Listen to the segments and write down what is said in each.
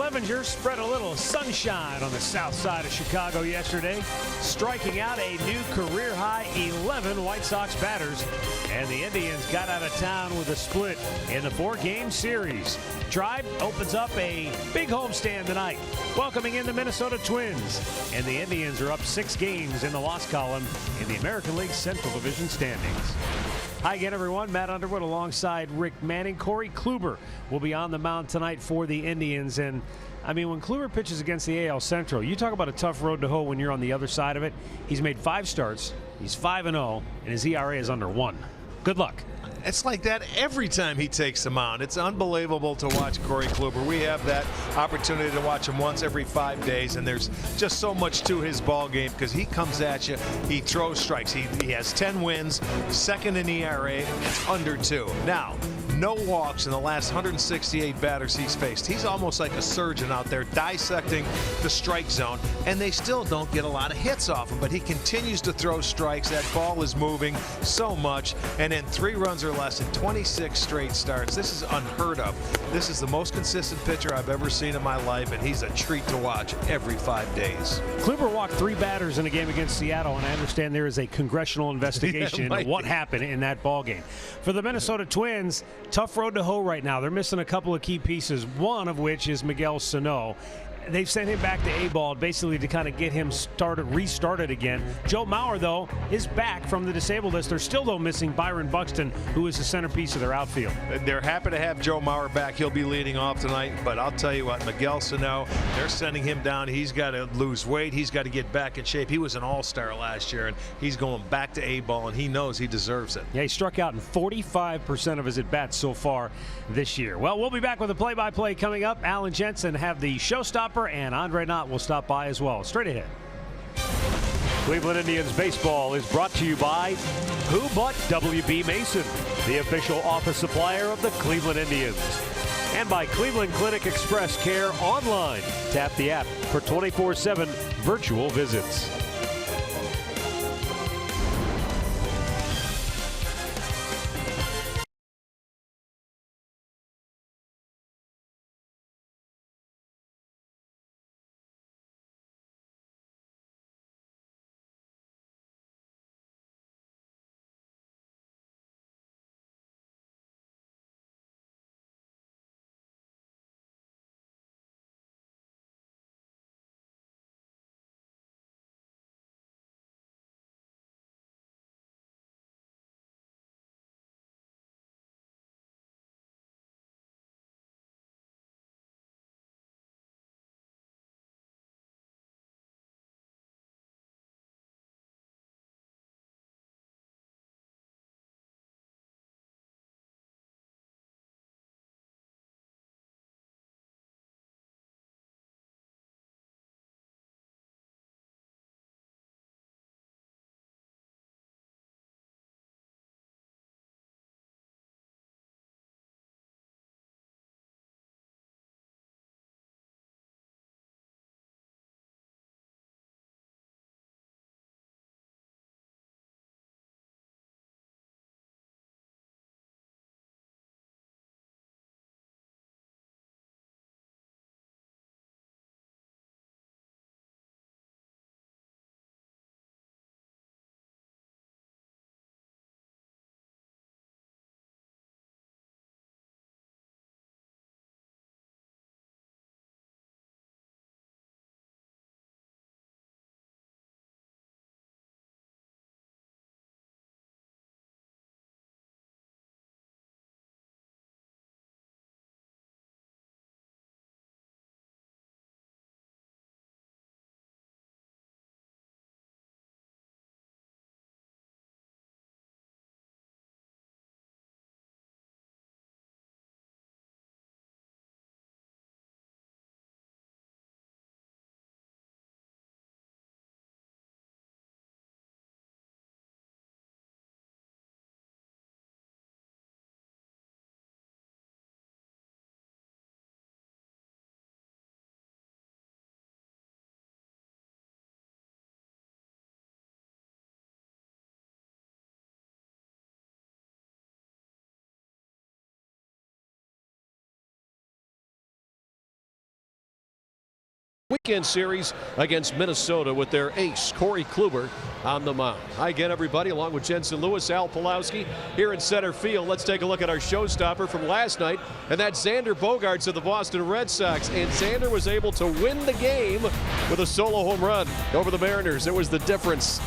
Clevenger spread a little sunshine on the south side of Chicago yesterday, striking out a new career-high 11 White Sox batters. And the Indians got out of town with a split in the 4-game series. Tribe opens up a big homestand tonight, welcoming in the Minnesota Twins. And the Indians are up 6 games in the loss column in the American League Central Division standings. Hi again, everyone. Matt Underwood alongside Rick Manning. Corey Kluber will be on the mound tonight for the Indians. And, I mean, when Kluber pitches against the AL Central, you talk about a tough road to hoe when you're on the other side of it. He's made 5 starts. He's 5-0, and his ERA is under 1. Good luck. It's like that every time he takes the mound. It's unbelievable to watch Corey Kluber. We have that opportunity to watch him once every 5 days, and there's just so much to his ball game because he comes at you, he throws strikes. He has 10 wins, second in ERA, it's under 2. Now, no walks in the last 168 batters he's faced. He's almost like a surgeon out there dissecting the strike zone, and they still don't get a lot of hits off him, but he continues to throw strikes. That ball is moving so much, and in 3 runs or less in 26 straight starts. This is unheard of. This is the most consistent pitcher I've ever seen in my life, and he's a treat to watch every 5 days. Kluber walked 3 batters in a game against Seattle, and I understand there is a congressional investigation into what happened in that ball game. For the Minnesota Twins, tough road to hoe right now. They're missing a couple of key pieces, one of which is Miguel Sano. They've sent him back to A-ball basically to kind of get him restarted again. Joe Mauer, though, is back from the disabled list. They're still, though, missing Byron Buxton, who is the centerpiece of their outfield. They're happy to have Joe Mauer back. He'll be leading off tonight. But I'll tell you what, Miguel Sano, they're sending him down. He's got to lose weight. He's got to get back in shape. He was an all-star last year, and he's going back to A-ball, and he knows he deserves it. Yeah, he struck out in 45% of his at-bats so far this year. Well, we'll be back with a play-by-play coming up. Alan Jensen have the showstopper, and Andre Knott will stop by as well. Straight ahead. Cleveland Indians baseball is brought to you by Who But WB Mason, the official office supplier of the Cleveland Indians. And by Cleveland Clinic Express Care online. Tap the app for 24/7 virtual visits. weekend series against Minnesota with their ace, Corey Kluber, on the mound. Hi again, everybody, along with Jensen Lewis, Al Pulowski here in center field. Let's take a look at our showstopper from last night, and that's Xander Bogaerts of the Boston Red Sox. And Xander was able to win the game with a solo home run over the Mariners. It was the difference.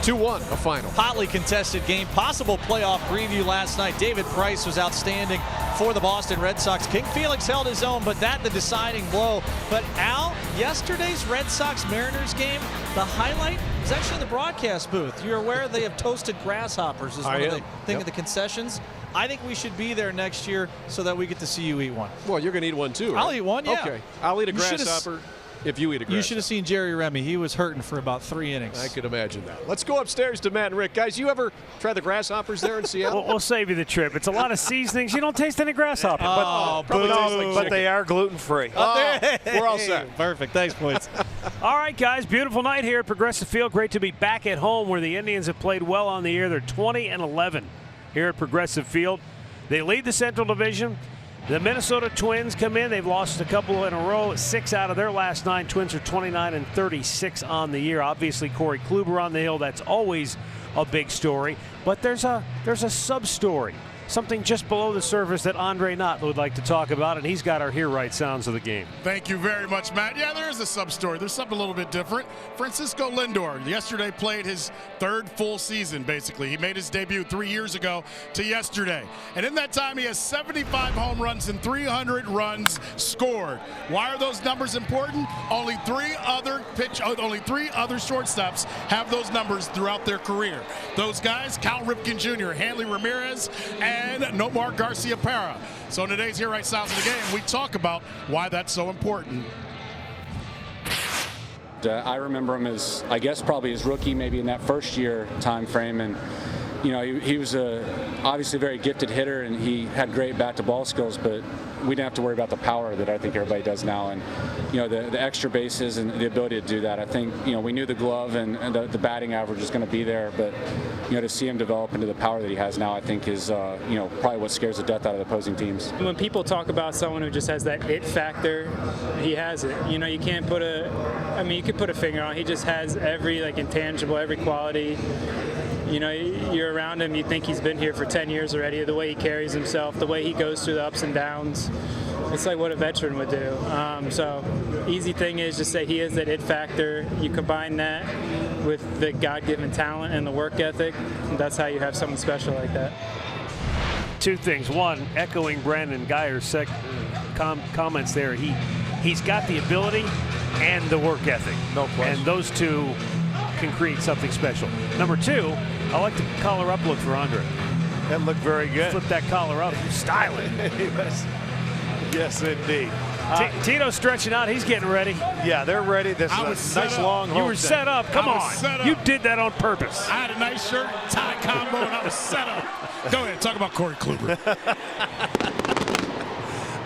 2-1, a final. Hotly contested game. Possible playoff preview last night. David Price was outstanding for the Boston Red Sox. King Felix held his own, but that the deciding blow. But Al, yesterday's Red Sox-Mariners game, the highlight is actually in the broadcast booth. You're aware they have toasted grasshoppers as one of the thing of the concessions. I think we should be there next year so that we get to see you eat one. Well, you're going to eat one too, right? I'll eat one, yeah. Okay. I'll eat a grasshopper. If you eat a grasshopper. You should have seen Jerry Remy. He was hurting for about 3 innings. I could imagine that. Let's go upstairs to Matt and Rick. Guys, you ever try the grasshoppers there in Seattle? We'll save you the trip. It's a lot of seasonings. You don't taste any grasshopper. But they are gluten-free. We're all set. Perfect. Thanks, boys. All right, guys. Beautiful night here at Progressive Field. Great to be back at home where the Indians have played well on the year. They're 20-11 here at Progressive Field. They lead the Central Division. The Minnesota Twins come in. They've lost a couple in a row, 6 out of their last 9. Twins are 29-36 on the year. Obviously, Corey Kluber on the hill. That's always a big story. But there's a sub-story, something just below the surface that Andre Knott would like to talk about, and he's got our Hear Right sounds of the game. Thank you very much, Matt. Yeah, there is a sub-story. There's something a little bit different. Francisco Lindor yesterday played his 3rd full season, basically. He made his debut 3 years ago to yesterday. And in that time, he has 75 home runs and 300 runs scored. Why are those numbers important? Only three other shortstops have those numbers throughout their career. Those guys, Cal Ripken Jr., Hanley Ramirez, and Nomar Garciaparra. So in today's Hear Right Sounds of the game, we talk about why that's so important. I remember him as, I guess, probably his rookie, maybe in that first year time frame, and you know, he was obviously a very gifted hitter, and he had great bat-to-ball skills, but we didn't have to worry about the power that I think everybody does now, and you know, the extra bases and the ability to do that. I think, you know, we knew the glove and the batting average was going to be there, but you know, to see him develop into the power that he has now, I think is you know, probably what scares the death out of the opposing teams. When people talk about someone who just has that it factor, he has it. You know, you can't put you could put a finger on it. He just has every intangible, every quality. You know, you're around him, you think he's been here for 10 years already, the way he carries himself, the way he goes through the ups and downs. It's like what a veteran would do. So easy thing is just say he is that it factor. You combine that with the God-given talent and the work ethic, and that's how you have someone special like that. 2 things. One, echoing Brandon Geyer's comments there, he's got the ability and the work ethic. No question. And those 2 can create something special. Number 2, I like the collar up look for Andre. That looked very good. Flip that collar up. Styling. Yes, indeed. Tito's stretching out. He's getting ready. Yeah, they're ready. This is a nice long home. You were set up. Come on. You did that on purpose. I had a nice shirt, tie combo, and I was set up. Go ahead, talk about Corey Kluber.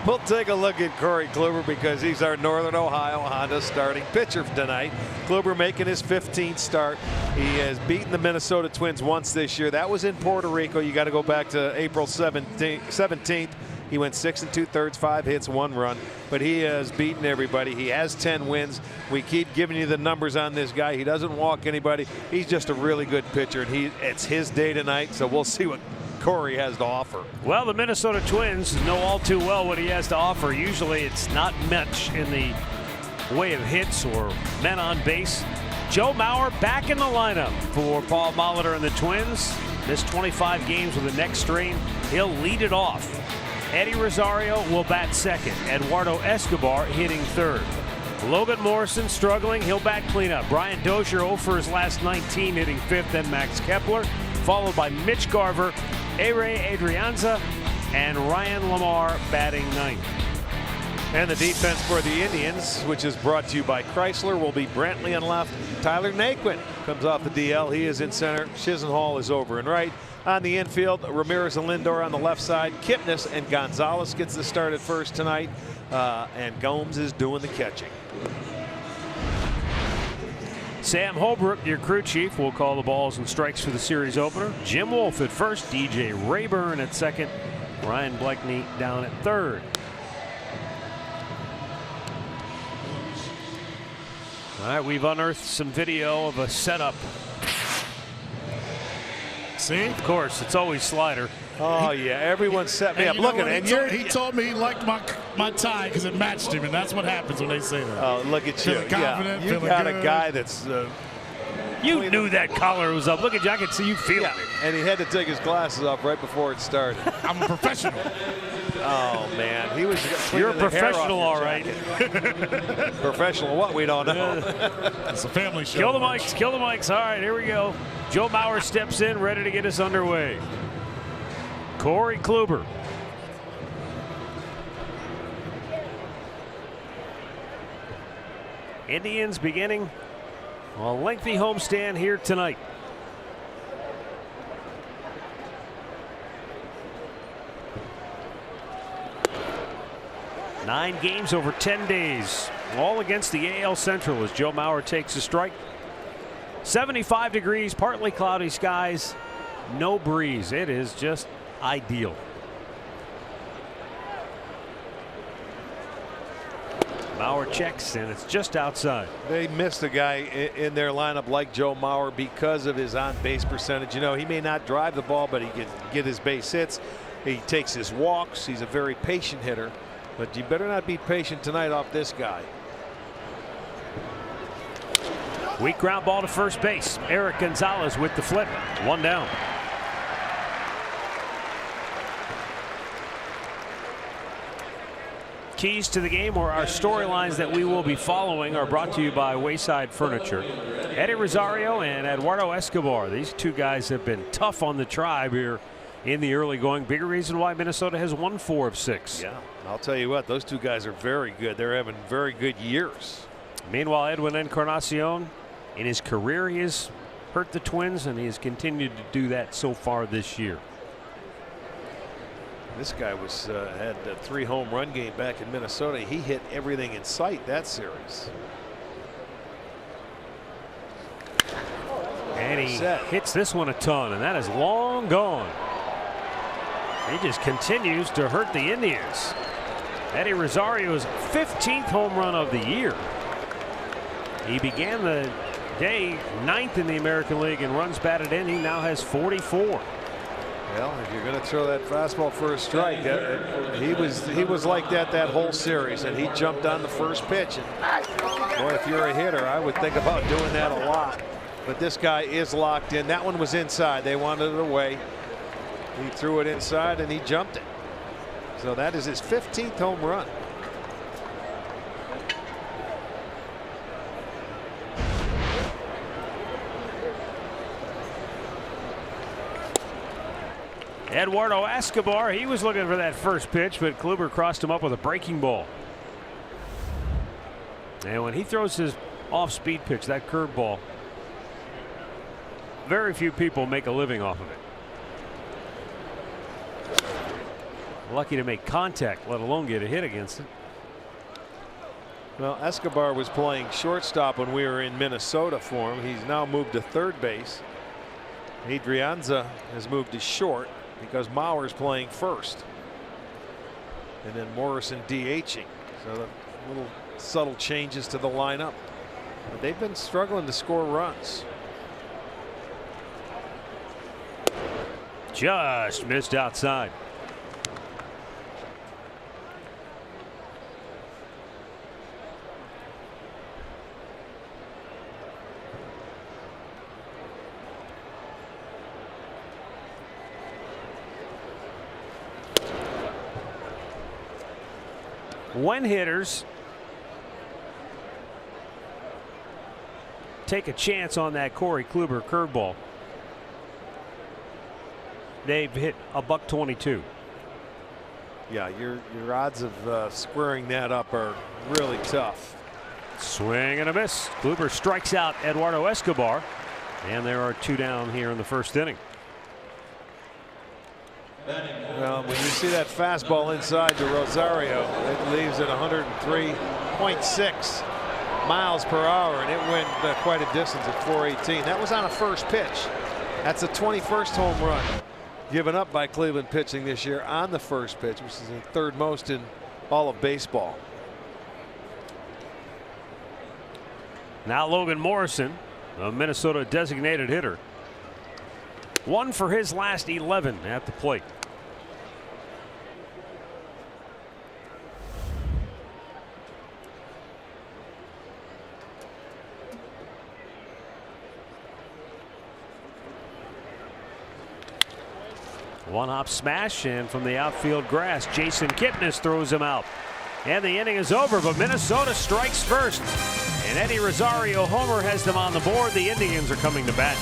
We'll take a look at Corey Kluber because he's our Northern Ohio Honda starting pitcher tonight. Kluber making his 15th start. He has beaten the Minnesota Twins once this year. That was in Puerto Rico. You got to go back to April 17th. He went 6 2/3, 5 hits, 1 run. But he has beaten everybody. He has 10 wins. We keep giving you the numbers on this guy. He doesn't walk anybody. He's just a really good pitcher, and it's his day tonight. So we'll see what Corey has to offer. Well, the Minnesota Twins know all too well what he has to offer. Usually it's not much in the way of hits or men on base. Joe Mauer back in the lineup for Paul Molitor and the Twins. Missed 25 games with a neck strain. He'll lead it off. Eddie Rosario will bat second. Eduardo Escobar hitting third. Logan Morrison struggling. He'll bat cleanup. Brian Dozier 0 for his last 19, hitting fifth. Then Max Kepler, followed by Mitch Garver, Ere Adrianza, and Ryan Lamar batting ninth. And the defense for the Indians, which is brought to you by Chrysler, will be Brantley on left. Tyler Naquin comes off the DL. He is in center. Chisenhall is over and right. On the infield, Ramirez and Lindor on the left side. Kipnis and Gonzalez gets the start at first tonight. And Gomes is doing the catching. Sam Holbrook, your crew chief, will call the balls and strikes for the series opener. Jim Wolf at first, DJ Rayburn at second, Ryan Blakeney down at third. All right, we've unearthed some video of a setup. See? Of course, it's always slider. Oh, yeah. Everyone set me up. Look at it. He told me he liked my tie because it matched him, and that's what happens when they say that. Oh, look at you. Feeling confident, You feeling got good. a guy that's. You knew that collar was up. Look at you. I can see you feeling Yeah, it. and he had to take his glasses off right before it started. I'm a professional. Oh, man. He was. You're a cleaning the hair off professional, your all right. jacket. Professional what? We don't know. It's a family show. Kill the mics. Kill the mics. All right, here we go. Joe Mauer steps in, ready to get us underway. Corey Kluber. Indians beginning a lengthy homestand here tonight. Nine games over 10 days, all against the AL Central as Joe Mauer takes a strike. 75 degrees, partly cloudy skies, no breeze. It is just ideal. Mauer checks, and it's just outside. They missed a guy in their lineup like Joe Mauer because of his on-base percentage. You know, he may not drive the ball, but he can get his base hits. He takes his walks. He's a very patient hitter. But you better not be patient tonight off this guy. Weak ground ball to first base. Eric Gonzalez with the flip. One down. Keys to the game, or our storylines that we will be following, are brought to you by Wayside Furniture. Eddie Rosario and Eduardo Escobar. These two guys have been tough on the Tribe here in the early going. Bigger reason why Minnesota has won 4 of 6. Yeah, I'll tell you what, those two guys are very good. They're having very good years. Meanwhile, Edwin Encarnacion, in his career, he has hurt the Twins, and he has continued to do that so far this year. This guy was had a 3 home run game back in Minnesota. He hit everything in sight that series. And he hits this one a ton, and that is long gone. He just continues to hurt the Indians. Eddie Rosario's 15th home run of the year. He began the day 9th in the American League in runs batted in. He now has 44. Well, if you're going to throw that fastball for a strike, he was like that whole series, and he jumped on the first pitch. And boy, if you're a hitter, I would think about doing that a lot. But this guy is locked in. That one was inside. They wanted it away. He threw it inside, and he jumped it. So that is his 15th home run. Eduardo Escobar, he was looking for that first pitch, but Kluber crossed him up with a breaking ball. And when he throws his off-speed pitch, that curveball, very few people make a living off of it. Lucky to make contact, let alone get a hit against it. Well, Escobar was playing shortstop when we were in Minnesota for him. He's now moved to third base. Adrianza has moved to short because Mauer's playing first. And then Morrison DHing. So the little subtle changes to the lineup. But they've been struggling to score runs. Just missed outside. When hitters take a chance on that Corey Kluber curveball, they've hit $122. Yeah, your odds of squaring that up are really tough. Swing and a miss. Kluber strikes out Eduardo Escobar, and there are 2 down here in the first inning. Well, when you see that fastball inside to Rosario, it leaves at 103.6 miles per hour, and it went quite a distance at 418. That was on a first pitch. That's the 21st home run given up by Cleveland pitching this year on the first pitch, which is the 3rd most in all of baseball. Now Logan Morrison, a Minnesota designated hitter. 1 for his last 11 at the plate. One-hop smash, and from the outfield grass, Jason Kipnis throws him out. And the inning is over, but Minnesota strikes first. And Eddie Rosario homer has them on the board. The Indians are coming to bat.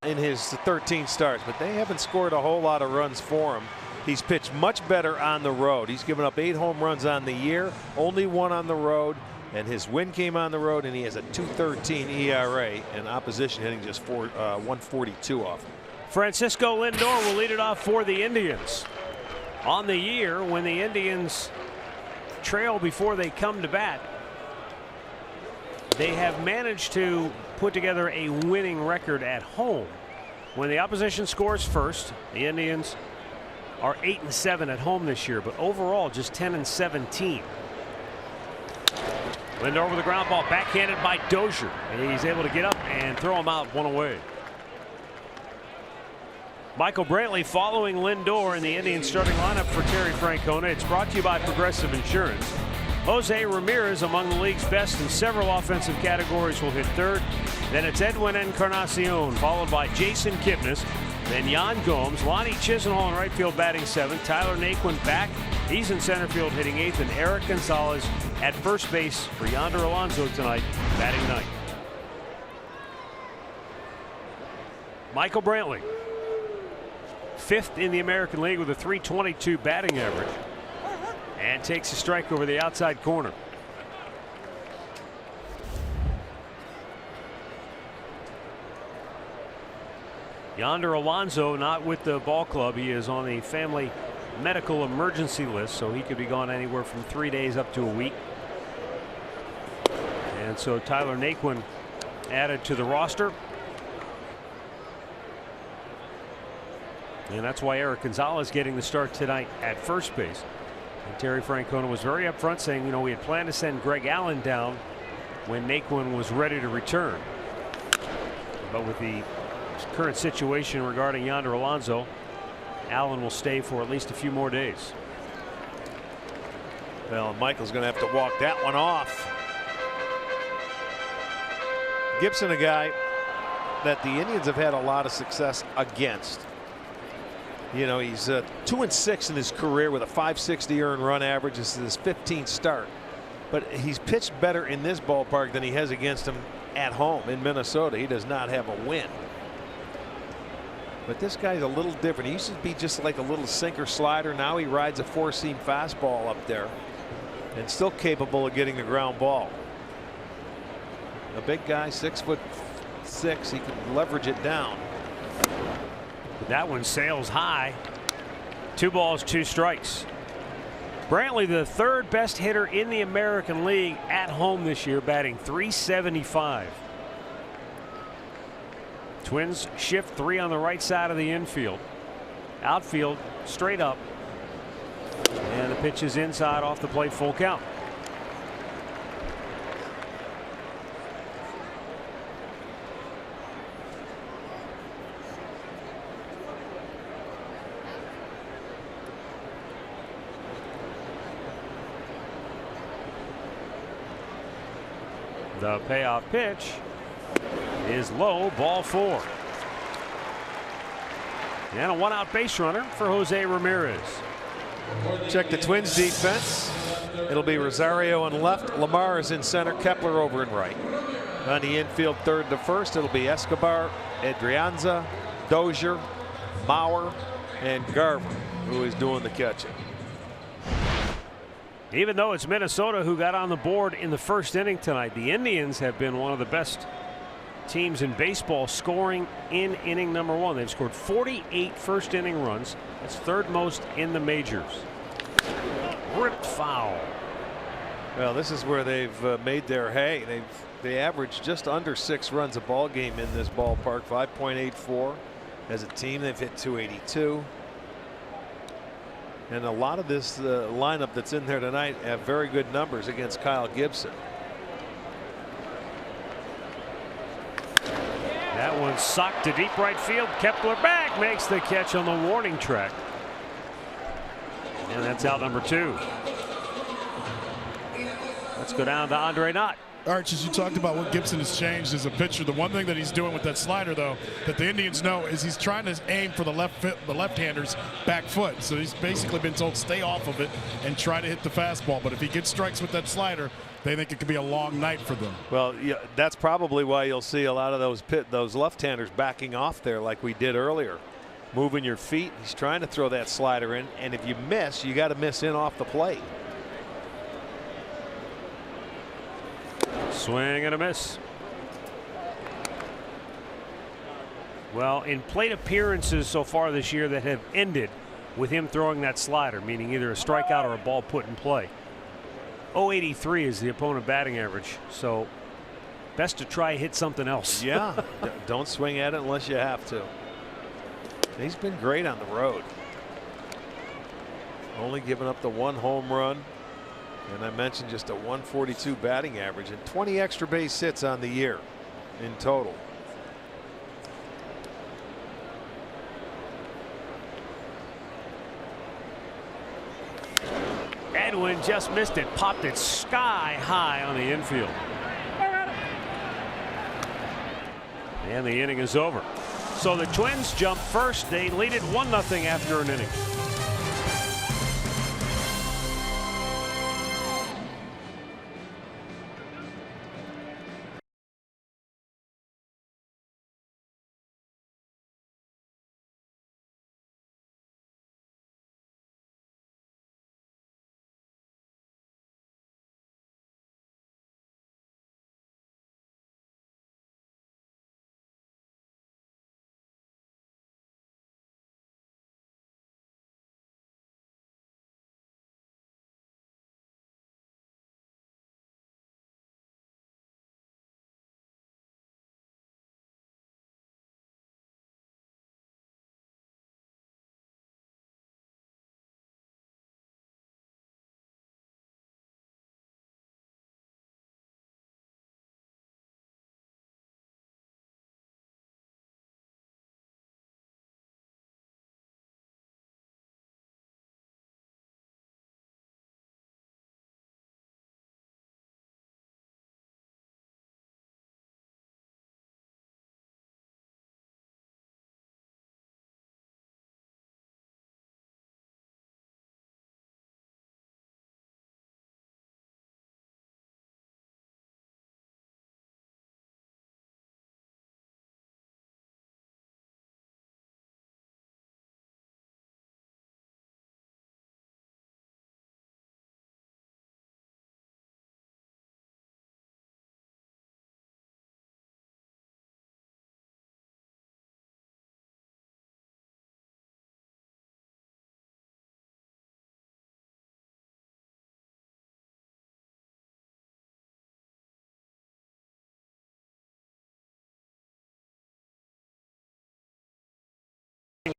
In his 13 starts, but they haven't scored a whole lot of runs for him. He's pitched much better on the road. He's given up 8 home runs on the year, only 1 on the road, and his win came on the road, and he has a 2.13 ERA, and opposition hitting just 142 off him. Francisco Lindor will lead it off for the Indians. On the year, when the Indians trail before they come to bat, they have managed to put together a winning record at home. When the opposition scores first, the Indians are 8-7 at home this year, but overall just 10-17. Lindor with a ground ball, backhanded by Dozier. He's able to get up and throw him out, 1 away. Michael Brantley following Lindor in the Indians starting lineup for Terry Francona. It's brought to you by Progressive Insurance. Jose Ramirez, among the league's best in several offensive categories, will hit third. Then it's Edwin Encarnacion, followed by Jason Kipnis. Then Yan Gomes, Lonnie Chisenhall in right field batting 7th. Tyler Naquin back. He's in center field hitting 8th. And Eric Gonzalez at first base for Yonder Alonso tonight, batting 9th. Michael Brantley, 5th in the American League with a .322 batting average. And takes a strike over the outside corner. Yonder Alonso not with the ball club. He is on the family medical emergency list, so he could be gone anywhere from 3 days up to a week. And so Tyler Naquin added to the roster. And that's why Eric Gonzalez getting the start tonight at first base. And Terry Francona was very upfront, saying, you know, we had planned to send Greg Allen down when Naquin was ready to return. But with the current situation regarding Yonder Alonso, Allen will stay for at least a few more days. Well, Michael's going to have to walk that one off. Gibson, a guy that the Indians have had a lot of success against. You know, he's 2-6 in his career with a .560 earned run average. This is his 15th start, but he's pitched better in this ballpark than he has against him at home in Minnesota. He does not have a win, but this guy's a little different. He used to be just like a little sinker slider. Now he rides a 4-seam fastball up there and still capable of getting the ground ball. A big guy, 6'6". He can leverage it down. That one sails high. 2 balls, 2 strikes. Brantley, the 3rd best hitter in the American League at home this year, batting .375. Twins shift 3 on the right side of the infield. Outfield straight up. And the pitch is inside off the plate, full count. The payoff pitch is low, ball 4. And a 1-out base runner for Jose Ramirez. Check the Twins defense. It'll be Rosario on left. Lamar is in center. Kepler over in right. On the infield, 3rd to 1st, it'll be Escobar, Adrianza, Dozier, Mauer, and Garver, who is doing the catching. Even though it's Minnesota who got on the board in the 1st inning tonight, the Indians have been one of the best teams in baseball scoring in inning number 1. They've scored 48 first inning runs. That's 3rd most in the majors. Ripped foul. Well, this is where they've made their hay. They average just under 6 runs a ball game in this ballpark. 5.84 as a team. They've hit .282. And a lot of this lineup that's in there tonight have very good numbers against Kyle Gibson. That one socked to deep right field. Kepler back, makes the catch on the warning track. And that's out number 2. Let's go down to Andre Knott. Arch, as you talked about what Gibson has changed as a pitcher, the one thing that he's doing with that slider, though, that the Indians know is he's trying to aim for the left-hander's back foot. So he's basically been told stay off of it and try to hit the fastball. But if he gets strikes with that slider, they think it could be a long night for them. Well, yeah, that's probably why you'll see a lot of those left-handers backing off there like we did earlier. Moving your feet. He's trying to throw that slider in, and if you miss, you got to miss in off the plate. Swing and a miss. Well, in plate appearances so far this year that have ended with him throwing that slider, meaning either a strikeout or a ball put in play, .083 is the opponent batting average. So best to try hit something else. Yeah, don't swing at it unless you have to. He's been great on the road. Only giving up the 1 home run. And I mentioned just a .142 batting average and 20 extra base hits on the year in total. Edwin just missed it, popped it sky high on the infield. And the inning is over. So the Twins jump first. They lead it 1-0 after an inning.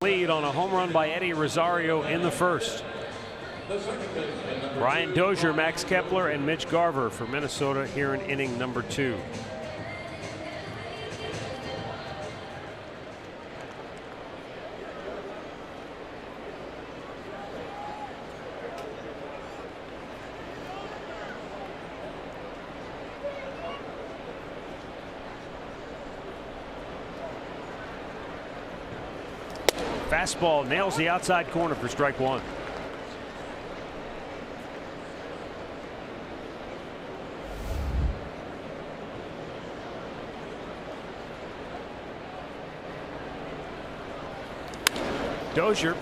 lead on a home run by Eddie Rosario in the first. Brian Dozier, Max Kepler, and Mitch Garver for Minnesota here in inning number 2. Fastball nails the outside corner for strike 1. Dozier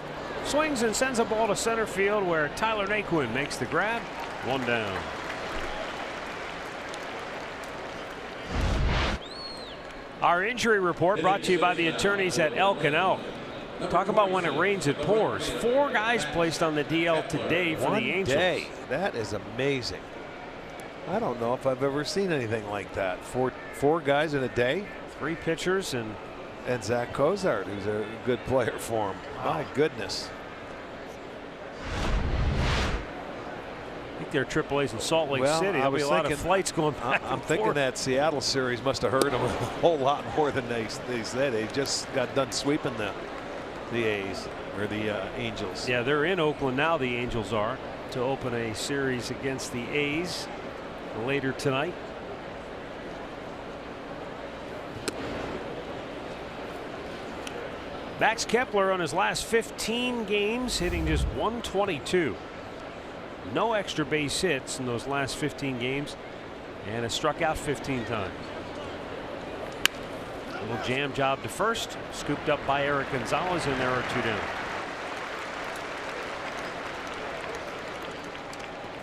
swings and sends a ball to center field where Tyler Naquin makes the grab. 1 down. Our injury report brought to you by the attorneys at Elk and Elk. Talk about when it rains, it pours. 4 guys placed on the DL today for the Angels. 1 day. That is amazing. I don't know if I've ever seen anything like that. Four guys in a day. 3 pitchers and Zach Cozart, who's a good player for him. My goodness. I think they're AAA's in Salt Lake Well, City. There'll be a lot of flights going back I'm and thinking forth. that Seattle series must have hurt them a whole lot more than they said. They just got done sweeping the A's or the Angels. Yeah, they're in Oakland now, the Angels are, to open a series against the A's later tonight. Max Kepler on his last 15 games hitting just 122. No extra base hits in those last 15 games and has struck out 15 times. A little jam job to first, scooped up by Eric Gonzalez, and there are 2 down.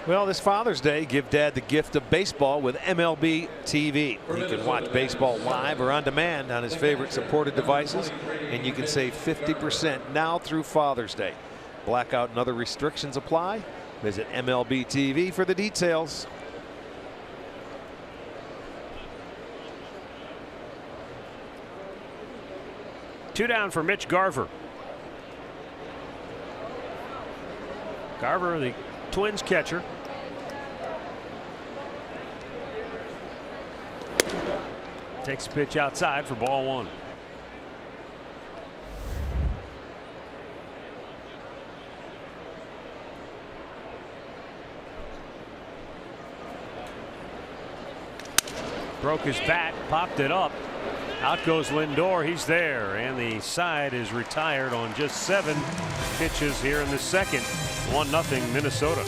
Well, this Father's Day, give Dad the gift of baseball with MLB TV. You can watch baseball live or on demand on his favorite supported devices, and you can save 50% now through Father's Day. Blackout and other restrictions apply. Visit MLB TV for the details. Two down for Mitch Garver. Garver, the Twins catcher. Takes a pitch outside for ball 1. Broke his bat, popped it up. Out goes Lindor. He's there, and the side is retired on just 7 pitches here in the second. 1-0 Minnesota.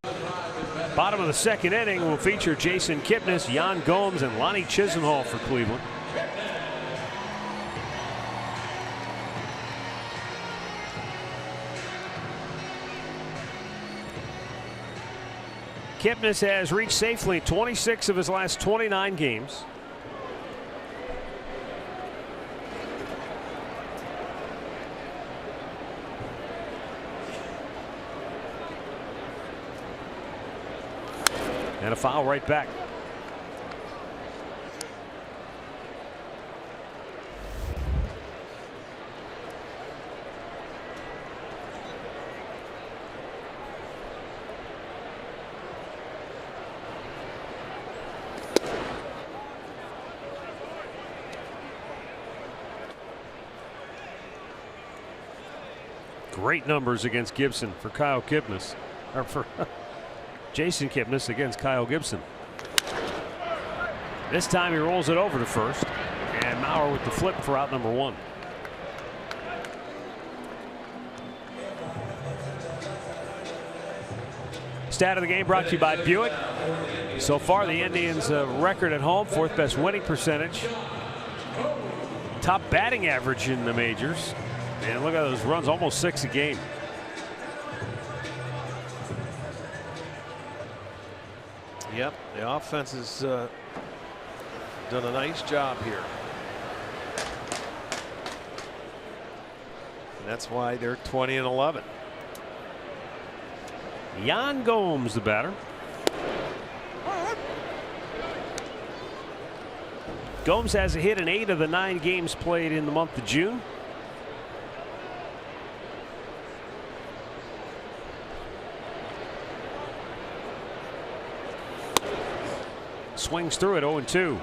Bottom of the second inning will feature Jason Kipnis, Jan Gomes, and Lonnie Chisenhall for Cleveland. Kipnis has reached safely 26 of his last 29 games. And a foul right back. Great numbers against Gibson for Kyle Kipnis, or for Jason Kipnis against Kyle Gibson. This time he rolls it over to first, and Maurer with the flip for out number 1. Stat of the game brought to you by Buick. So far the Indians' record at home, 4th best winning percentage, top batting average in the majors, and look at those runs, almost 6 a game. Yep, the offense has done a nice job here. And that's why they're 20-11. Jan Gomes, the batter. Gomes has a hit in 8 of the 9 games played in the month of June. Swings through it, 0-2.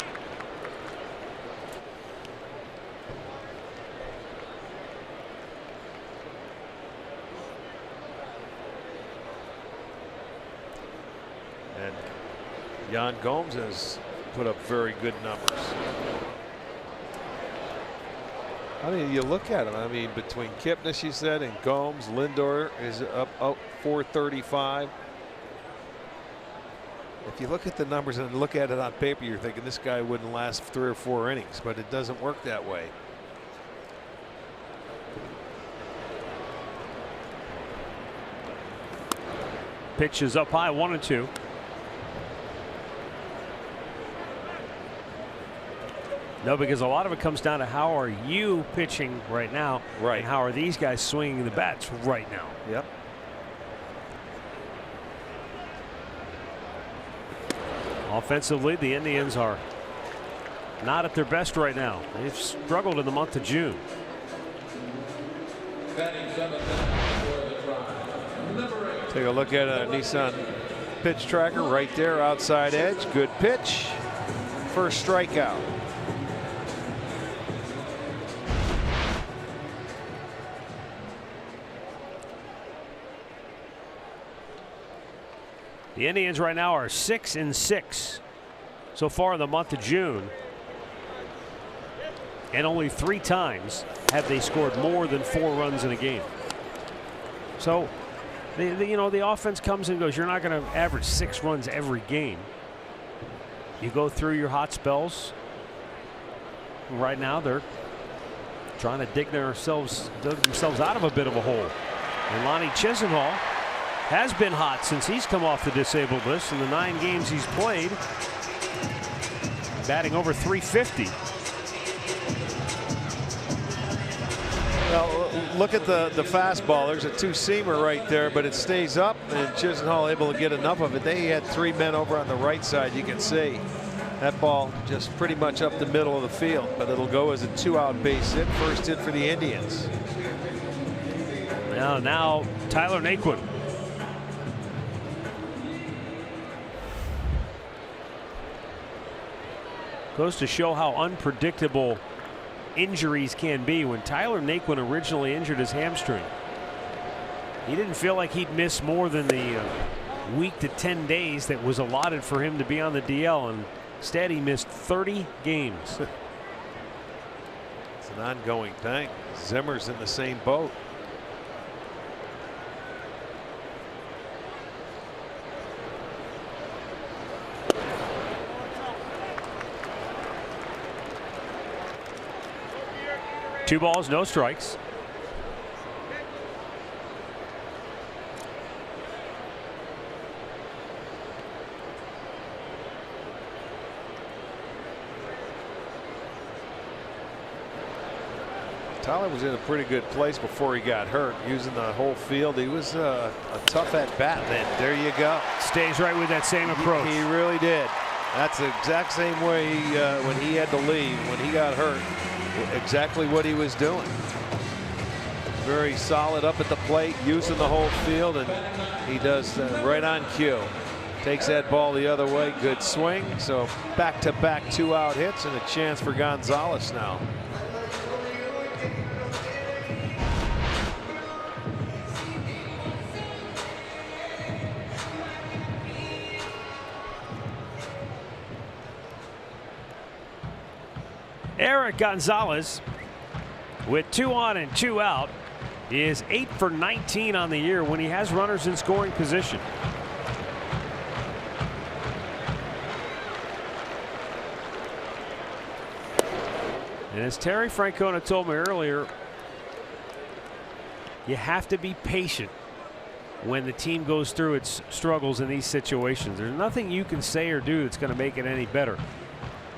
And Jan Gomes has put up very good numbers. I mean, you look at him. I mean, between Kipnis, you said, and Gomes, Lindor is up 435. If you look at the numbers and look at it on paper, you're thinking this guy wouldn't last 3 or 4 innings, but it doesn't work that way. Pitch is up high, 1-2. No, because a lot of it comes down to how are you pitching right now, right? And how are these guys swinging the bats right now? Yep. Offensively, the Indians are not at their best right now. They've struggled in the month of June. Take a look at a Nissan pitch tracker right there, outside edge. Good pitch. First strikeout. The Indians right now are 6-6 so far in the month of June, and only 3 times have they scored more than 4 runs in a game. So, the offense comes and goes. You're not going to average 6 runs every game. You go through your hot spells. Right now, they're trying to dig themselves out of a bit of a hole. And Lonnie Chisenhall has been hot since he's come off the disabled list in the 9 games he's played, batting over 350. Well, look at the fastball. There's a 2-seamer right there, but it stays up, and Chisenhall able to get enough of it. They had 3 men over on the right side. You can see that ball just pretty much up the middle of the field, but it'll go as a 2-out base hit. First hit for the Indians. Now Tyler Naquin. Goes to show how unpredictable injuries can be. When Tyler Naquin originally injured his hamstring, he didn't feel like he'd miss more than the week to 10 days that was allotted for him to be on the DL, and instead he missed 30 games. It's an ongoing thing. Zimmer's in the same boat. 2 balls, no strikes. Tyler was in a pretty good place before he got hurt, using the whole field. He was a tough at bat. Then there you go. Stays right with that same approach. He really did. That's the exact same way when he had to leave, when he got hurt. Exactly what he was doing. Very solid up at the plate, using the whole field, and he does right on cue. Takes that ball the other way. Good swing. So back-to-back 2-out hits and a chance for Gonzalez now. Eric Gonzalez, with 2 on and 2 out, is 8 for 19 on the year when he has runners in scoring position. And as Terry Francona told me earlier, you have to be patient when the team goes through its struggles in these situations. There's nothing you can say or do that's going to make it any better.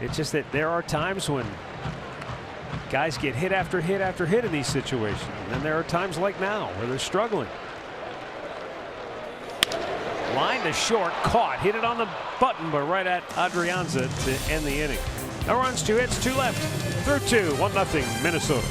It's just that there are times when guys get hit after hit after hit in these situations. And then there are times like now where they're struggling. Line to short, caught, hit it on the button, but right at Adrianza to end the inning. No runs, 2 hits, 2 left. Through 2, 1-0 Minnesota.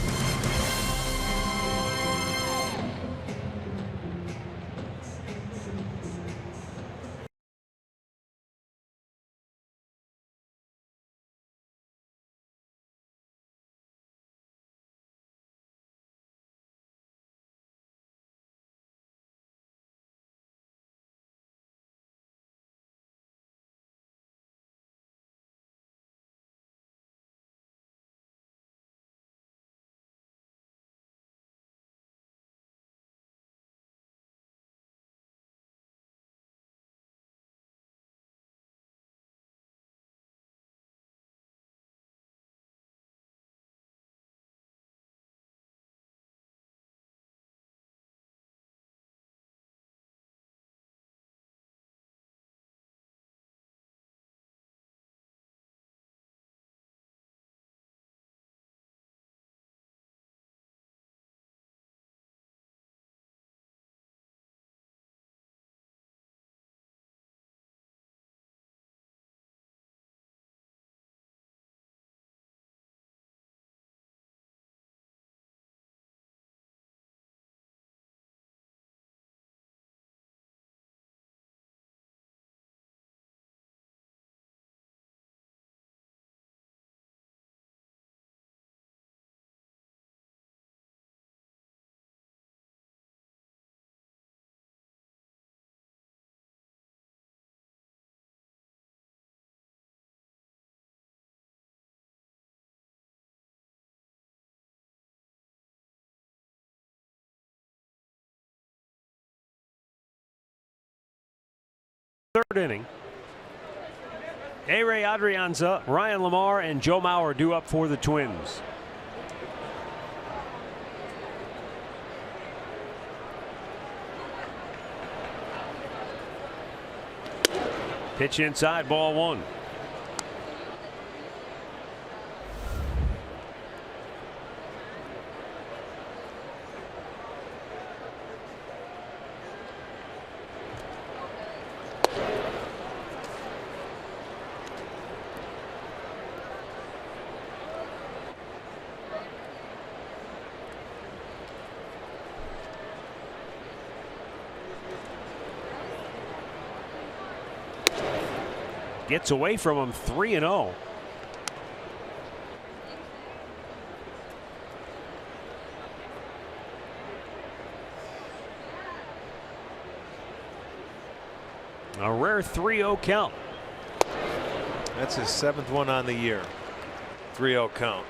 Third inning. A-Ray Adrianza, Ryan Lamar, and Joe Mauer due up for the Twins. Pitch inside, ball 1. Gets away from him, 3-0. A rare 3-0 count. That's his 7th one on the year. 3-0 count.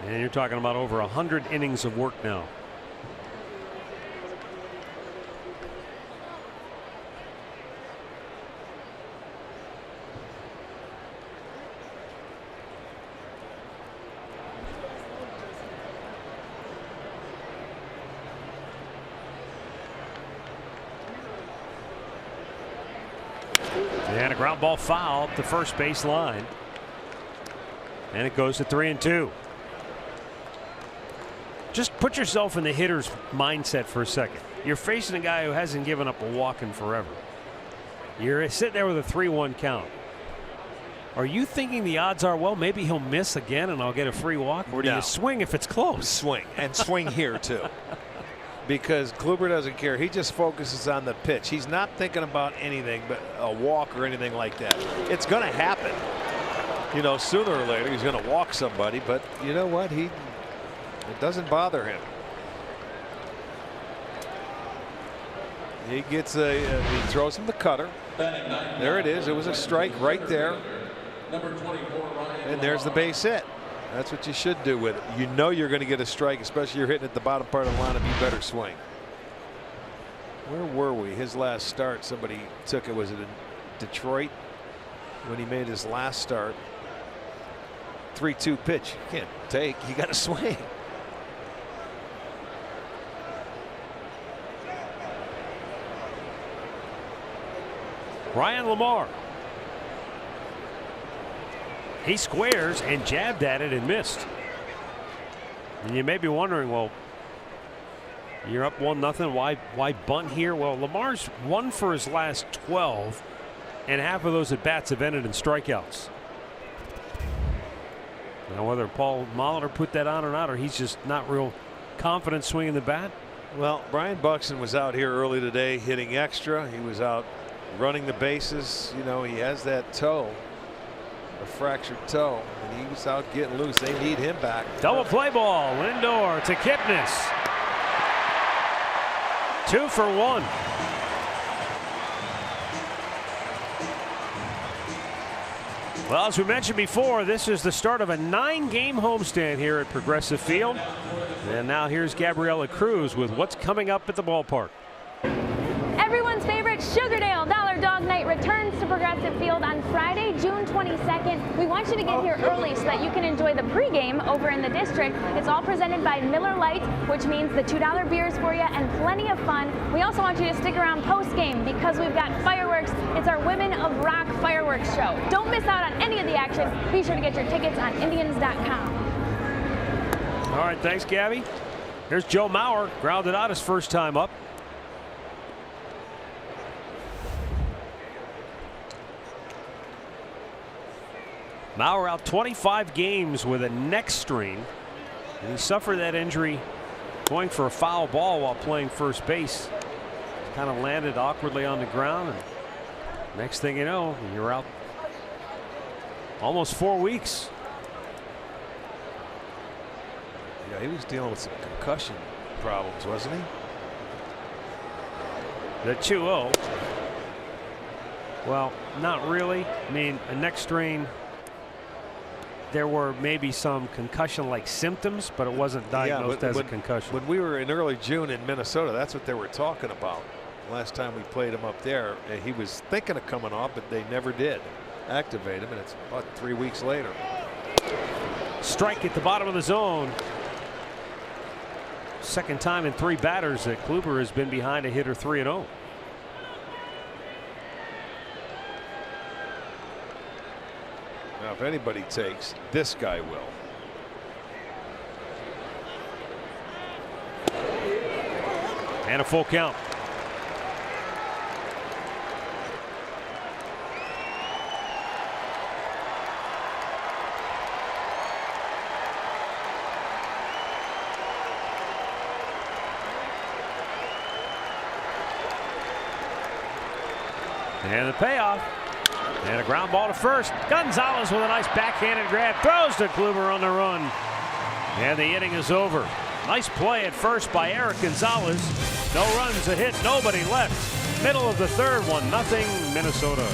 And you're talking about over 100 innings of work now. And a ground ball foul up the first base line. And it goes to 3-2. Just put yourself in the hitter's mindset for a second. You're facing a guy who hasn't given up a walk in forever. You're sitting there with a 3-1 count. Are you thinking the odds are, well, maybe he'll miss again and I'll get a free walk? Or do you swing if it's close? Swing. And swing here, too. Because Kluber doesn't care. He just focuses on the pitch. He's not thinking about anything but a walk or anything like that. It's going to happen. You know, sooner or later he's going to walk somebody, but you know what? It doesn't bother him. He gets he throws him the cutter. There it is. It was a strike right there. And there's the base hit. That's what you should do with it. You know you're going to get a strike, especially you're hitting at the bottom part of the lineup. You better swing. Where were we? His last start, somebody took it. Was it in Detroit when he made his last start? 3-2 pitch. You can't take. You got to swing. Ryan Lamar. He squares and jabbed at it and missed. And you may be wondering, well, you're up 1-0. Why bunt here? Well, Lamar's 1 for his last 12, and half of those at bats have ended in strikeouts. Now, whether Paul Molitor put that on or not, or he's just not real confident swinging the bat. Well, Brian Buxton was out here early today hitting extra. He was out running the bases. You know, he has that toe. A fractured toe, and he was out getting loose. They need him back. Double play ball. Lindor to Kipnis. 2 for 1. Well, as we mentioned before, this is the start of a 9-game homestand here at Progressive Field. And now here's Gabriela Cruz with what's coming up at the ballpark. Everyone's favorite Sugardale Dollar Dog Night returns to Progressive Field on Friday, June 22nd. We want you to get here early so that you can enjoy the pregame over in the district. It's all presented by Miller Lite, which means the $2 beers for you and plenty of fun. We also want you to stick around postgame because we've got fireworks. It's our Women of Rock fireworks show. Don't miss out on any of the action. Be sure to get your tickets on Indians.com. All right, thanks, Gabby. Here's Joe Mauer, grounded out his first time up. Mauer out 25 games with a neck strain, and he suffered that injury going for a foul ball while playing first base. Kind of landed awkwardly on the ground, and next thing you know, you're out almost 4 weeks. Yeah, he was dealing with some concussion problems, wasn't he? The 2-0. Well, not really. I mean, a neck strain. There were maybe some concussion-like symptoms, but it wasn't diagnosed as a concussion. When we were in early June in Minnesota, that's what they were talking about. Last time we played him up there, he was thinking of coming off, but they never did activate him, and it's about 3 weeks later. Strike at the bottom of the zone. Second time in 3 batters that Kluber has been behind a hitter 3-0. Now, if anybody takes, this guy will. And a full count. And the payoff. And a ground ball to first. Gonzalez with a nice backhanded grab. Throws to Kluber on the run. And the inning is over. Nice play at first by Eric Gonzalez. No runs, a hit, nobody left. Middle of the third, 1-0 Minnesota.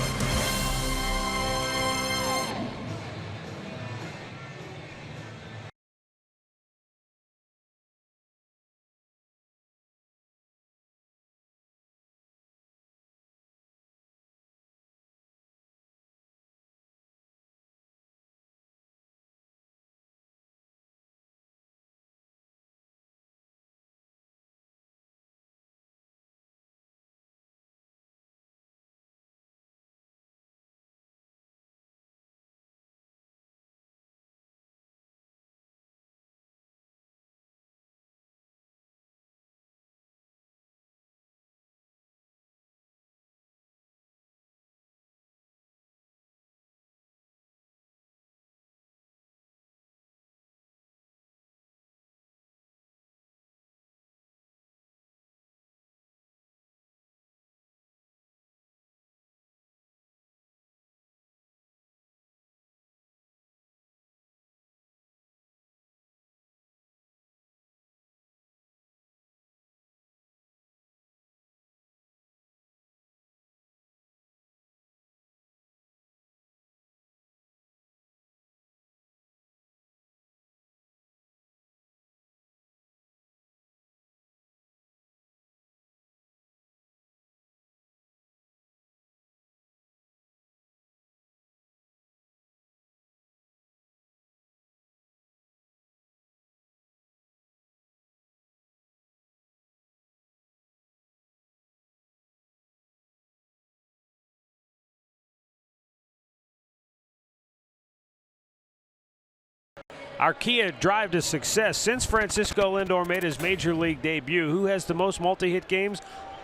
Our Kia drive to success. Since Francisco Lindor made his major league debut, who has the most multi-hit games?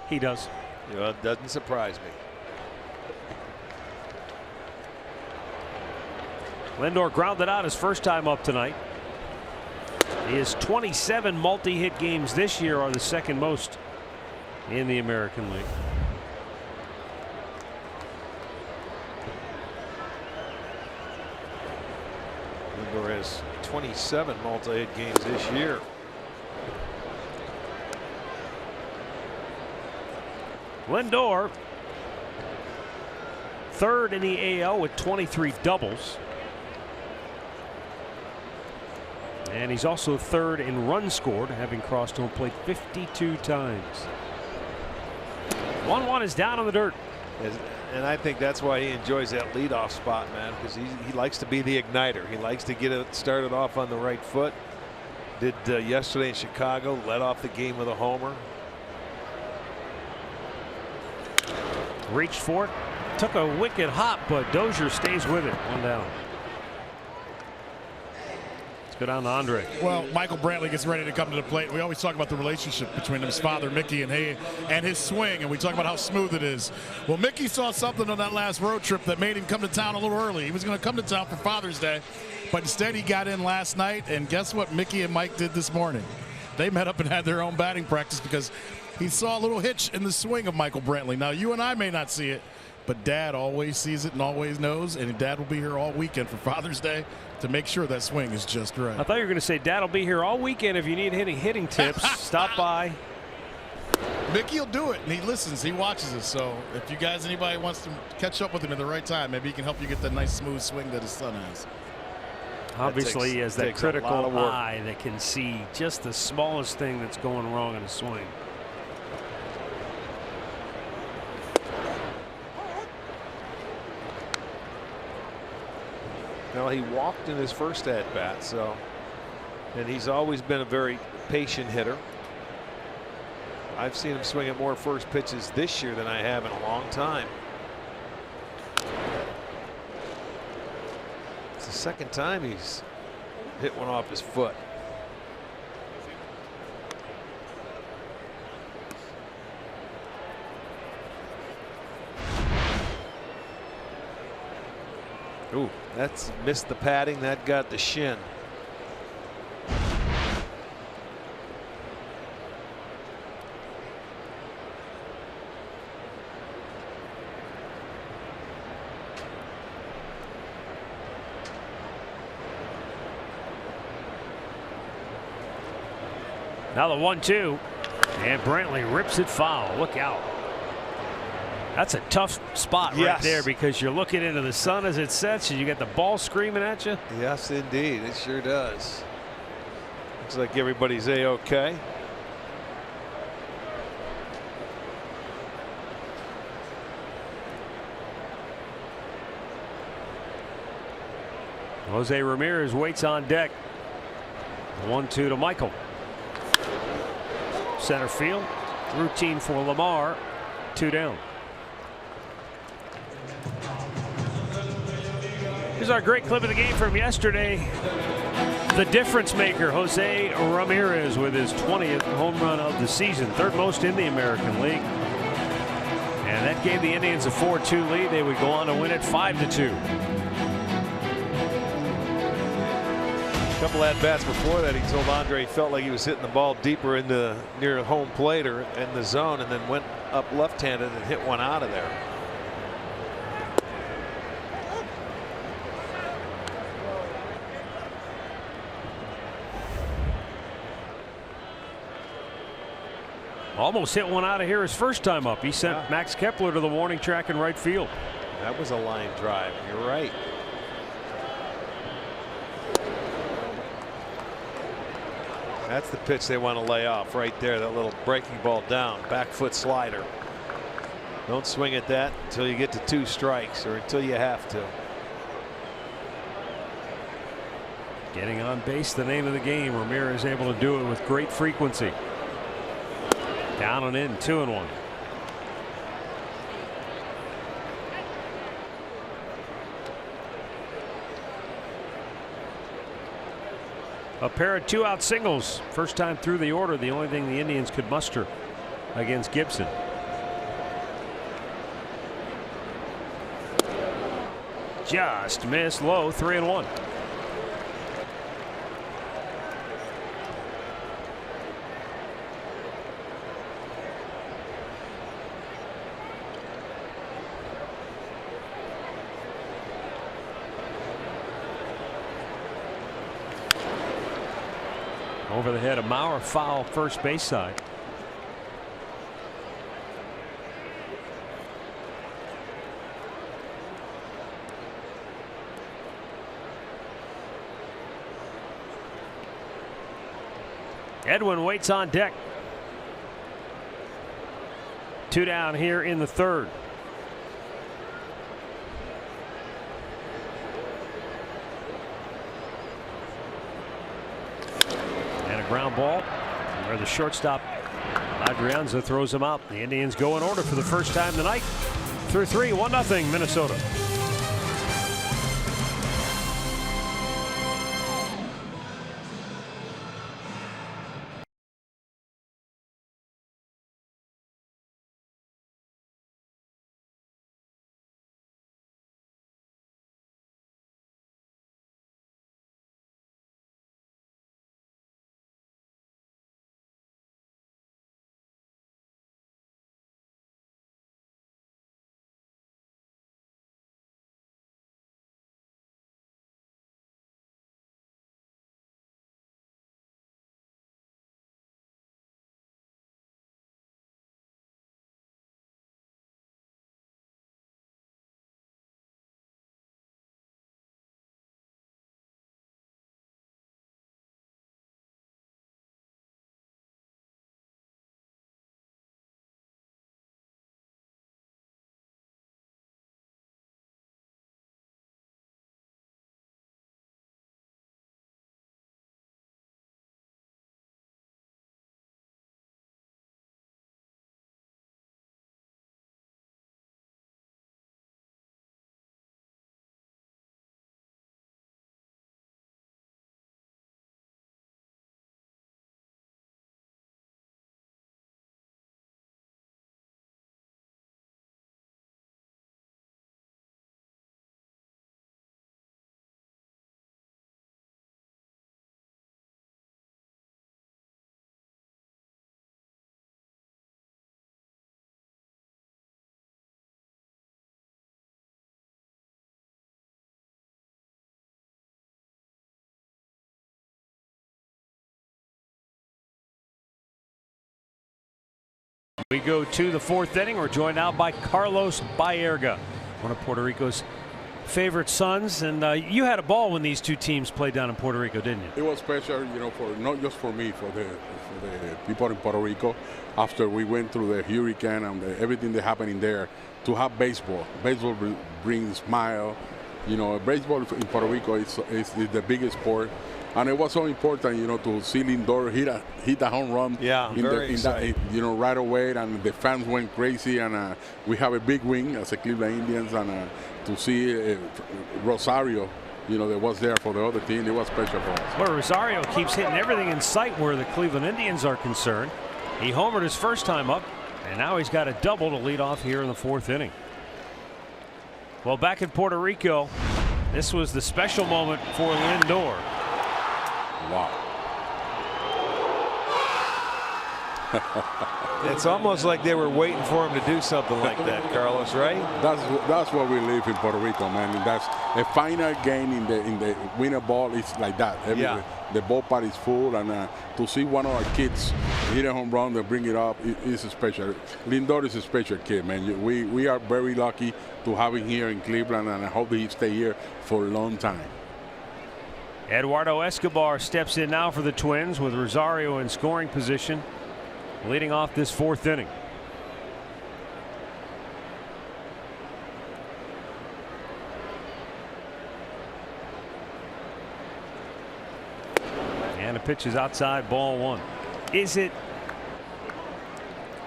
He does. Yeah, it doesn't surprise me. Lindor grounded out his first time up tonight. His 27 multi-hit games this year are the second most in the American League. Lindor has 27 multi-hit games this year. Lindor, third in the AL with 23 doubles. And he's also third in runs scored, having crossed home plate 52 times. 1-1 is down on the dirt. And I think that's why he enjoys that leadoff spot, man, because he likes to be the igniter. He likes to get it started off on the right foot. Did yesterday in Chicago, led off the game with a homer. Reached for it, took a wicked hop, but Dozier stays with it. 1 down. Go down to Andre. Well, Michael Brantley gets ready to come to the plate. We always talk about the relationship between his father, Mickey, and his swing, and we talk about how smooth it is. Well, Mickey saw something on that last road trip that made him come to town a little early. He was going to come to town for Father's Day, but instead he got in last night, and guess what Mickey and Mike did this morning? They met up and had their own batting practice because he saw a little hitch in the swing of Michael Brantley. Now, you and I may not see it, but Dad always sees it and always knows, and Dad will be here all weekend for Father's Day to make sure that swing is just right. I thought you were going to say Dad will be here all weekend if you need any hitting tips. Stop by. Mickey will do it, and he listens. He watches us. So if you guys, anybody wants to catch up with him at the right time, maybe he can help you get that nice smooth swing that his son has. Obviously, he has that critical eye that can see just the smallest thing that's going wrong in a swing. Well, he walked in his first at bat, and he's always been a very patient hitter. I've seen him swing at more first pitches this year than I have in a long time. It's the second time he's hit one off his foot. Ooh, that's missed the padding. That got the shin. Now the 1-2, and Brantley rips it foul. Look out. That's a tough spot right there because you're looking into the sun as it sets and you get the ball screaming at you. Yes, indeed. It sure does. Looks like everybody's A-OK. Jose Ramirez waits on deck. 1-2 to Michael. Center field. Routine for Lamar. 2 down. Here's our great clip of the game from yesterday. The difference maker, Jose Ramirez, with his 20th home run of the season, third most in the American League. And that gave the Indians a 4-2 lead. They would go on to win it 5-2. A couple at bats before that, he told Andre he felt like he was hitting the ball deeper into near home plate or in the zone, and then went up left-handed and hit one out of there. Almost hit one out of here his first time up. He sent Max Kepler to the warning track in right field. That was a line drive. You're right. That's the pitch they want to lay off right there. That little breaking ball down, back foot slider. Don't swing at that until you get to 2 strikes or until you have to. Getting on base, the name of the game. Ramirez able to do it with great frequency. Down and in, 2-1. A pair of 2-out singles. First time through the order. The only thing the Indians could muster against Gibson. Just missed low. 3-1. Over the head of Maurer, foul first base side. Edwin waits on deck. 2 down here in the third. Ground ball where the shortstop Adrianza throws him out. The Indians go in order for the first time tonight. Through 3, 1-0 Minnesota. We go to the 4th inning. We're joined now by Carlos Baerga, one of Puerto Rico's favorite sons. And you had a ball when these two teams played down in Puerto Rico, didn't you? It was special, you know, for not just for me, for the people in Puerto Rico. After we went through the hurricane and everything that happened in there, to have baseball. Baseball brings smile. You know, baseball in Puerto Rico is the biggest sport. And it was so important, you know, to see Lindor hit a home run. Yeah, you know, right away, and the fans went crazy. And we have a big win as a Cleveland Indians, and to see Rosario, you know, that was there for the other team, it was special for us. Well, Rosario keeps hitting everything in sight where the Cleveland Indians are concerned. He homered his first time up, and now he's got a double to lead off here in the 4th inning. Well, back in Puerto Rico, this was the special moment for Lindor. Wow. It's almost like they were waiting for him to do something like that, Carlos, right? That's what we live in Puerto Rico, man. And that's a final game in the winner ball is like that. The ballpark is full, and to see one of our kids hit a home run and bring it up is special. Lindor is a special kid, man. We are very lucky to have him here in Cleveland, and I hope he stay here for a long time. Eduardo Escobar steps in now for the Twins with Rosario in scoring position, leading off this 4th inning. And a pitch is outside, ball 1. Is it,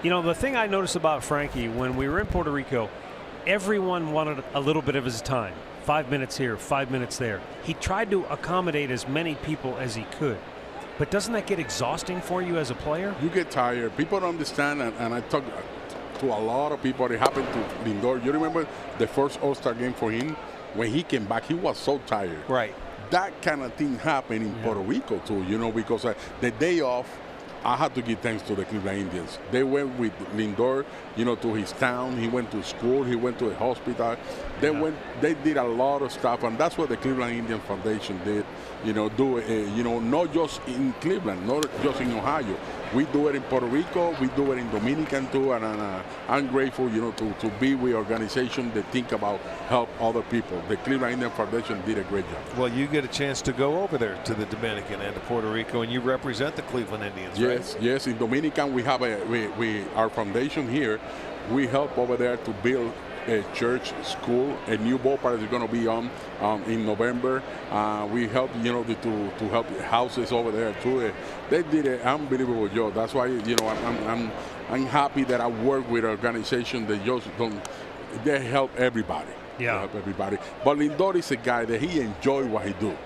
you know, the thing I noticed about Frankie when we were in Puerto Rico, everyone wanted a little bit of his time. 5 minutes here, 5 minutes there. He tried to accommodate as many people as he could. But doesn't that get exhausting for you as a player? You get tired. People don't understand, and I talk to a lot of people. It happened to Lindor. You remember the first All-Star game for him? When he came back, he was so tired. Right. That kind of thing happened in Puerto Rico too, you know, because the day off, I had to give thanks to the Cleveland Indians. They went with Lindor, you know, to his town. He went to school. He went to a hospital. They did a lot of stuff, and that's what the Cleveland Indian Foundation did. You know, not just in Cleveland, not just in Ohio. We do it in Puerto Rico. We do it in Dominican too, and I'm grateful, you know, to be with organizations that think about help other people. The Cleveland Indian Foundation did a great job. Well, you get a chance to go over there to the Dominican and to Puerto Rico, and you represent the Cleveland Indians, right? Yes. In Dominican, we have our foundation here. We help over there to build a church, school, a new ballpark is going to be on in November. We help, you know, to help houses over there too. They did an unbelievable job. That's why, you know, I'm happy that I work with an organization that just don't. They help everybody. Yeah. They help everybody. But Lindor is a guy that he enjoys what he do.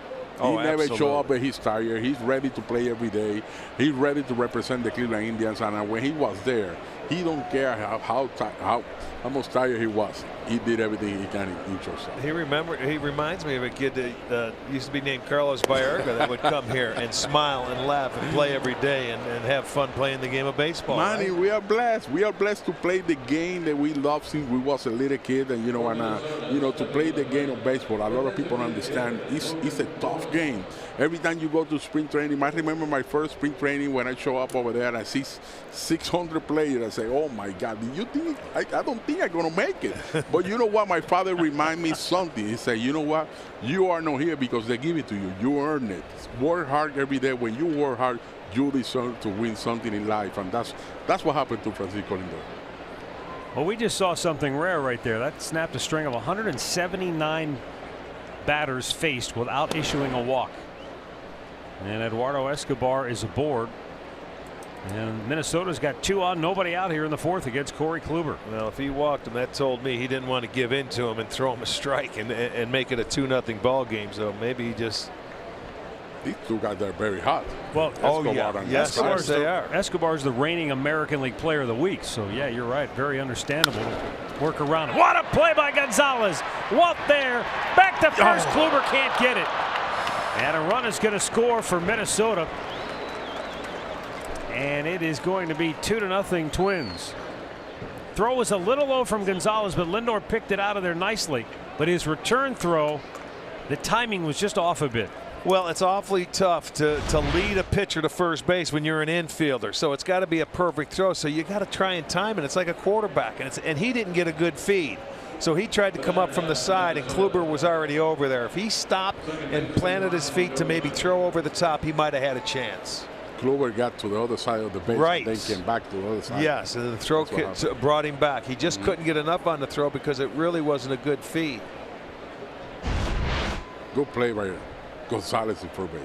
He never show up, but he's tired. He's ready to play every day. He's ready to represent the Cleveland Indians. And when he was there, he don't care how much tired he was. He did everything he can in shortstop. He reminds me of a kid that used to be named Carlos Baerga that would come here and smile and laugh and play every day and have fun playing the game of baseball. Manny, right? we are blessed. We are blessed to play the game that we love since we was a little kid, and you know, to play the game of baseball. A lot of people don't understand. It's a tough game. Every time you go to spring training, I remember my first spring training when I show up over there and I see 600 players. I say, "Oh my God, do you think I don't think I'm gonna make it?" But you know what? My father remind me something. He said, "You know what? You are not here because they give it to you. You earn it. Work hard every day. When you work hard, you deserve to win something in life." And that's what happened to Francisco Lindor. Well, we just saw something rare right there. That snapped a string of 179 batters faced without issuing a walk. And Eduardo Escobar is aboard. And Minnesota's got 2 on, nobody out here in the 4th against Corey Kluber. Well, if he walked him, that told me he didn't want to give in to him and throw him a strike and make it a 2-0 ball game. So maybe he just. These two guys are very hot. Well, Yes, they are. Escobar's the reigning American League Player of the Week. So yeah, you're right. Very understandable. Work around him. What a play by Gonzalez. What there? Back to first. Kluber can't get it. And a run is going to score for Minnesota. And it is going to be 2-0 Twins. Throw was a little low from Gonzalez, but Lindor picked it out of there nicely. But his return throw, the timing was just off a bit. Well, it's awfully tough to lead a pitcher to first base when you're an infielder. So it's got to be a perfect throw. So you got to try and time it. It's like a quarterback, and he didn't get a good feed. So he tried to come up from the side, and Kluber was already over there. If he stopped and planted his feet to maybe throw over the top, he might have had a chance. Kluber got to the other side of the base. Right. And then came back to the other side. Yes, and the throw brought him back. He just couldn't get enough on the throw because it really wasn't a good feed. Good play by Gonzalez in first base.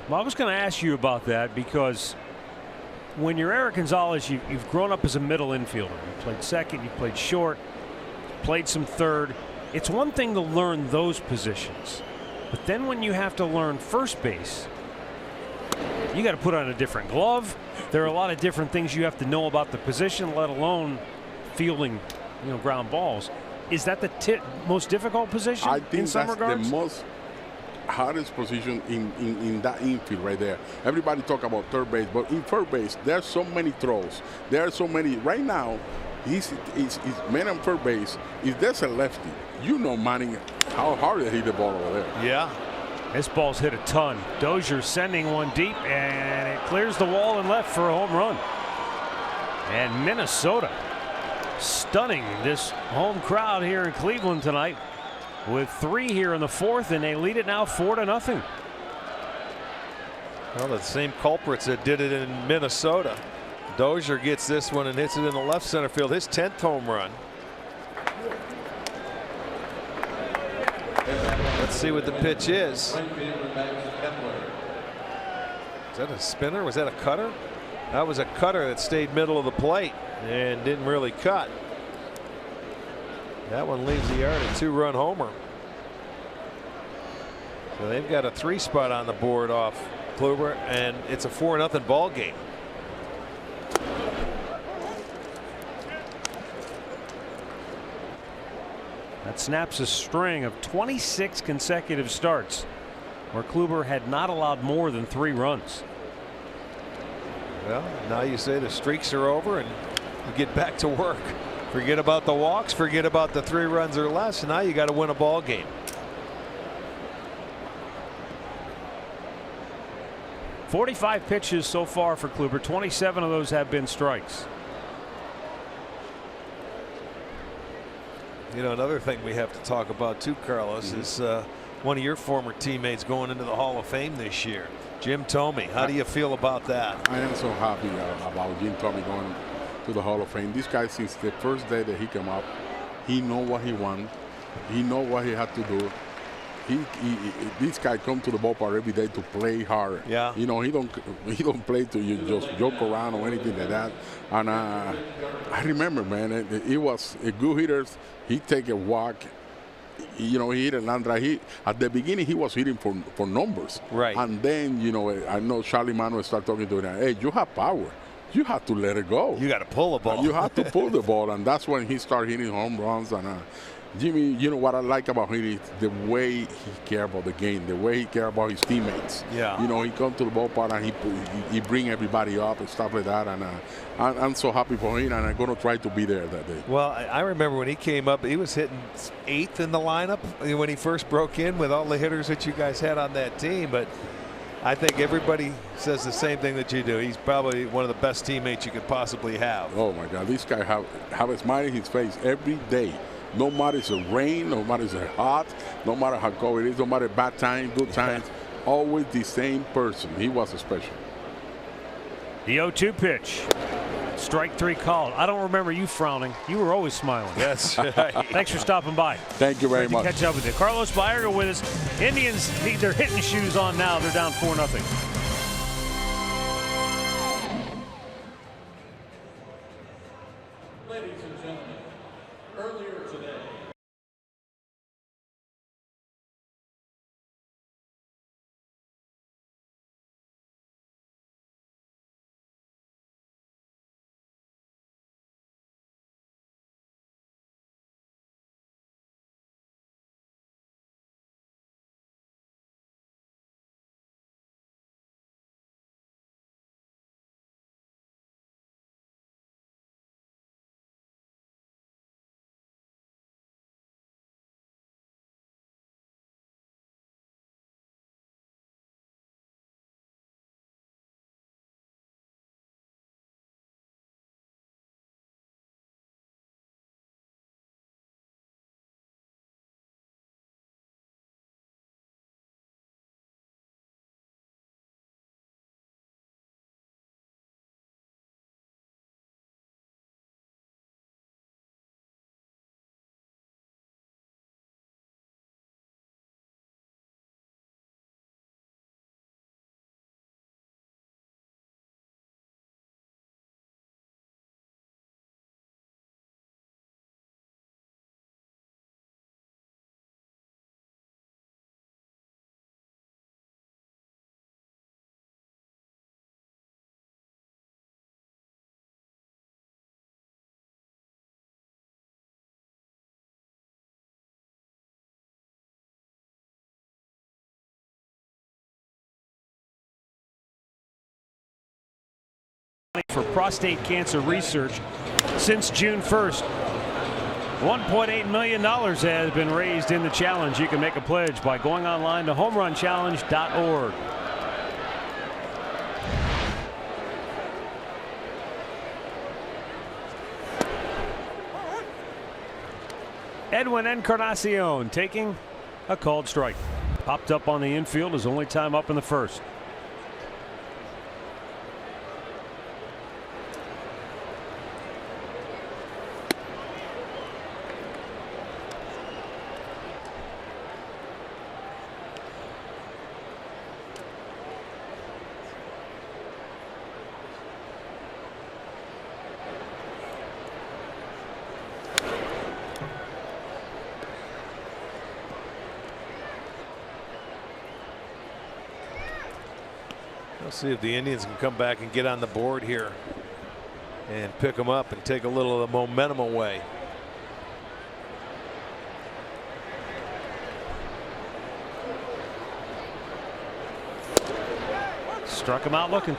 Well, I was going to ask you about that because when you're Eric Gonzalez, you've grown up as a middle infielder. You played second, you played short, played some third. It's one thing to learn those positions, but then when you have to learn first base, you got to put on a different glove. There are a lot of different things you have to know about the position, let alone fielding, ground balls. Is that the most difficult position? I think in some that's regards? the most hardest position in that infield right there. Everybody talk about third base, but in first base, there's so many throws. There are so many. Right now, he's man on first base. If there's a lefty, Manning, how hard he hit the ball over there. Yeah. This ball's hit a ton. Dozier sending one deep, and it clears the wall and left for a home run. And Minnesota stunning this home crowd here in Cleveland tonight with 3 here in the 4th, and they lead it now 4-0. Well, the same culprits that did it in Minnesota. Dozier gets this one and hits it in the left center field. His 10th home run. Let's see what the pitch is. Is that a spinner? Was that a cutter? That was a cutter that stayed middle of the plate and didn't really cut. That one leaves the yard, a 2-run homer. So they've got a 3 spot on the board off Kluber, and it's a 4-0 ball game. That snaps a string of 26 consecutive starts where Kluber had not allowed more than 3 runs. Well, now you say the streaks are over and you get back to work. Forget about the walks, forget about the 3 runs or less. Now you got to win a ball game. .45 pitches so far for Kluber. 27 of those have been strikes. You know, another thing we have to talk about too, Carlos, is one of your former teammates going into the Hall of Fame this year, Jim Thome. How do you feel about that? I am so happy about Jim Thome going to the Hall of Fame. This guy, since the first day that he came up, he know what he want. He know what he had to do. This guy come to the ballpark every day to play hard. Yeah. You know, he don't play to you just joke around or anything like that. And I remember, man, it was a good hitters. He take a walk. You know, he hit a line drive. At the beginning, he was hitting for numbers. Right. And then, you know, I know Charlie Manuel started talking to him. Hey, you have power. You have to let it go. You got to pull the ball. You have to pull the ball, and that's when he started hitting home runs. And Jimmy, you know what I like about him is the way he cares about the game, the way he cares about his teammates. Yeah. You know, he comes to the ballpark and he bring everybody up and stuff like that. And I'm so happy for him, and I'm going to try to be there that day. Well, I remember when he came up, he was hitting 8th in the lineup when he first broke in with all the hitters that you guys had on that team. But I think everybody says the same thing that you do. He's probably one of the best teammates you could possibly have. Oh, my God. This guy have a smile in his face every day. No matter it's a rain, no matter it's hot, no matter how cold it is, no matter bad times, good times, always the same person. He was special. The 0-2 pitch. Strike 3 called. I don't remember you frowning. You were always smiling. That's right. Thanks for stopping by. Thank you very much. Catch up with you. Carlos Baerga with us. Indians need their hitting shoes on now. They're down 4-0. For prostate cancer research since June 1st. $1.8 million has been raised in the challenge. You can make a pledge by going online to homerunchallenge.org. Edwin Encarnacion taking a called strike. Popped up on the infield, his only time up in the first. Let's see if the Indians can come back and get on the board here and pick them up and take a little of the momentum away. Struck him out looking.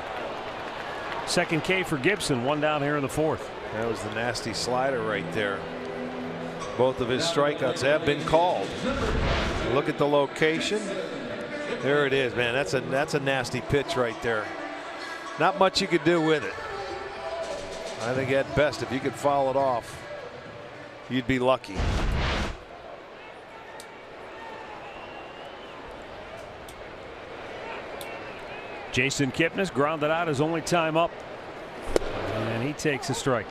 Second K for Gibson, one down here in the fourth. That was the nasty slider right there. Both of his strikeouts have been called. Look at the location. There it is, man. That's a nasty pitch right there. Not much you could do with it. I think at best, if you could foul it off, you'd be lucky. Jason Kipnis grounded out his only time up, and he takes a strike.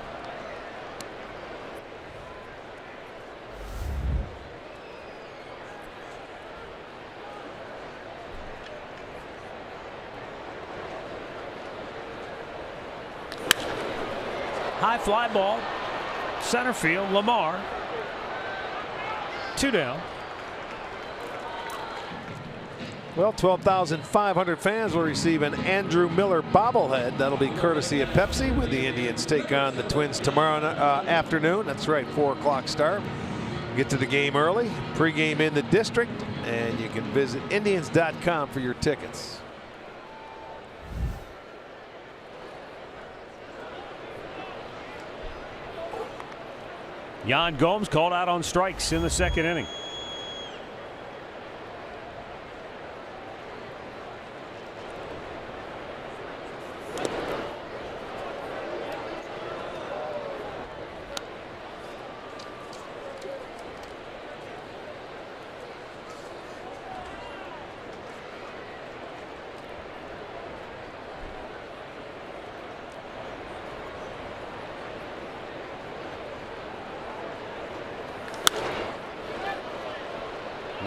High fly ball, center field, Lamar. 2 down. Well, 12,500 fans will receive an Andrew Miller bobblehead. That'll be courtesy of Pepsi when the Indians take on the Twins tomorrow afternoon. That's right, 4 o'clock start. Get to the game early, pregame in the district, and you can visit Indians.com for your tickets. Yan Gomes called out on strikes in the second inning.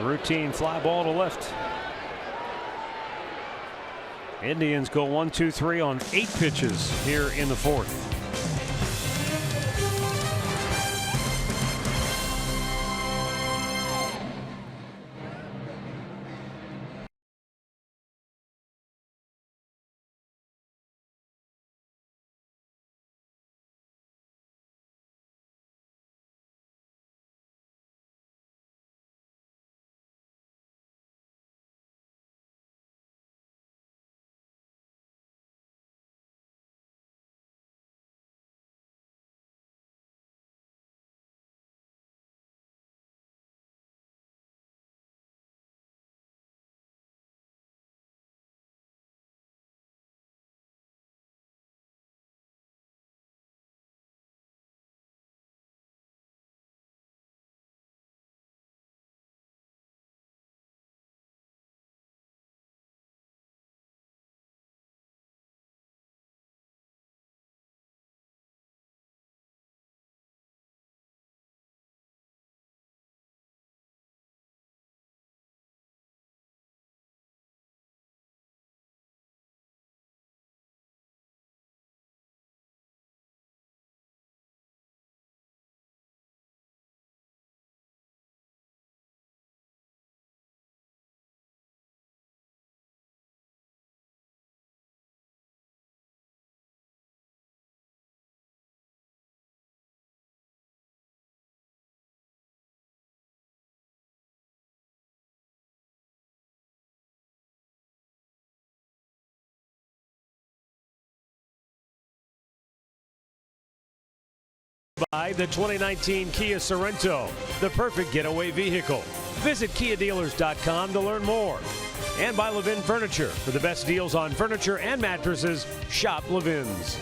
Routine fly ball to left. Indians go 1-2-3 on 8 pitches here in the fourth. By the 2019 Kia Sorento, the perfect getaway vehicle. Visit KiaDealers.com to learn more. And by Levin Furniture. For the best deals on furniture and mattresses, shop Levin's.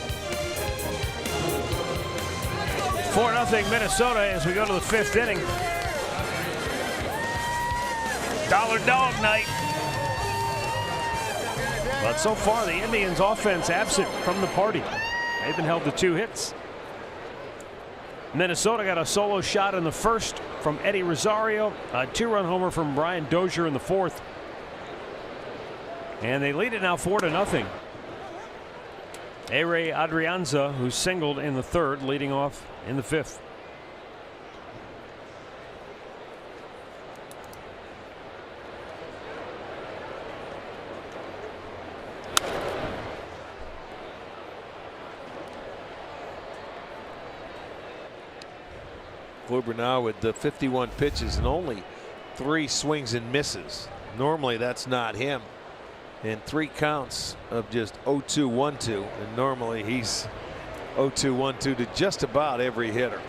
4-0 Minnesota as we go to the 5th inning. Dollar dog night. But so far, the Indians' offense absent from the party. They've been held to 2 hits. Minnesota got a solo shot in the first from Eddie Rosario, a 2-run homer from Brian Dozier in the fourth. And they lead it now 4-0. Ere Adrianza, who singled in the third, leading off in the 5th. Kluber now with the 51 pitches and only 3 swings and misses. Normally that's not him. And 3 counts of just 0-2-1-2, and normally he's 0-2-1-2 to just about every hitter.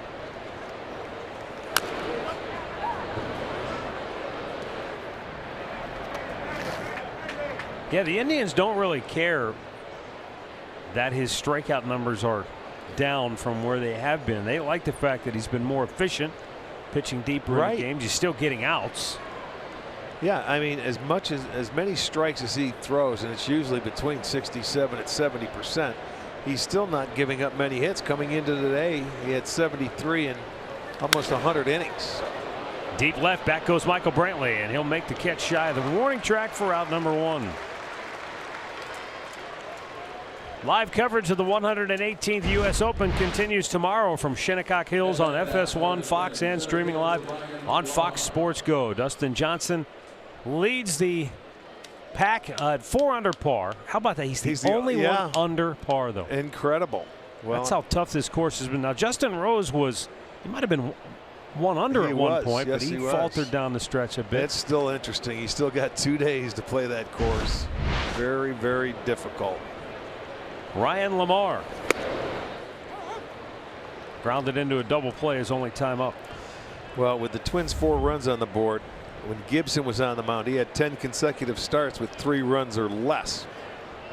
Yeah, the Indians don't really care that his strikeout numbers are down from where they have been. They like the fact that he's been more efficient pitching deeper in the games. He's still getting outs. Yeah, I mean, as many strikes as he throws, and it's usually between 67 and 70%, he's still not giving up many hits. Coming into today, he had 73 in almost 100 innings. Deep left, back goes Michael Brantley, and he'll make the catch shy of the warning track for out number 1. Live coverage of the 118th U.S. Open continues tomorrow from Shinnecock Hills on FS1, Fox, and streaming live on Fox Sports Go. Dustin Johnson leads the pack at 4 under par. How about that? He's the only one under par, though. Incredible. Well, that's how tough this course has been. Now, Justin Rose he might have been 1 under at one point, yes, but he faltered down the stretch a bit. It's still interesting. He's still got 2 days to play that course. Very, very difficult. Ryan Lamar grounded into a double play, his only time up. Well, with the Twins 4 runs on the board, when Gibson was on the mound, he had 10 consecutive starts with 3 runs or less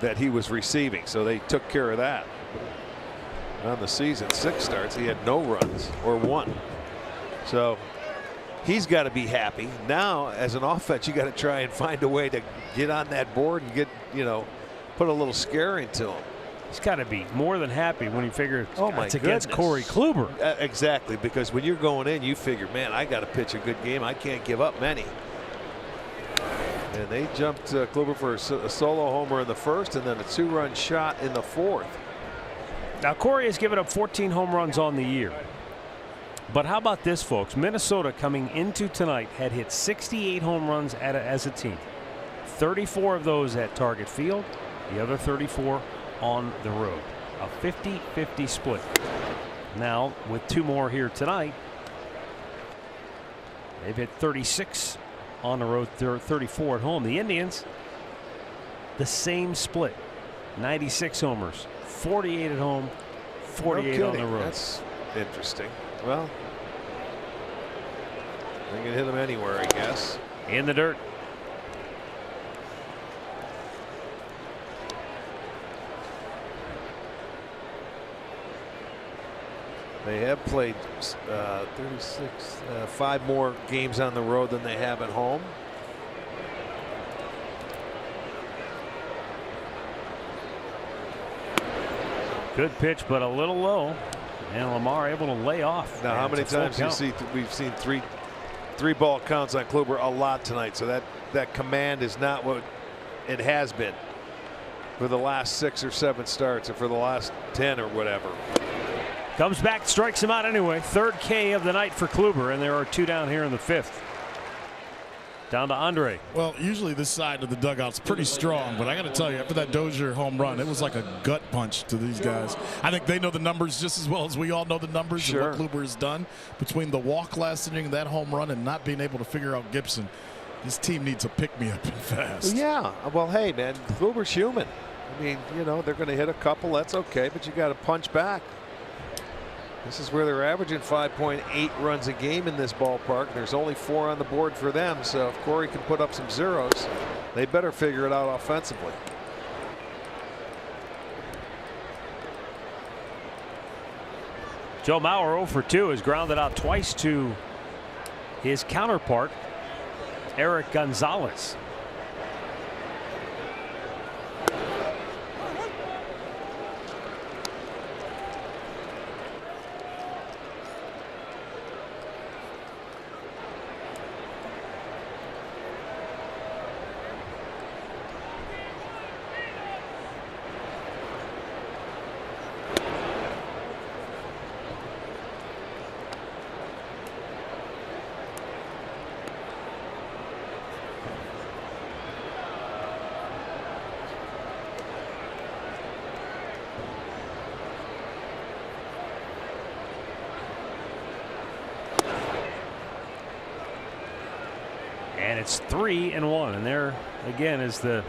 that he was receiving, so they took care of that. On the season, 6 starts, he had no runs or 1. So he's got to be happy. Now, as an offense, you got to try and find a way to get on that board and get, put a little scare into him. He's got to be more than happy when he figures it's goodness. against Corey Kluber. Exactly, because when you're going in, you figure, man, I got to pitch a good game. I can't give up many. And they jumped Kluber for a solo homer in the first, and then a 2-run shot in the 4th. Now, Corey has given up 14 home runs on the year. But how about this, folks? Minnesota coming into tonight had hit 68 home runs as a team. 34 of those at Target Field, the other 34 on the road. A 50-50 split. Now, with 2 more here tonight, they've hit 36 on the road, 34 at home. The Indians, the same split. 96 homers, 48 at home, 48 on the road. That's interesting. Well, they can hit them anywhere, I guess. In the dirt. They have played 36, 5 more games on the road than they have at home. Good pitch, but a little low. And Lamar able to lay off. Now, how many times we've seen three ball counts on Kluber? A lot tonight. So that command is not what it has been for the last 6 or 7 starts, or for the last 10 or whatever. Comes back, strikes him out anyway. 3rd K of the night for Kluber, and there are 2 down here in the 5th. Down to Andre. Well, usually this side of the dugout's pretty strong, but I got to tell you, after that Dozier home run, it was like a gut punch to these guys. I think they know the numbers just as well as we all know the numbers of what Kluber has done. Between the walk last inning, that home run, and not being able to figure out Gibson, this team needs a pick-me-up and fast. Yeah, well, hey, man, Kluber's human. I mean, they're going to hit a couple. That's okay, but you got to punch back. This is where they're averaging 5.8 runs a game in this ballpark. There's only 4 on the board for them. So if Corey can put up some zeros, they better figure it out offensively. Joe Mauer 0 for 2 has grounded out twice to his counterpart, Eric Gonzalez. It's 3-1, and there again is the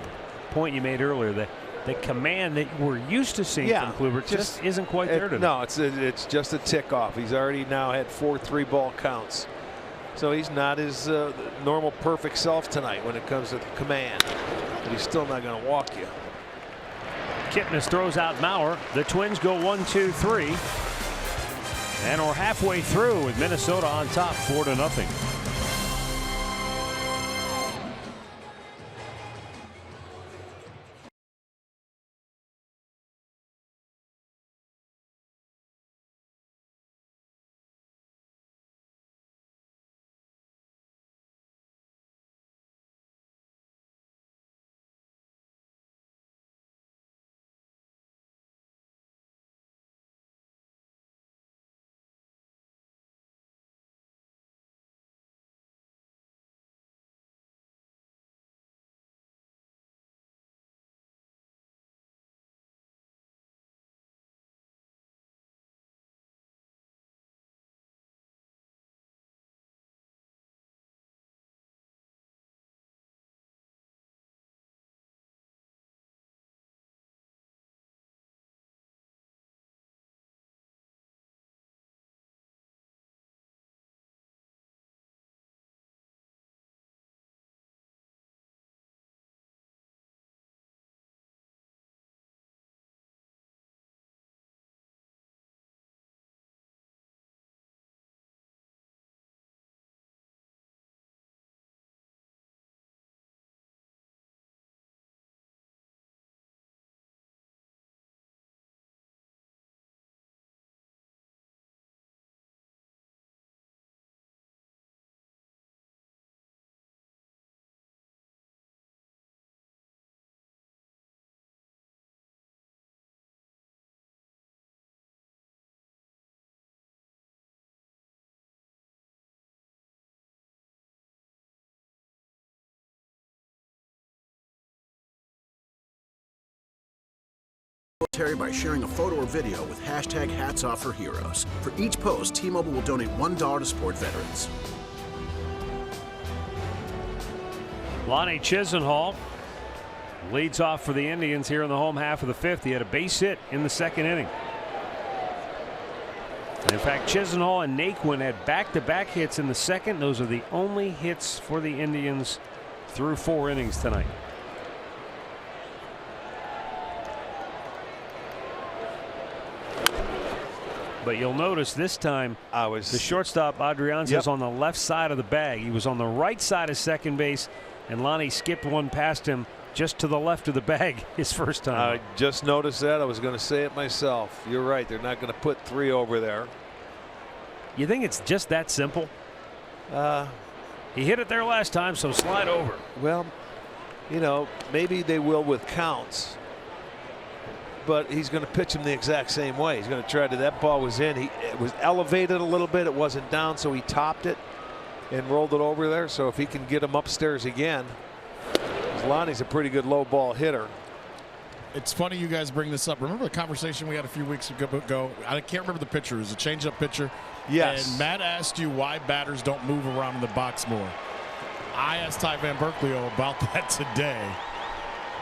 point you made earlier, that the command that we're used to seeing from Kluber just isn't quite there today. No, it's just a tick off. He's already now had 4 3-ball counts. So he's not his normal perfect self tonight when it comes to the command. But he's still not going to walk you. Kipnis throws out Maurer. The Twins go 1-2-3. And we're halfway through with Minnesota on top 4-0. By sharing a photo or video with hashtag #HatsOffForHeroes. For each post, T-Mobile will donate $1 to support veterans. Lonnie Chisenhall leads off for the Indians here in the home half of the 5th. He had a base hit in the 2nd inning. And in fact, Chisenhall and Naquin had back-to-back hits in the 2nd. Those are the only hits for the Indians through 4 innings tonight. But you'll notice this time the shortstop Adrianza's on the left side of the bag. He was on the right side of second base, and Lonnie skipped one past him just to the left of the bag his first time. I just noticed that. I was going to say it myself. You're right. They're not going to put 3 over there. You think it's just that simple? He hit it there last time, so slide over. Well, you know, maybe they will with counts. But he's going to pitch him the exact same way. He's going to try to. That ball was in. It was elevated a little bit. It wasn't down, so he topped it and rolled it over there. So if he can get him upstairs again, Lonnie's a pretty good low ball hitter. It's funny you guys bring this up. Remember the conversation we had a few weeks ago? I can't remember the pitcher. It was a changeup pitcher. Yes. And Matt asked you why batters don't move around in the box more. I asked Ty Van Berkeley about that today.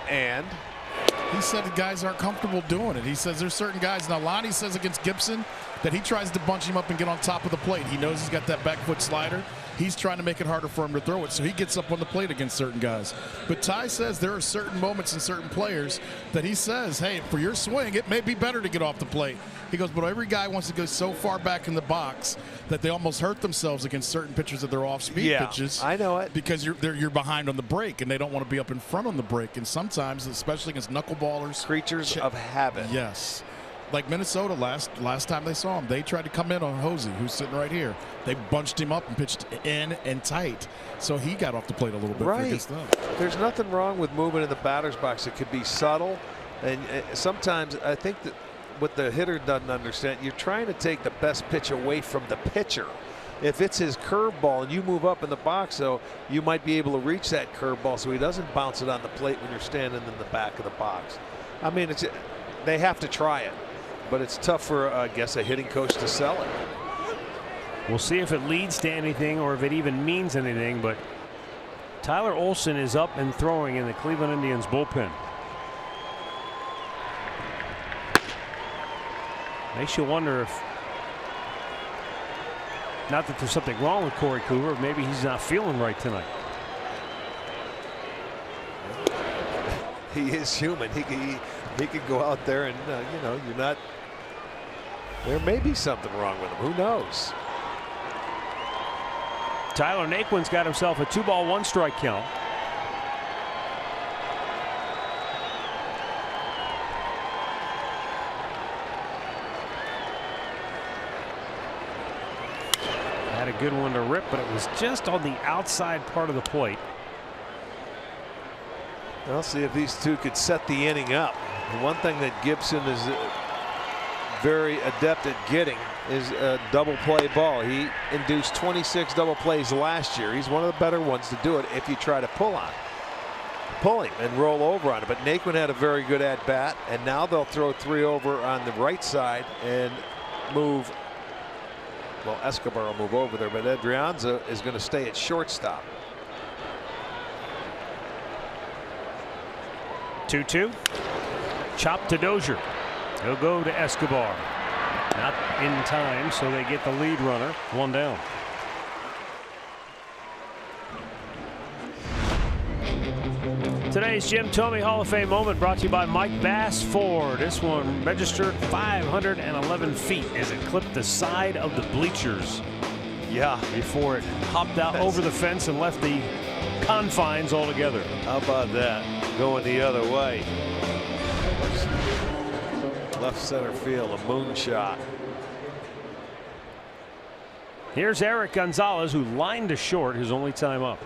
And he said the guys aren't comfortable doing it. He says there's certain guys. Now, Lonnie says against Gibson that he tries to bunch him up and get on top of the plate. He knows he's got that back foot slider. He's trying to make it harder for him to throw it, so he gets up on the plate against certain guys. But Ty says there are certain moments and certain players that he says, hey, for your swing, it may be better to get off the plate. He goes, but every guy wants to go so far back in the box that they almost hurt themselves against certain pitchers that they're off-speed pitches. I know it. Because you're behind on the break, and they don't want to be up in front on the break. And sometimes, especially against knuckleballers. Creatures of habit. Yes. Like Minnesota last time they saw him, they tried to come in on Hosey, who's sitting right here. They bunched him up and pitched in and tight, so he got off the plate a little bit. Right. There's nothing wrong with moving in the batter's box. It could be subtle, and sometimes I think that what the hitter doesn't understand, you're trying to take the best pitch away from the pitcher. If it's his curveball and you move up in the box, though, you might be able to reach that curveball so he doesn't bounce it on the plate when you're standing in the back of the box. I mean, they have to try it. But it's tough for, I guess, a hitting coach to sell it. We'll see if it leads to anything or if it even means anything. But Tyler Olson is up and throwing in the Cleveland Indians bullpen. Makes you wonder if, not that there's something wrong with Corey Kluber, maybe he's not feeling right tonight. He is human. He could go out there and you know, you're not. There may be something wrong with him. Who knows? Tyler Naquin's got himself a 2-ball 1-strike count. Had a good one to rip, but it was just on the outside part of the plate. I'll see if these two could set the inning up. The one thing that Gibson is very adept at getting is a double play ball. He induced 26 double plays last year. He's one of the better ones to do it if you try to pull him and roll over on it. But Naquin had a very good at bat, and now they'll throw 3 over on the right side and move. Well, Escobar will move over there, but Adrianza is going to stay at shortstop. 2-2. Chop to Dozier. He'll go to Escobar. Not in time, so they get the lead runner. 1 down. Today's Jim Thome Hall of Fame moment brought to you by Mike Bass Ford. This one registered 511 feet as it clipped the side of the bleachers. Yeah. Before it hopped out over the fence and left the confines altogether. How about that? Going the other way. Left center field, a moonshot. Here's Eric Gonzalez, who lined to short his only time up.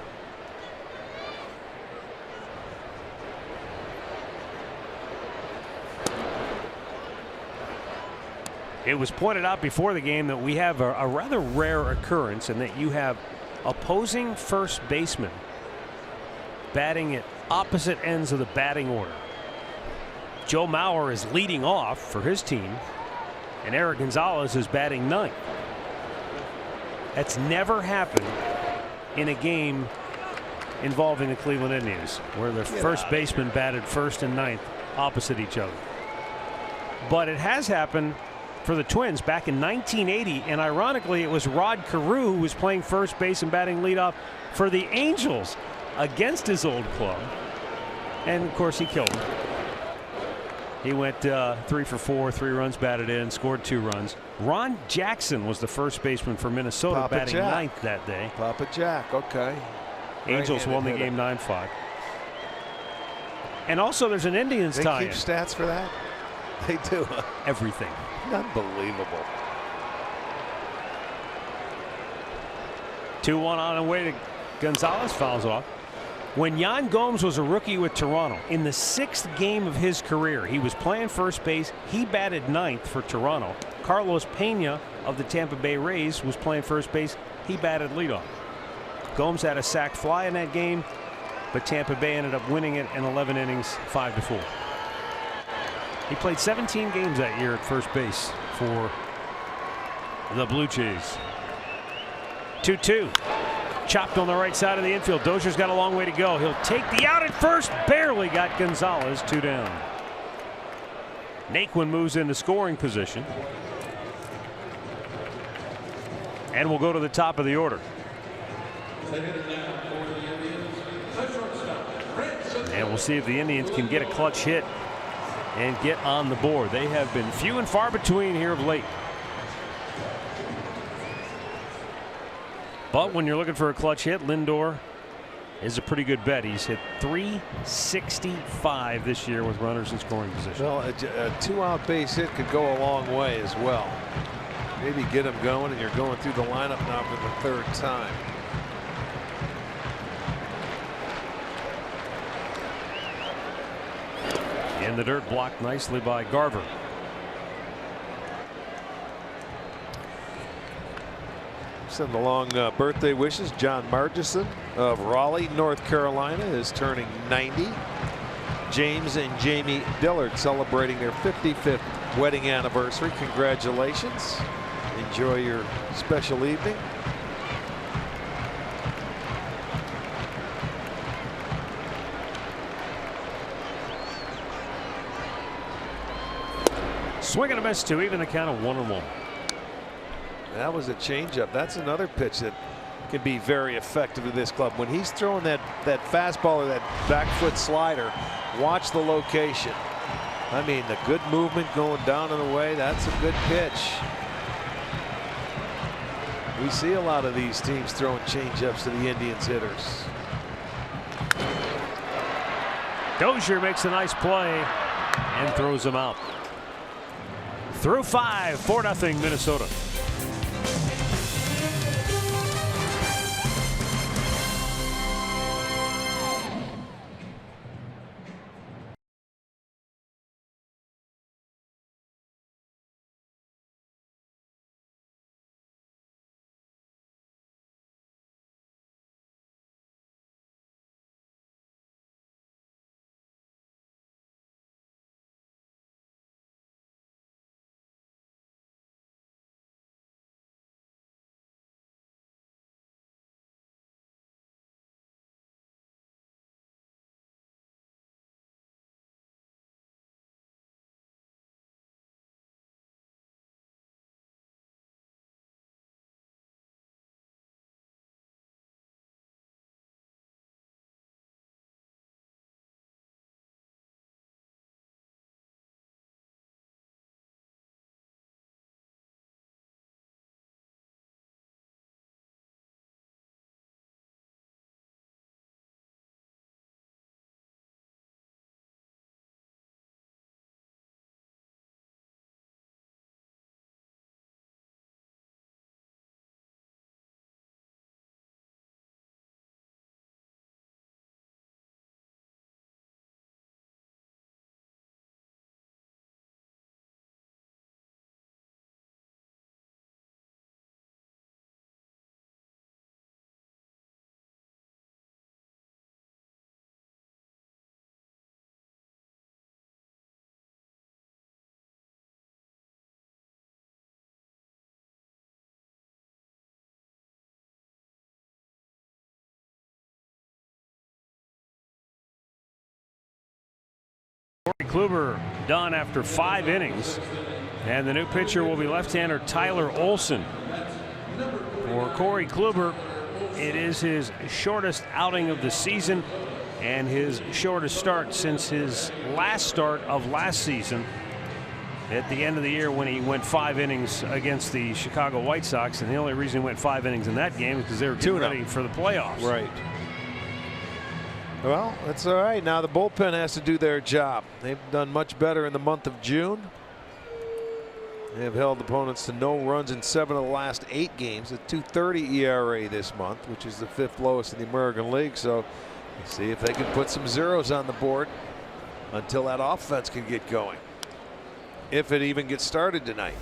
It was pointed out before the game that we have a rather rare occurrence in that you have opposing first basemen batting at opposite ends of the batting order. Joe Mauer is leading off for his team, and Eric Gonzalez is batting 9th. That's never happened in a game involving the Cleveland Indians, where the first baseman batted 1st and 9th opposite each other. But it has happened for the Twins back in 1980, and ironically, it was Rod Carew who was playing first base and batting leadoff for the Angels against his old club, and of course he killed him. He went 3 for 4, 3 runs batted in, scored 2 runs. Ron Jackson was the first baseman for Minnesota, Papa batting Jack. 9th that day. Papa Jack, okay. Angels won the game 9-5. And also there's an Indians tie-in. They keep stats for that? They do. Everything. Unbelievable. 2-1 on the way to Gonzalez, fouls off. When Yan Gomes was a rookie with Toronto, in the 6th game of his career, he was playing first base. He batted 9th for Toronto. Carlos Pena of the Tampa Bay Rays was playing first base. He batted leadoff. Gomes had a sac fly in that game, but Tampa Bay ended up winning it in 11 innings, 5-4. He played 17 games that year at first base for the Blue Jays. 2-2. Chopped on the right side of the infield. Dozier's got a long way to go. He'll take the out at first. Barely got Gonzalez. 2 down. Naquin moves into scoring position. And we'll go to the top of the order. And we'll see if the Indians can get a clutch hit and get on the board. They have been few and far between here of late. But when you're looking for a clutch hit, Lindor is a pretty good bet. He's hit .365 this year with runners in scoring position. Well, a 2-out base hit could go a long way as well. Maybe get him going, and you're going through the lineup now for the 3rd time. In the dirt, blocked nicely by Garver. Send along birthday wishes. John Margison of Raleigh, North Carolina, is turning 90. James and Jamie Dillard celebrating their 55th wedding anniversary. Congratulations. Enjoy your special evening. Swing and a miss to even the count of 1-1. That was a changeup. That's another pitch that can be very effective to this club. When he's throwing that fastball or that back foot slider, watch the location. I mean, the good movement going down and away, that's a good pitch. We see a lot of these teams throwing changeups to the Indians hitters. Dozier makes a nice play and throws him out. Through 5, 4-0 Minnesota. Corey Kluber done after 5 innings. And the new pitcher will be left-hander Tyler Olson. For Corey Kluber, it is his shortest outing of the season and his shortest start since his last start of last season at the end of the year when he went 5 innings against the Chicago White Sox. And the only reason he went 5 innings in that game is because they were getting ready for the playoffs. Right. Well, that's all right. Now the bullpen has to do their job. They've done much better in the month of June. They have held opponents to no runs in 7 of the last 8 games. A 2.30 ERA this month, which is the 5th lowest in the American League. So see if they can put some zeros on the board until that offense can get going, if it even gets started tonight.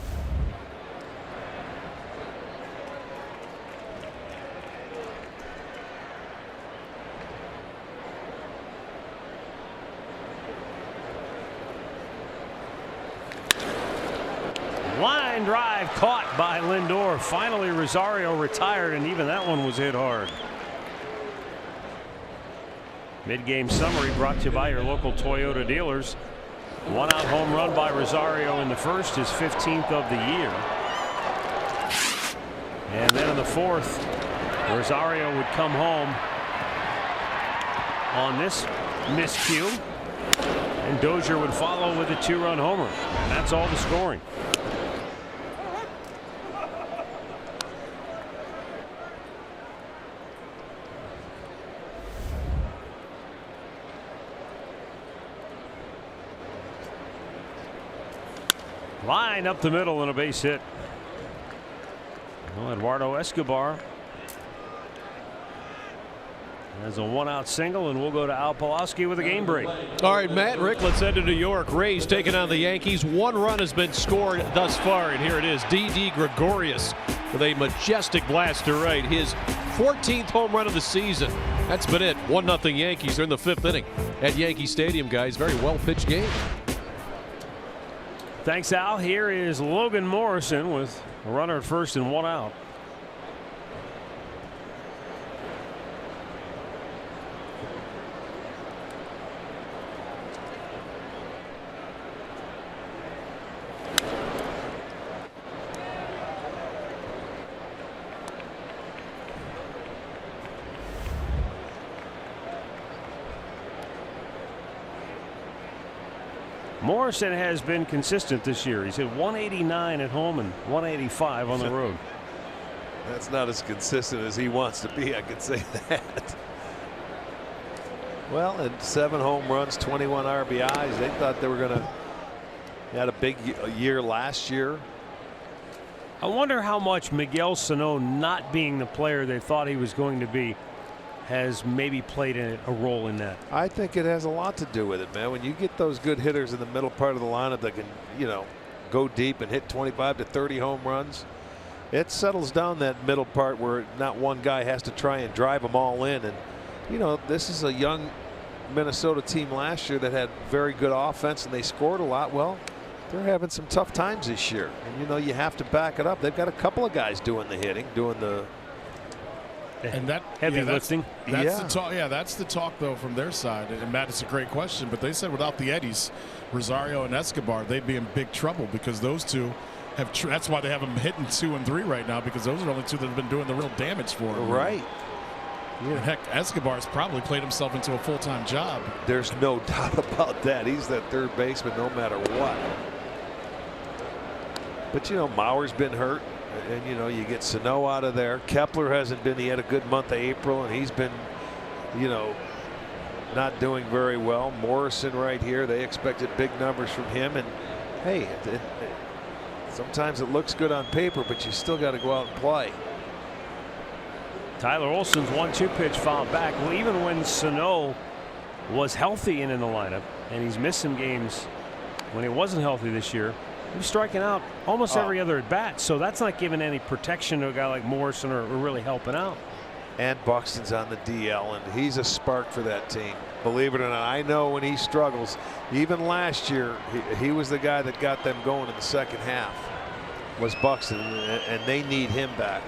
Line drive caught by Lindor. Finally, Rosario retired, and even that one was hit hard. Mid-game summary brought to you by your local Toyota dealers. 1-out home run by Rosario in the first, his 15th of the year. And then in the 4th, Rosario would come home on this miscue, and Dozier would follow with a 2-run homer. And that's all the scoring. Line up the middle and a base hit. Well, Eduardo Escobar has a 1-out single, and we'll go to Al Pulaski with a game break. All right, Matt, Rick, let's head to New York. Rays taking on the Yankees. 1 run has been scored thus far, and here it is. D.D. Gregorius with a majestic blast to right. His 14th home run of the season. That's been it. 1-0 Yankees. They're in the 5th inning at Yankee Stadium, guys. Very well pitched game. Thanks, Al. Here is Logan Morrison with a runner at first and 1 out. Morrison has been consistent this year. He's hit 189 at home and 185 on the road. That's not as consistent as he wants to be, I could say that. Well, and 7 home runs, 21 RBIs. They thought they were going to. He had a big year last year. I wonder how much Miguel Sano not being the player they thought he was going to be has maybe played a role in that. I think it has a lot to do with it, man. When you get those good hitters in the middle part of the lineup that can, you know, go deep and hit 25 to 30 home runs, it settles down that middle part where not one guy has to try and drive them all in. And, you know, this is a young Minnesota team last year that had very good offense and they scored a lot. Well, they're having some tough times this year. And, you know, you have to back it up. They've got a couple of guys doing the hitting, doing the and that heavy lifting. That's the talk. Yeah, that's the talk though from their side. And Matt, it's a great question, but they said without the Eddies, Rosario and Escobar, they'd be in big trouble because those two have. That's why they have them hitting 2 and 3 right now, because those are the only two that have been doing the real damage for them. Right. Yeah. Heck, Escobar's probably played himself into a full-time job. There's no doubt about that. He's that third baseman no matter what. But you know, Mauer's been hurt. And you know, you get Sano out of there. Kepler hasn't been. He had a good month of April, and he's been, you know, not doing very well. Morrison right here. They expected big numbers from him. And hey, sometimes it looks good on paper, but you still got to go out and play. Tyler Olson's 1-2 pitch fouled back. Well, even when Sano was healthy and in the lineup, and he's missed some games when he wasn't healthy this year, he was striking out almost every other at bat. So that's not giving any protection to a guy like Morrison or really helping out. And Buxton's on the DL, and he's a spark for that team. Believe it or not, I know when he struggles, even last year, he was the guy that got them going in the second half, was Buxton, and they need him back.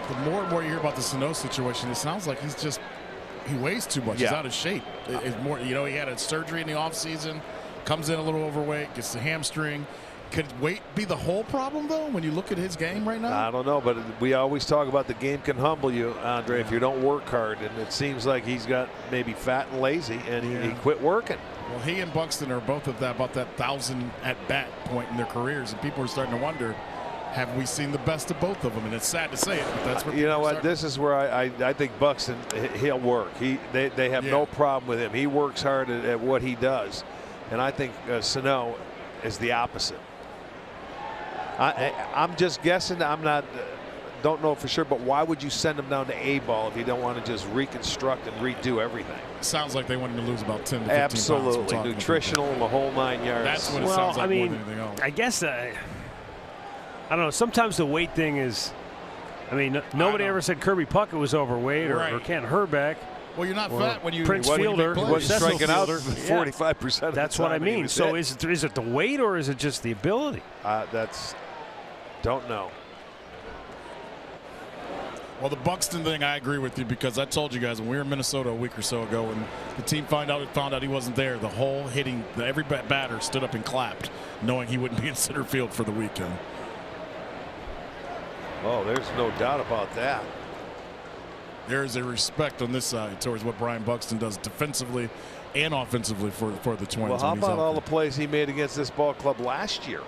The more and more you hear about the Sano situation, it sounds like he weighs too much. Yeah. He's out of shape. It's more, you know, he had a surgery in the offseason, comes in a little overweight, gets the hamstring. Could weight be the whole problem, though, when you look at his game right now? I don't know, but we always talk about the game can humble you, Andre, if you don't work hard. And it seems like he's got maybe fat and lazy, and he quit working. Well, he and Buxton are both at about that 1,000 at-bat point in their careers, and people are starting to wonder, have we seen the best of both of them? And it's sad to say it, but that's what you know what. This is where I think Buxton, he'll work. They have no problem with him. He works hard at what he does, and I think Sano is the opposite. I'm just guessing. Don't know for sure, but why would you send him down to A ball if you don't want to just reconstruct and redo everything? Sounds like they want him to lose about 10 to 15 Absolutely. pounds. Nutritional and the whole 9 yards. That's what it sounds like more than anything else. I guess I don't know. Sometimes the weight thing is. I mean, nobody ever said Kirby Puckett was overweight or Kent Herbeck. Well, you're not fat when you Prince Fielder was striking out 45%. That's what I mean. So is it the weight or is it just the ability? Don't know. Well, the Buxton thing, I agree with you, because I told you guys when we were in Minnesota a week or so ago, and the team found out he wasn't there, the whole every batter stood up and clapped, knowing he wouldn't be in center field for the weekend. Oh, there's no doubt about that. There is a respect on this side towards what Brian Buxton does defensively and offensively for the Twins. Well, how about all the plays he made against this ball club last year?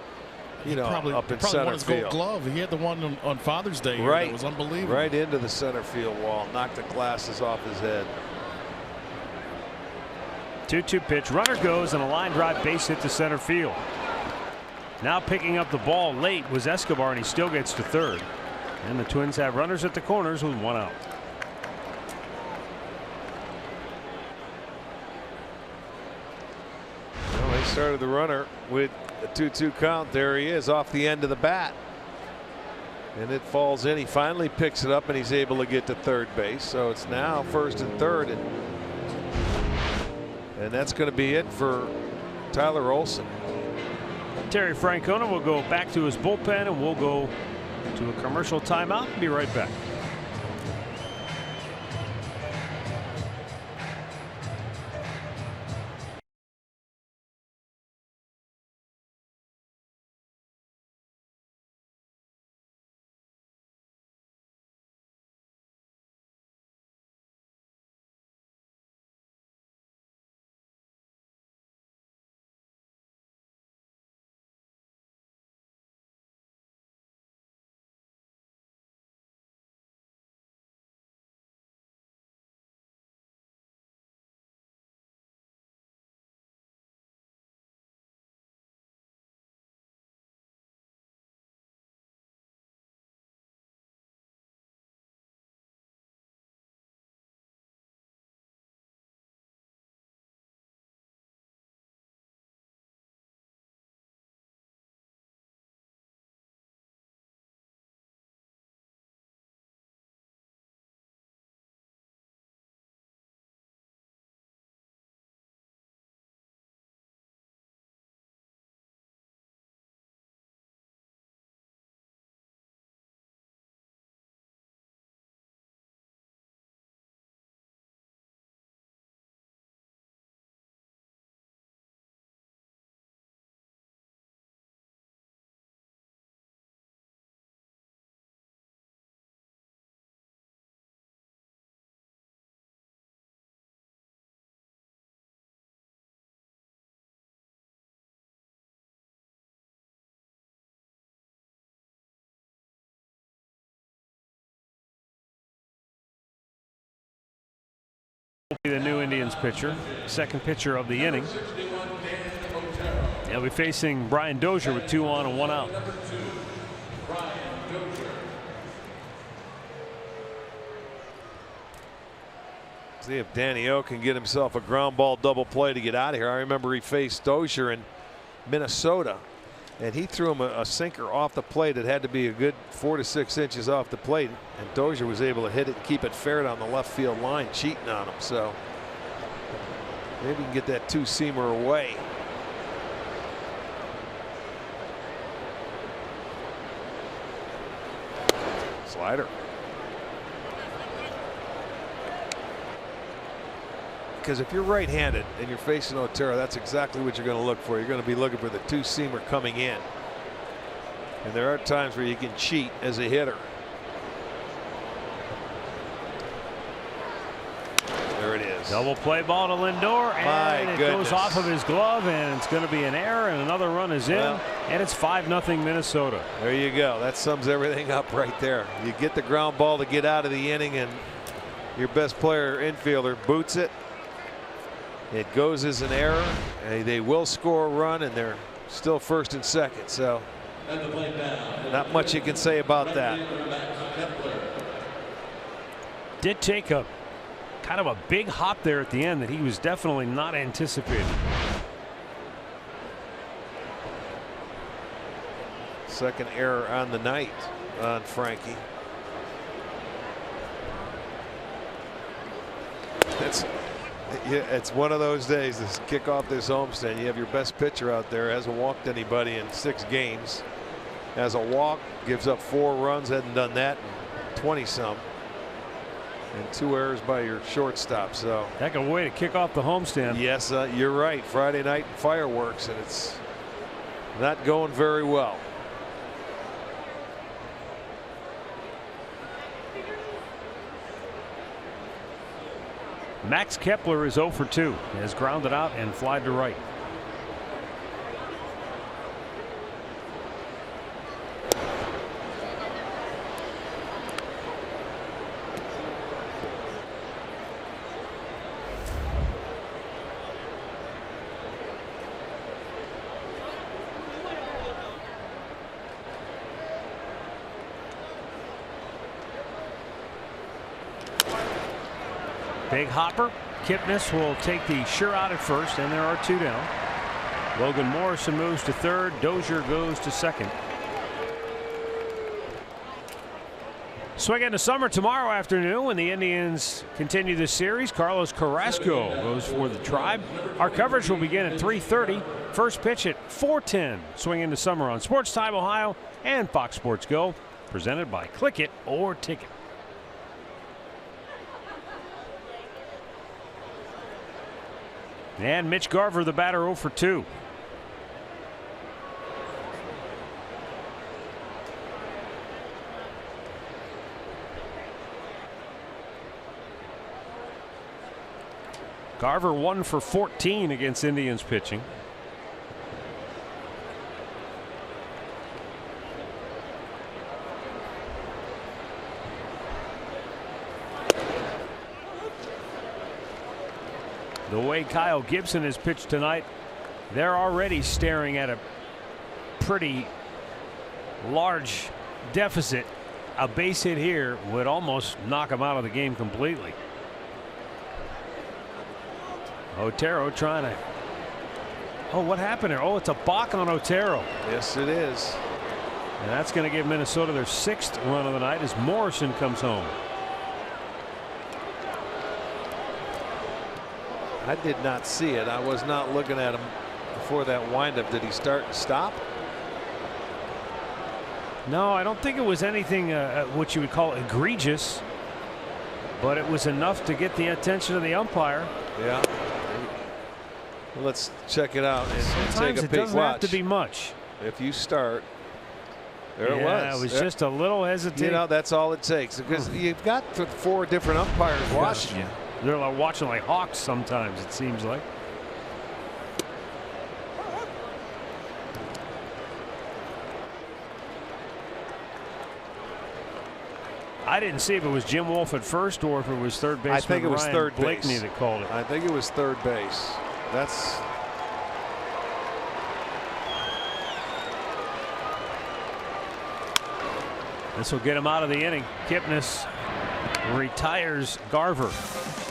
You know, up in center won his field. Gold Glove. He had the one on Father's Day. Right, that was unbelievable. Right into the center field wall, knocked the glasses off his head. 2-2 pitch. Runner goes and a line drive base hit to center field. Now picking up the ball late was Escobar, and he still gets to third. And the Twins have runners at the corners with 1 out. Well, they started the runner with a 2-2 count. There he is off the end of the bat. And it falls in. He finally picks it up and he's able to get to third base. So it's now first and third. And that's going to be it for Tyler Olson. Terry Francona will go back to his bullpen, and we'll go to a commercial timeout and be right back. The new Indians pitcher, second pitcher of the inning. He'll be facing Brian Dozier with 2 on and 1 out. See if Danny O can get himself a ground ball double play to get out of here. I remember he faced Dozier in Minnesota, and he threw him a sinker off the plate. It had to be a good 4 to 6 inches off the plate, and Dozier was able to hit it and keep it fair down the left field line, cheating on him. So maybe he can get that 2-seamer away. Slider. Because if you're right-handed and you're facing Otero, that's exactly what you're going to look for. You're going to be looking for the 2-seamer coming in. And there are times where you can cheat as a hitter. There it is. Double play ball to Lindor, and it goes off of his glove, and it's going to be an error, and another run is in, and it's 5-0 Minnesota. There you go. That sums everything up right there. You get the ground ball to get out of the inning, and your best player, infielder, boots it. It goes as an error. They will score a run, and they're still first and second. So not much you can say about that. Did take a kind of a big hop there at the end that he was definitely not anticipating. Second error on the night on Frankie. It's one of those days. This kick off this homestand. You have your best pitcher out there, hasn't walked anybody in 6 games. Has a walk, gives up 4 runs, hadn't done that in 20-some. And 2 errors by your shortstop. So heck of a way to kick off the homestand. Yes, you're right. Friday night fireworks, and it's not going very well. Max Kepler is 0 for 2. He has grounded out and flied to right. Big hopper. Kipnis will take the sure out at first, and there are 2 down. Logan Morrison moves to third. Dozier goes to second. Swing into summer tomorrow afternoon when the Indians continue the series. Carlos Carrasco goes for the Tribe. Our coverage will begin at 3:30. First pitch at 4:10. Swing into summer on Sports Time Ohio and Fox Sports Go. Presented by Click It or Ticket. And Mitch Garver, the batter, 0 for 2. Garver 1 for 14 against Indians pitching. The way Kyle Gibson has pitched tonight, they're already staring at a pretty large deficit. A base hit here would almost knock him out of the game completely. Otero trying to. Oh, what happened there? Oh, it's a balk on Otero. Yes, it is. And that's going to give Minnesota their 6th run of the night as Morrison comes home. I did not see it. I was not looking at him before that windup. Did he start and stop? No, I don't think it was anything what you would call egregious, but it was enough to get the attention of the umpire. Yeah. Let's check it out and Sometimes take a it peek. doesn't have to be much. If you start, there it was. Yeah, it was just a little hesitation. You know, that's all it takes because you've got 4 different umpires watching you. They're like watching like hawks sometimes, it seems like. I didn't see if it was Jim Wolf at first or if it was third baseman I think it was Ryan third Blakeney base. that called it. I think it was third base. That's. This will get him out of the inning. Kipnis retires Garver.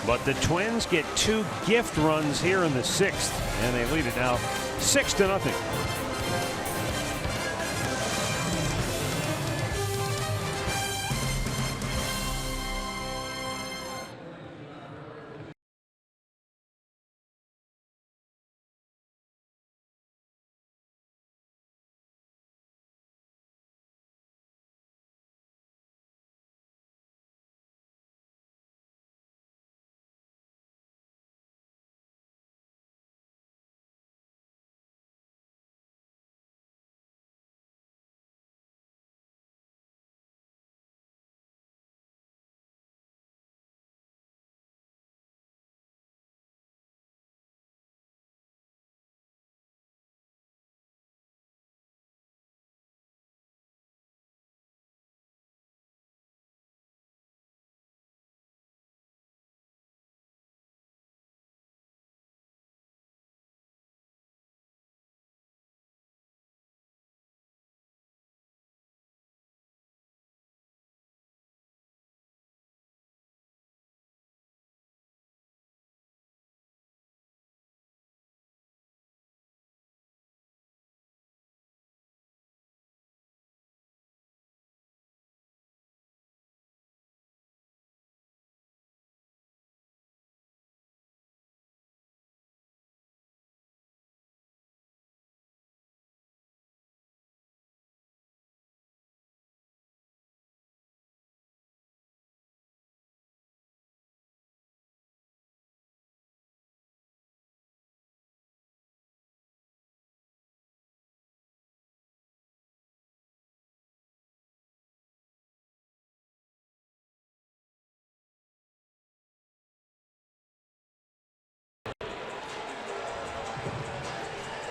But the Twins get 2 gift runs here in the 6th, and they lead it now 6-0.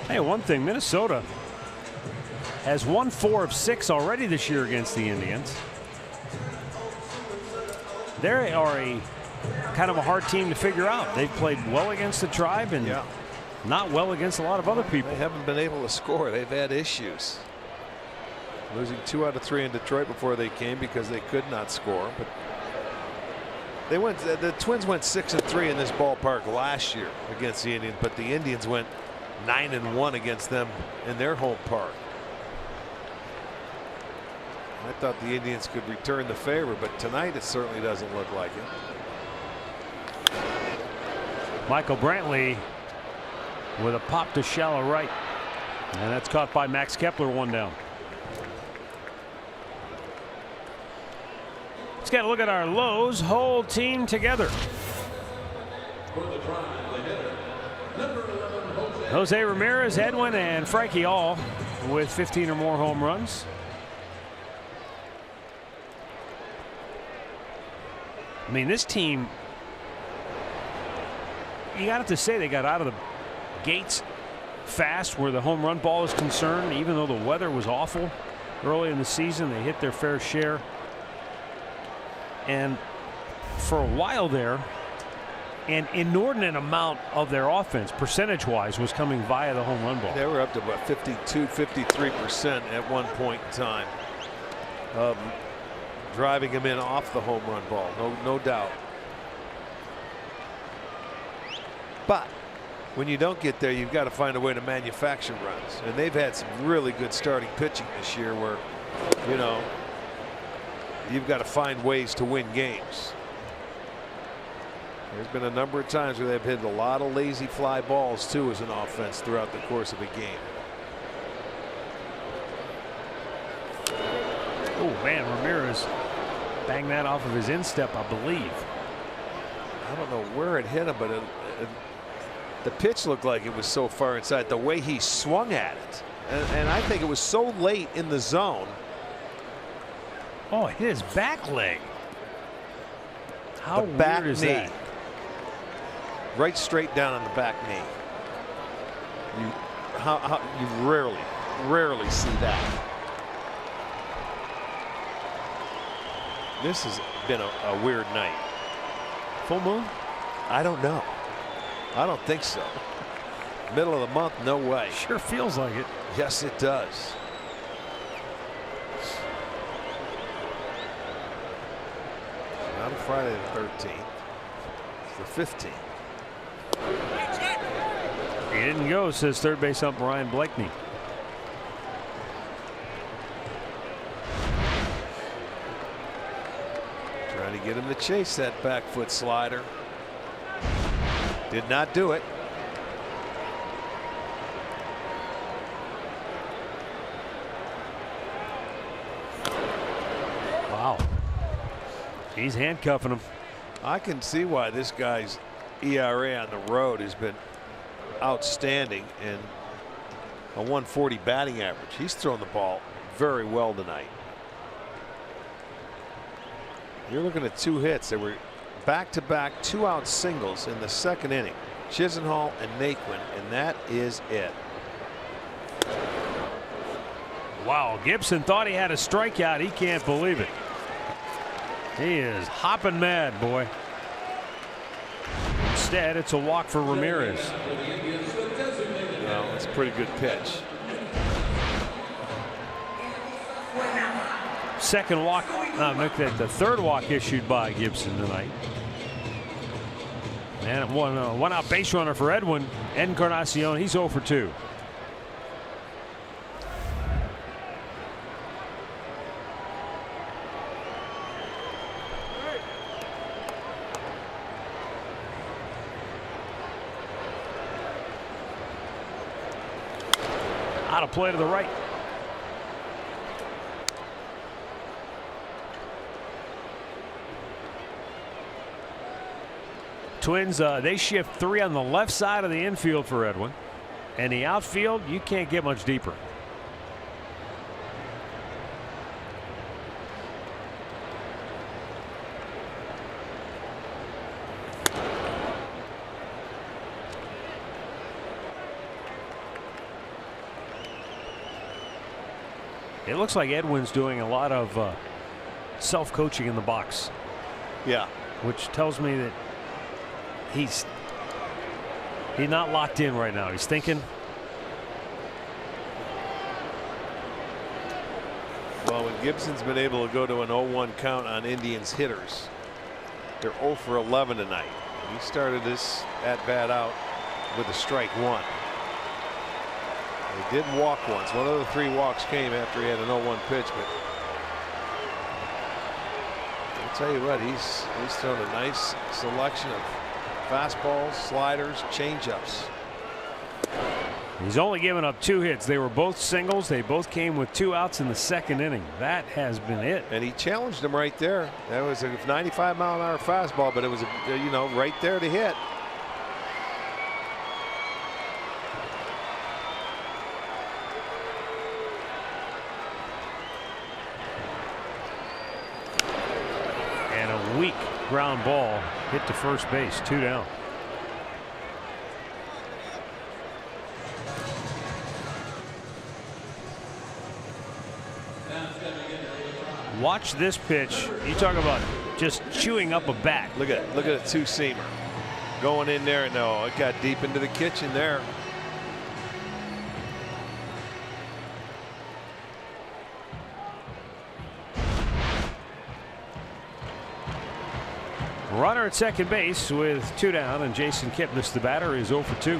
Hey, one thing, Minnesota has won 4 of 6 already this year against the Indians. They are a kind of a hard team to figure out. They've played well against the Tribe and not well against a lot of other people. They haven't been able to score. They've had issues. Losing 2 out of 3 in Detroit before they came because they could not score. But they went. The Twins went 6-3 in this ballpark last year against the Indians, but the Indians went 9-1 against them in their home park. I thought the Indians could return the favor, but tonight it certainly doesn't look like it. Michael Brantley with a pop to shallow right, and that's caught by Max Kepler, 1 down. Let's get a look at our lows. Whole team together. Jose Ramirez, Edwin, and Frankie all with 15 or more home runs. I mean, this team, you got to say they got out of the gates fast where the home run ball is concerned. Even though the weather was awful early in the season, they hit their fair share. And for a while there, an inordinate amount of their offense, percentage-wise, was coming via the home run ball. They were up to about 52, 53% at one point in time. Driving him in off the home run ball, no doubt. But when you don't get there, you've got to find a way to manufacture runs. And they've had some really good starting pitching this year where, you know, you've got to find ways to win games. There's been a number of times where they've hit a lot of lazy fly balls too as an offense throughout the course of a game. Oh man, Ramirez banged that off of his instep, I believe. I don't know where it hit him, but the pitch looked like it was so far inside. The way he swung at it, and I think it was so late in the zone. Oh, it hit his back leg. How the back weird is knee. that? Right straight down on the back knee. You rarely see that. This has been a weird night. Full moon? I don't know. I don't think so. Middle of the month, no way. Sure feels like it. Yes, it does. Not a Friday the 13th. It's the 15th. He didn't go, says third base ump Brian Blakeney. Trying to get him to chase that back foot slider. Did not do it. Wow. He's handcuffing him. I can see why this guy's ERA on the road has been outstanding and a 140 batting average. He's thrown the ball very well tonight. You're looking at 2 hits. They were back-to-back 2-out singles in the second inning. Chisenhall and Naquin, and that is it. Wow, Gibson thought he had a strikeout. He can't believe it. He is hopping mad, boy. Instead, it's a walk for Ramirez. Well, that's a pretty good pitch. Second walk, the third walk issued by Gibson tonight. And one out base runner for Edwin. Encarnacion, he's 0 for 2. Out of play to the right. Twins, they shift 3 on the left side of the infield for Edwin. And the outfield, you can't get much deeper. It looks like Edwin's doing a lot of self-coaching in the box. Yeah. Which tells me that he's not locked in right now. He's thinking. Well, when Gibson's been able to go to an 0-1 count on Indians hitters, they're 0 for 11 tonight. He started this at-bat out with a strike 1. He did walk once. One of the 3 walks came after he had an 0-1 pitch, but I'll tell you what, he's thrown a nice selection of fastballs, sliders, changeups. He's only given up 2 hits. They were both singles. They both came with 2 outs in the second inning. That has been it. And he challenged him right there. That was a 95-mile-an-hour fastball, but it was right there to hit. Weak ground ball hit to first base, 2 down. Watch this pitch. You talk about just chewing up a bat. Look at a 2-seamer going in there. No, it got deep into the kitchen there. Runner at second base with 2 down, and Jason Kipnis, the batter, is 0 for 2.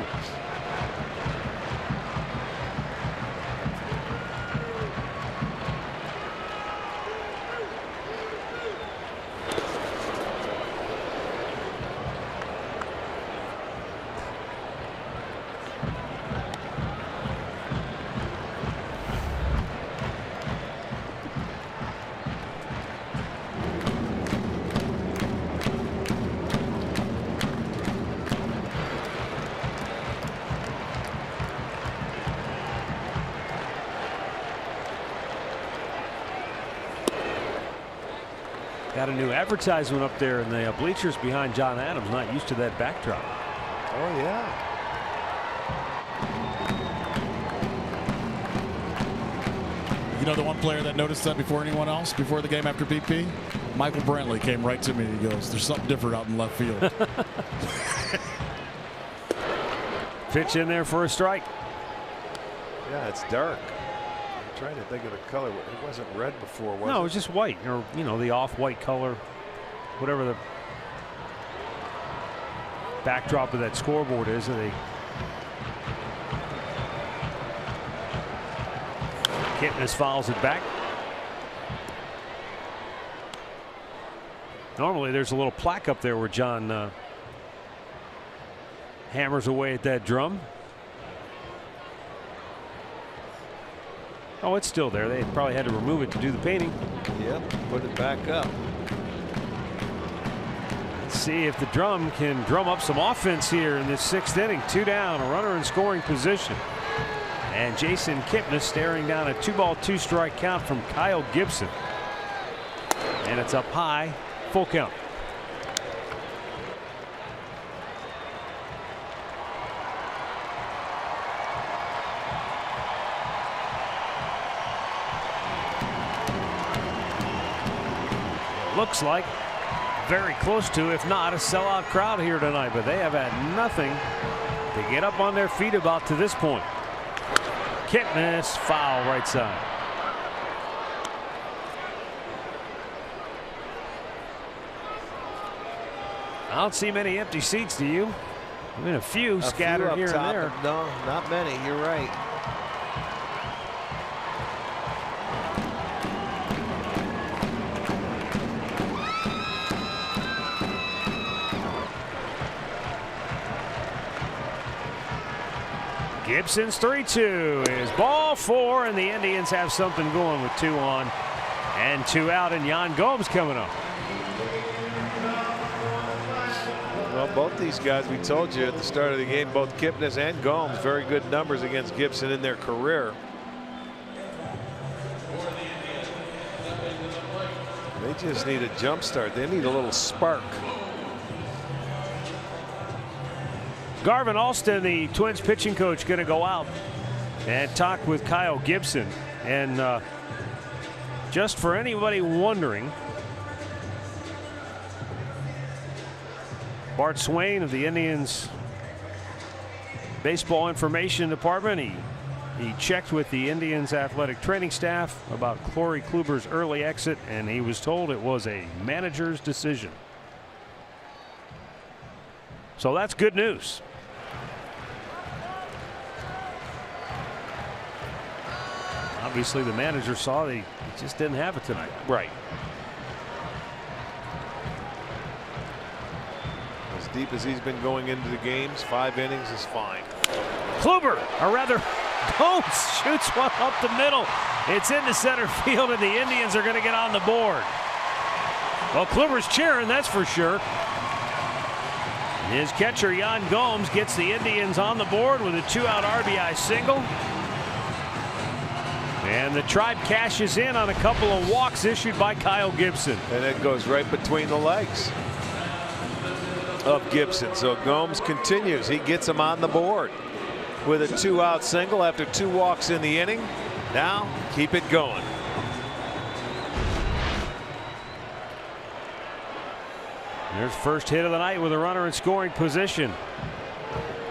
Got a new advertisement up there in the bleachers behind John Adams. Not used to that backdrop. Oh, yeah. You know the one player that noticed that before anyone else, before the game after BP? Michael Brantley came right to me and he goes, "There's something different out in left field." Pitch in there for a strike. Yeah, it's dark. I'm trying to think of the color. It wasn't red before, was it? No, it was just white, or the off-white color, whatever the backdrop of that scoreboard is. Kipnis fouls it back. Normally there's a little plaque up there where John hammers away at that drum. Oh, it's still there. They probably had to remove it to do the painting. Yep, put it back up. Let's see if the drum can drum up some offense here in this 6th inning. 2 down, a runner in scoring position. And Jason Kipnis staring down a 2-ball, 2-strike count from Kyle Gibson. And it's up high, full count. Looks like very close to, if not, a sellout crowd here tonight, but they have had nothing to get up on their feet about to this point. Kipnis, foul right side. I don't see many empty seats, do you? I mean, a few scattered here and there. No, not many. You're right. Gibson's 3-2 is ball 4, and the Indians have something going with 2 on and 2 out, and Yan Gomes coming up. Well, both these guys, we told you at the start of the game, both Kipnis and Gomes, very good numbers against Gibson in their career. They just need a jump start. They need a little spark. Garvin Alston, the Twins pitching coach, going to go out and talk with Kyle Gibson. And just for anybody wondering, Bart Swain of the Indians baseball information department, he checked with the Indians athletic training staff about Corey Kluber's early exit, and he was told it was a manager's decision. So that's good news. Obviously, the manager saw they just didn't have it tonight. Right. As deep as he's been going into the games, 5 innings is fine. Kluber, or rather, Gomes shoots one up the middle. It's into center field, and the Indians are going to get on the board. Well, Kluber's cheering, that's for sure. His catcher, Yan Gomes, gets the Indians on the board with a 2-out RBI single. And the Tribe cashes in on a couple of walks issued by Kyle Gibson. And it goes right between the legs of Gibson. So Gomes continues. He gets him on the board with a 2-out single after 2 walks in the inning. Now keep it going. There's first hit of the night with a runner in scoring position.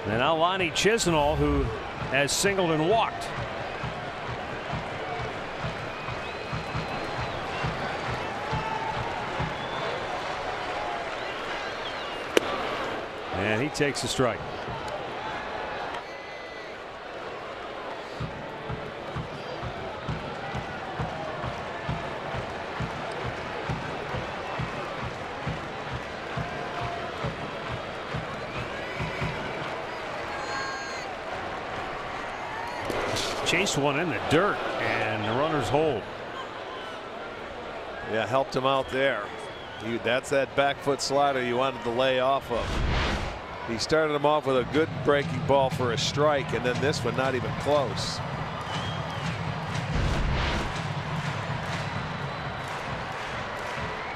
And now Lonnie Chisenhall, who has singled and walked. And he takes a strike. Chased one in the dirt, and the runners hold. Yeah, helped him out there. That's that back foot slider you wanted to lay off of. He started him off with a good breaking ball for a strike, and then this one not even close.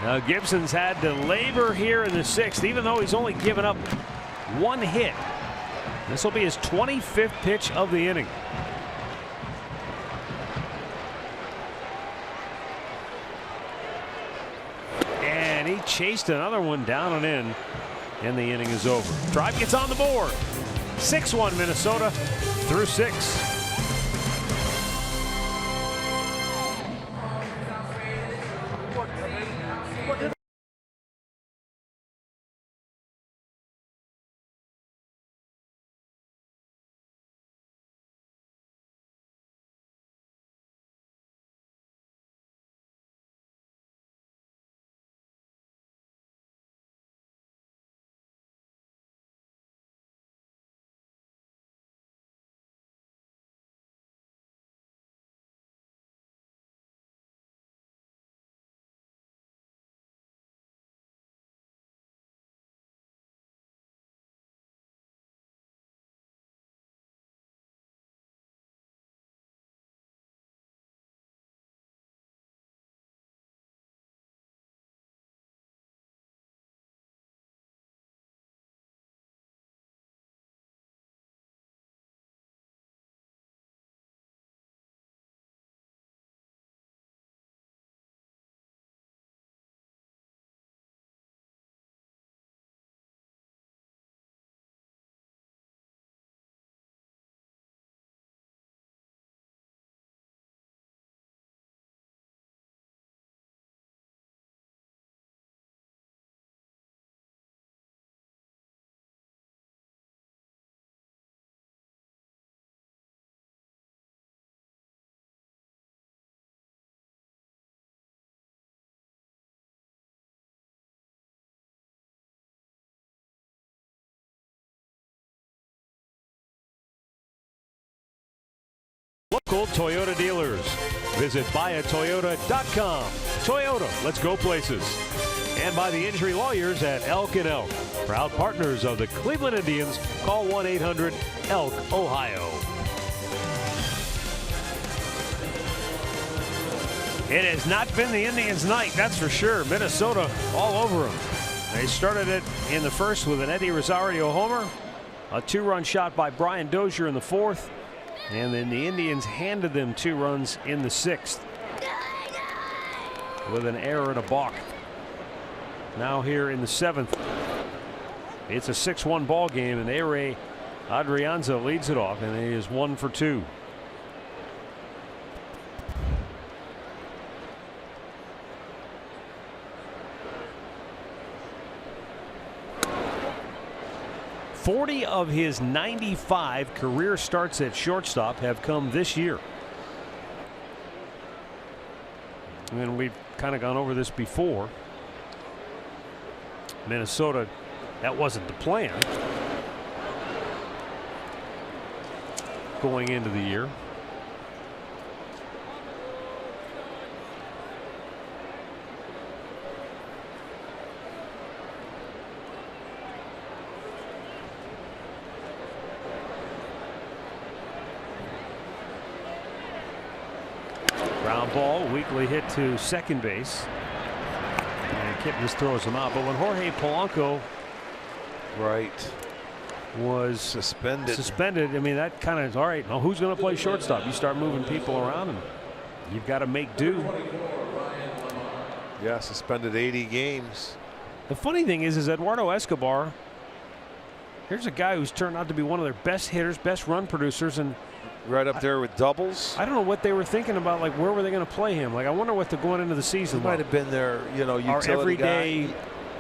Now Gibson's had to labor here in the 6th, even though he's only given up 1 hit. This will be his 25th pitch of the inning. chased another one down and in, and the inning is over. Tribe gets on the board. 6-1 Minnesota through 6. Local Toyota dealers. Visit buyatoyota.com. Toyota, let's go places. And by the injury lawyers at Elk & Elk. Proud partners of the Cleveland Indians. Call 1-800-ELK, Ohio. It has not been the Indians' night, that's for sure. Minnesota all over them. They started it in the first with an Eddie Rosario homer. A 2-run shot by Brian Dozier in the 4th. And then the Indians handed them 2 runs in the 6th with an error and a balk. Now here in the 7th, it's a 6-1 ball game, and Ehire Adrianza leads it off, and he is 1 for 2. Forty of his 95 career starts at shortstop have come this year. And we've kind of gone over this before. Minnesota, that wasn't the plan going into the year. Ground ball, weakly hit to second base. And Kipnis throws him out. But when Jorge Polanco was suspended, I mean, that kind of, all right, well, who's going to play shortstop? You start moving people around, and you've got to make do. Yeah, suspended 80 games. The funny thing is Eduardo Escobar, here's a guy who's turned out to be one of their best hitters, best run producers, and right up there with doubles. I don't know what they were thinking about, like where were they going to play him? Like I wonder what they're going into the season. He might have been their, utility our everyday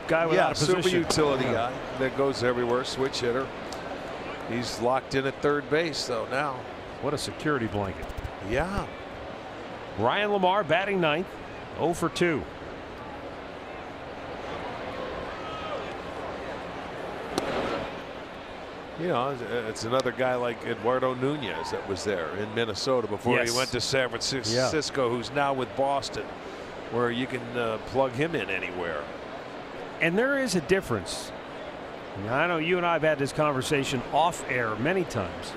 guy without a position. Super utility guy that goes everywhere, switch hitter. He's locked in at third base though now. What a security blanket. Yeah. Ryan Lamar batting 9th, 0 for 2. It's another guy like Eduardo Nunez that was there in Minnesota before he went to San Francisco, who's now with Boston, where you can plug him in anywhere. And there is a difference. I know you and I have had this conversation off air many times.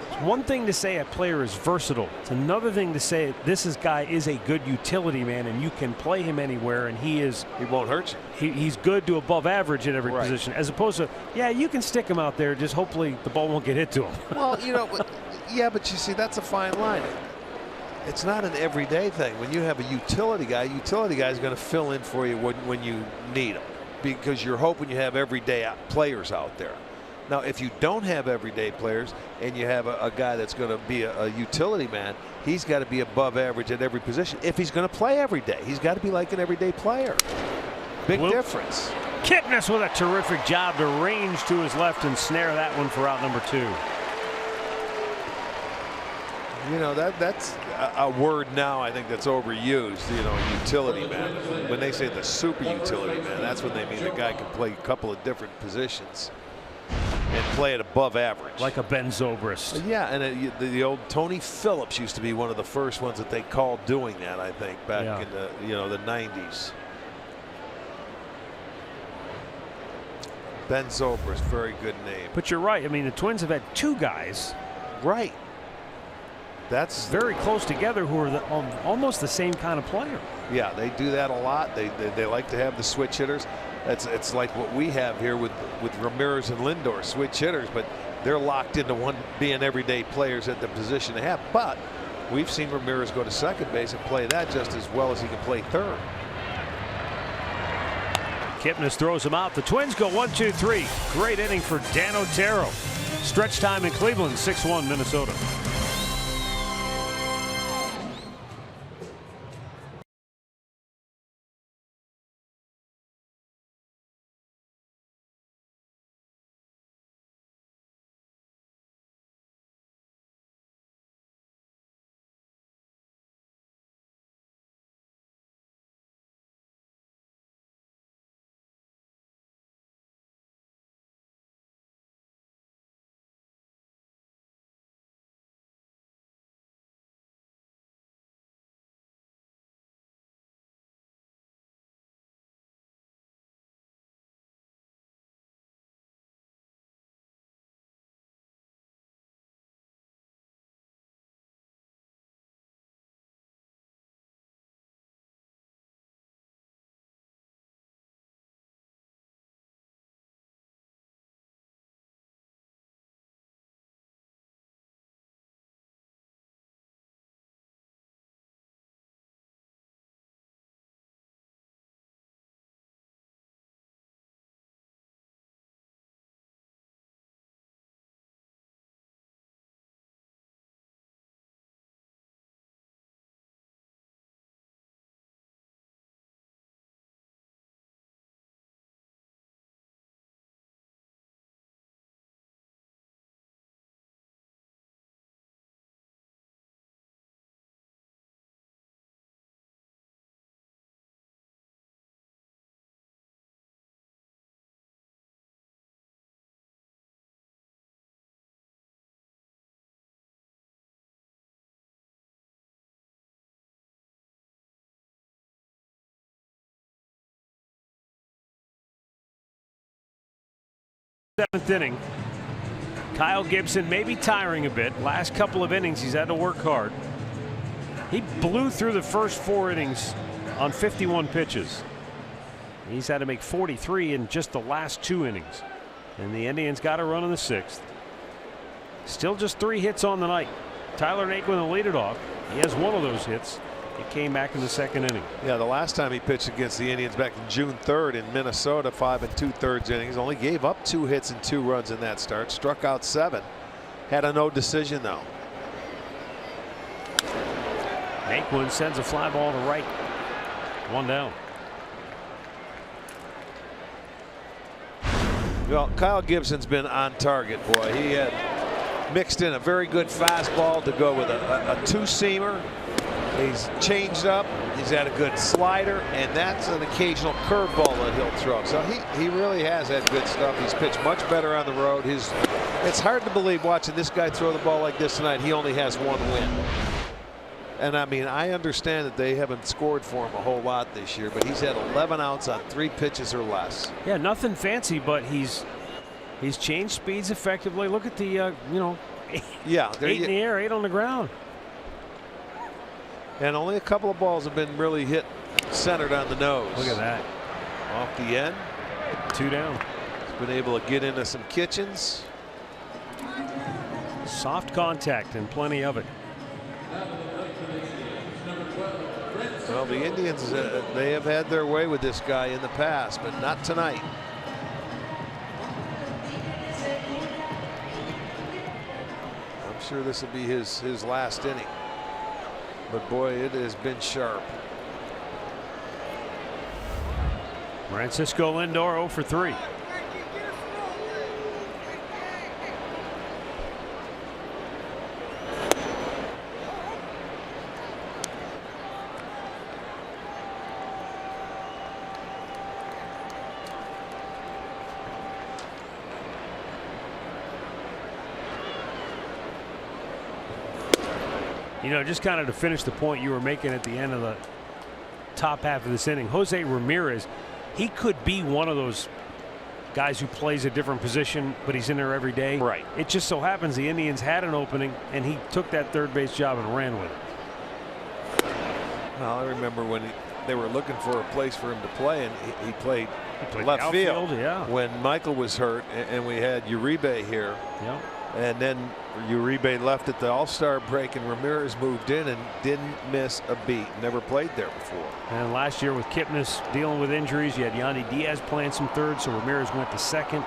It's one thing to say a player is versatile. It's another thing to say this guy is a good utility man, and you can play him anywhere, and he won't hurt you. He's good to above average at every position, as opposed to, you can stick him out there, just hopefully the ball won't get hit to him. Well, yeah, but you see, that's a fine line. it's not an everyday thing. When you have a utility guy is going to fill in for you when you need him, because you're hoping you have everyday players out there. Now, if you don't have everyday players and you have a guy that's going to be a utility man, he's got to be above average at every position. If he's going to play every day, he's got to be like an everyday player. Big difference. Kipnis with a terrific job to range to his left and snare that one for out number 2. You know, that's a word now I think that's overused, you know, utility man. When they say the super utility man, that's when they mean the guy can play a couple of different positions and play it above average. Like a Ben Zobrist. Yeah, and the old Tony Phillips used to be one of the first ones that they called doing that, I think, back in the, you know, the 90s. Ben Zobrist, very good name. But you're right. I mean, the Twins have had 2 guys. Right. That's very close together who are almost the same kind of player. Yeah, they do that a lot. They like to have the switch hitters. It's like what we have here with Ramirez and Lindor, switch hitters, but they're locked into being everyday players at the position they have. But we've seen Ramirez go to second base and play that just as well as he can play third. Kipnis throws him out. The Twins go 1-2-3. Great inning for Dan Otero. Stretch time in Cleveland, 6-1 Minnesota. Seventh inning. Kyle Gibson may be tiring a bit. Last couple of innings he's had to work hard. He blew through the first 4 innings on 51 pitches. He's had to make 43 in just the last 2 innings. And the Indians got a run in the 6th. Still just 3 hits on the night. Tyler Naquin will lead it off. He has 1 of those hits. It came back in the 2nd inning. Yeah, the last time he pitched against the Indians back in June 3rd in Minnesota, 5 2/3 innings, only gave up 2 hits and 2 runs in that start, struck out 7, had a no decision though. Naquin sends a fly ball to right. 1 down. Well, Kyle Gibson's been on target, boy. He had mixed in a very good fastball to go with a 2-seamer. He's changed up. He's had a good slider, and that's an occasional curveball that he'll throw. So he really has had good stuff. He's pitched much better on the road. It's hard to believe watching this guy throw the ball like this tonight. He only has 1 win. And I mean, I understand that they haven't scored for him a whole lot this year, but he's had 11 outs on 3 pitches or less. Yeah, nothing fancy, but he's changed speeds effectively. Look at the you know, 8 in the air, 8 on the ground. And only a couple of balls have been really hit centered on the nose. Look at that. Off the end. 2 down. He's been able to get into some kitchens. Soft contact and plenty of it. Well, the Indians, they have had their way with this guy in the past, but not tonight. I'm sure this will be his last inning. But boy, it has been sharp. Francisco Lindor 0 for 3. You know, just kind of to finish the point you were making at the end of the top half of this inning, Jose Ramirez, he could be one of those guys who plays a different position, but he's in there every day. Right. It just so happens the Indians had an opening, and he took that third base job and ran with it. Well, I remember when they were looking for a place for him to play, and he played left outfield, field. yeah. When Michael was hurt, and we had Uribe here. Yeah. And then Uribe left at the All-Star break, and Ramirez moved in and didn't miss a beat. Never played there before. And last year with Kipnis dealing with injuries, you had Yandy Diaz playing some third, so Ramirez went to second.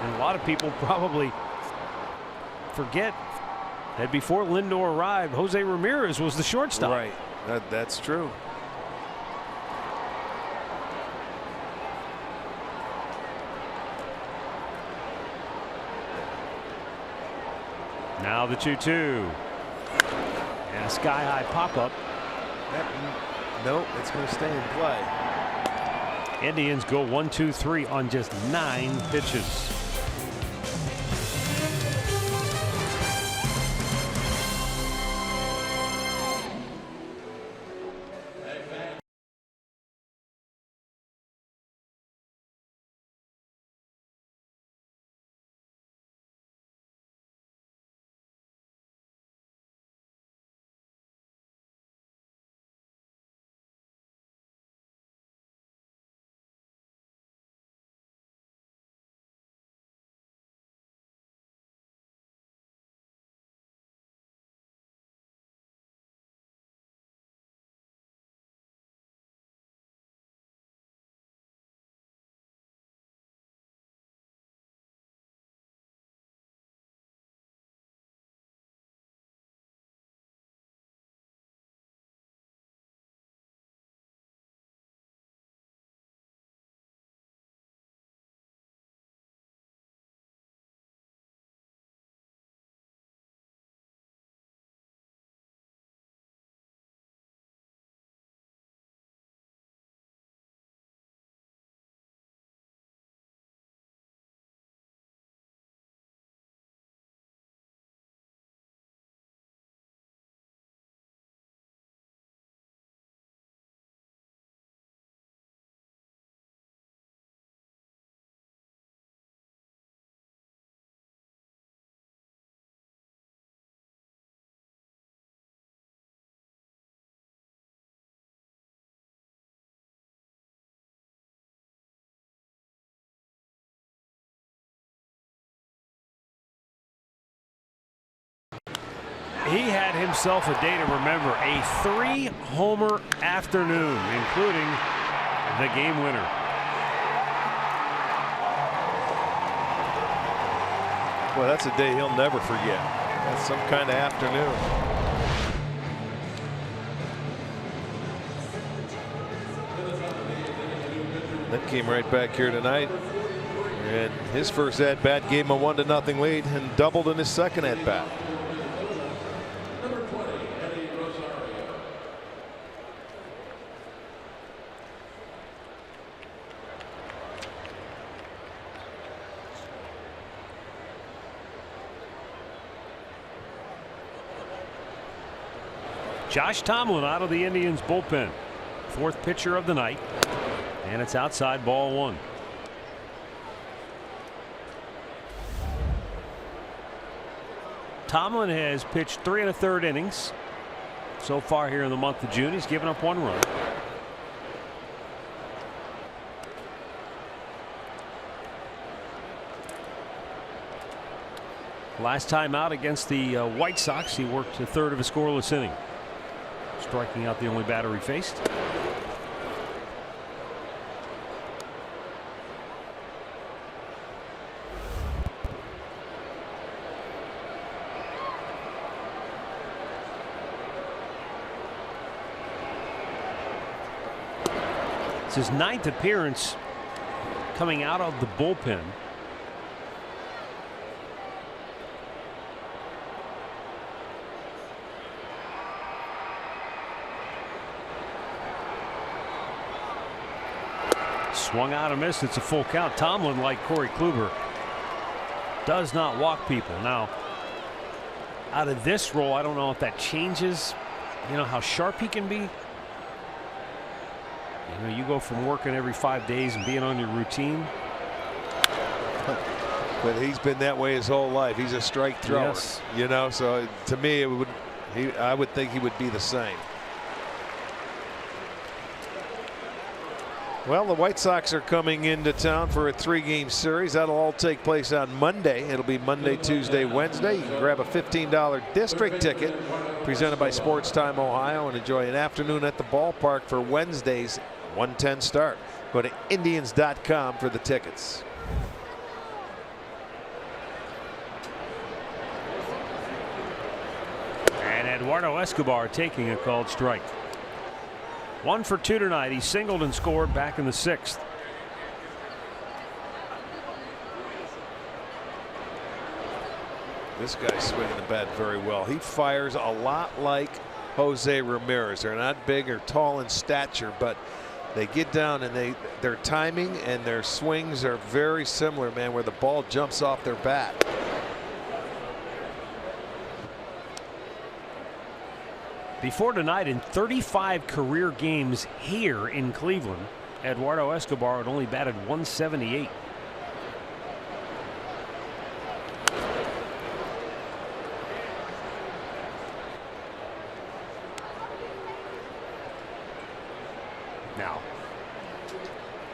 And a lot of people probably forget that before Lindor arrived, Jose Ramirez was the shortstop. Right. That's true. Now the 2-2. And a sky-high pop-up. Nope, it's going to stay in play. Indians go 1-2-3 on just 9 pitches. He had himself a day to remember, a 3-homer afternoon, including the game winner. Well, that's a day he'll never forget. That's some kind of afternoon. That came right back here tonight. And his first at-bat gave him a 1-0 lead and doubled in his second at-bat. Josh Tomlin out of the Indians bullpen. Fourth pitcher of the night. And it's outside, ball 1. Tomlin has pitched 3 1/3 innings so far here in the month of June. He's given up 1 run. Last time out against the White Sox, he worked a third of a scoreless inning, striking out the only batter he faced. It's his 9th appearance coming out of the bullpen. Swung out and missed. It's a full count. Tomlin, like Corey Kluber, does not walk people. Now, out of this role, I don't know if that changes, you know, how sharp he can be. You know, you go from working every 5 days and being on your routine. But he's been that way his whole life. He's a strike thrower. Yes. You know, so to me, I would think he would be the same. Well, the White Sox are coming into town for a 3-game series. That'll all take place on Monday. It'll be Monday, Tuesday, Wednesday. You can grab a $15 district ticket presented by Sports Time Ohio and enjoy an afternoon at the ballpark for Wednesday's 1:10 start. Go to Indians.com for the tickets. And Eduardo Escobar taking a called strike. 1 for 2 tonight. He singled and scored back in the 6th. This guy's swinging the bat very well. He fires a lot like Jose Ramirez. They're not big or tall in stature, but they get down and their timing and their swings are very similar, man, where the ball jumps off their bat. Before tonight, in 35 career games here in Cleveland, Eduardo Escobar had only batted .178. Now,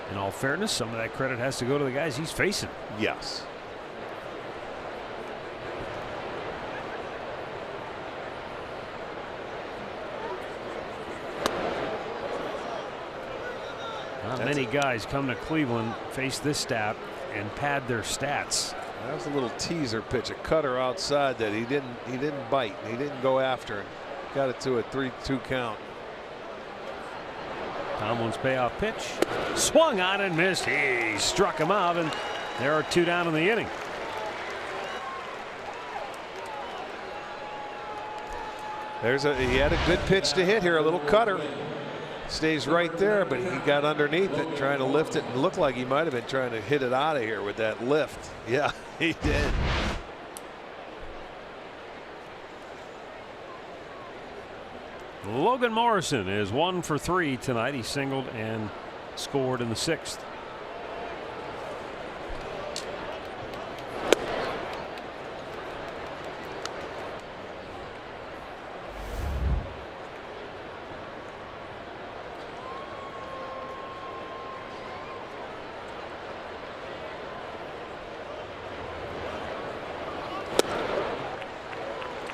in all fairness, some of that credit has to go to the guys he's facing. Yes. Not many guys come to Cleveland, face this stat, and pad their stats. That was a little teaser pitch, a cutter outside that he didn't bite. He didn't go after it. Got it to a 3-2 count. Tomlin's payoff pitch. Swung on and missed. He struck him out, and there are 2 down in the inning. He had a good pitch to hit here, a little cutter. Stays right there, but he got underneath it trying to lift it, and looked like he might have been trying to hit it out of here with that lift. Yeah, he did. Logan Morrison is 1 for 3 tonight. He singled and scored in the 6th.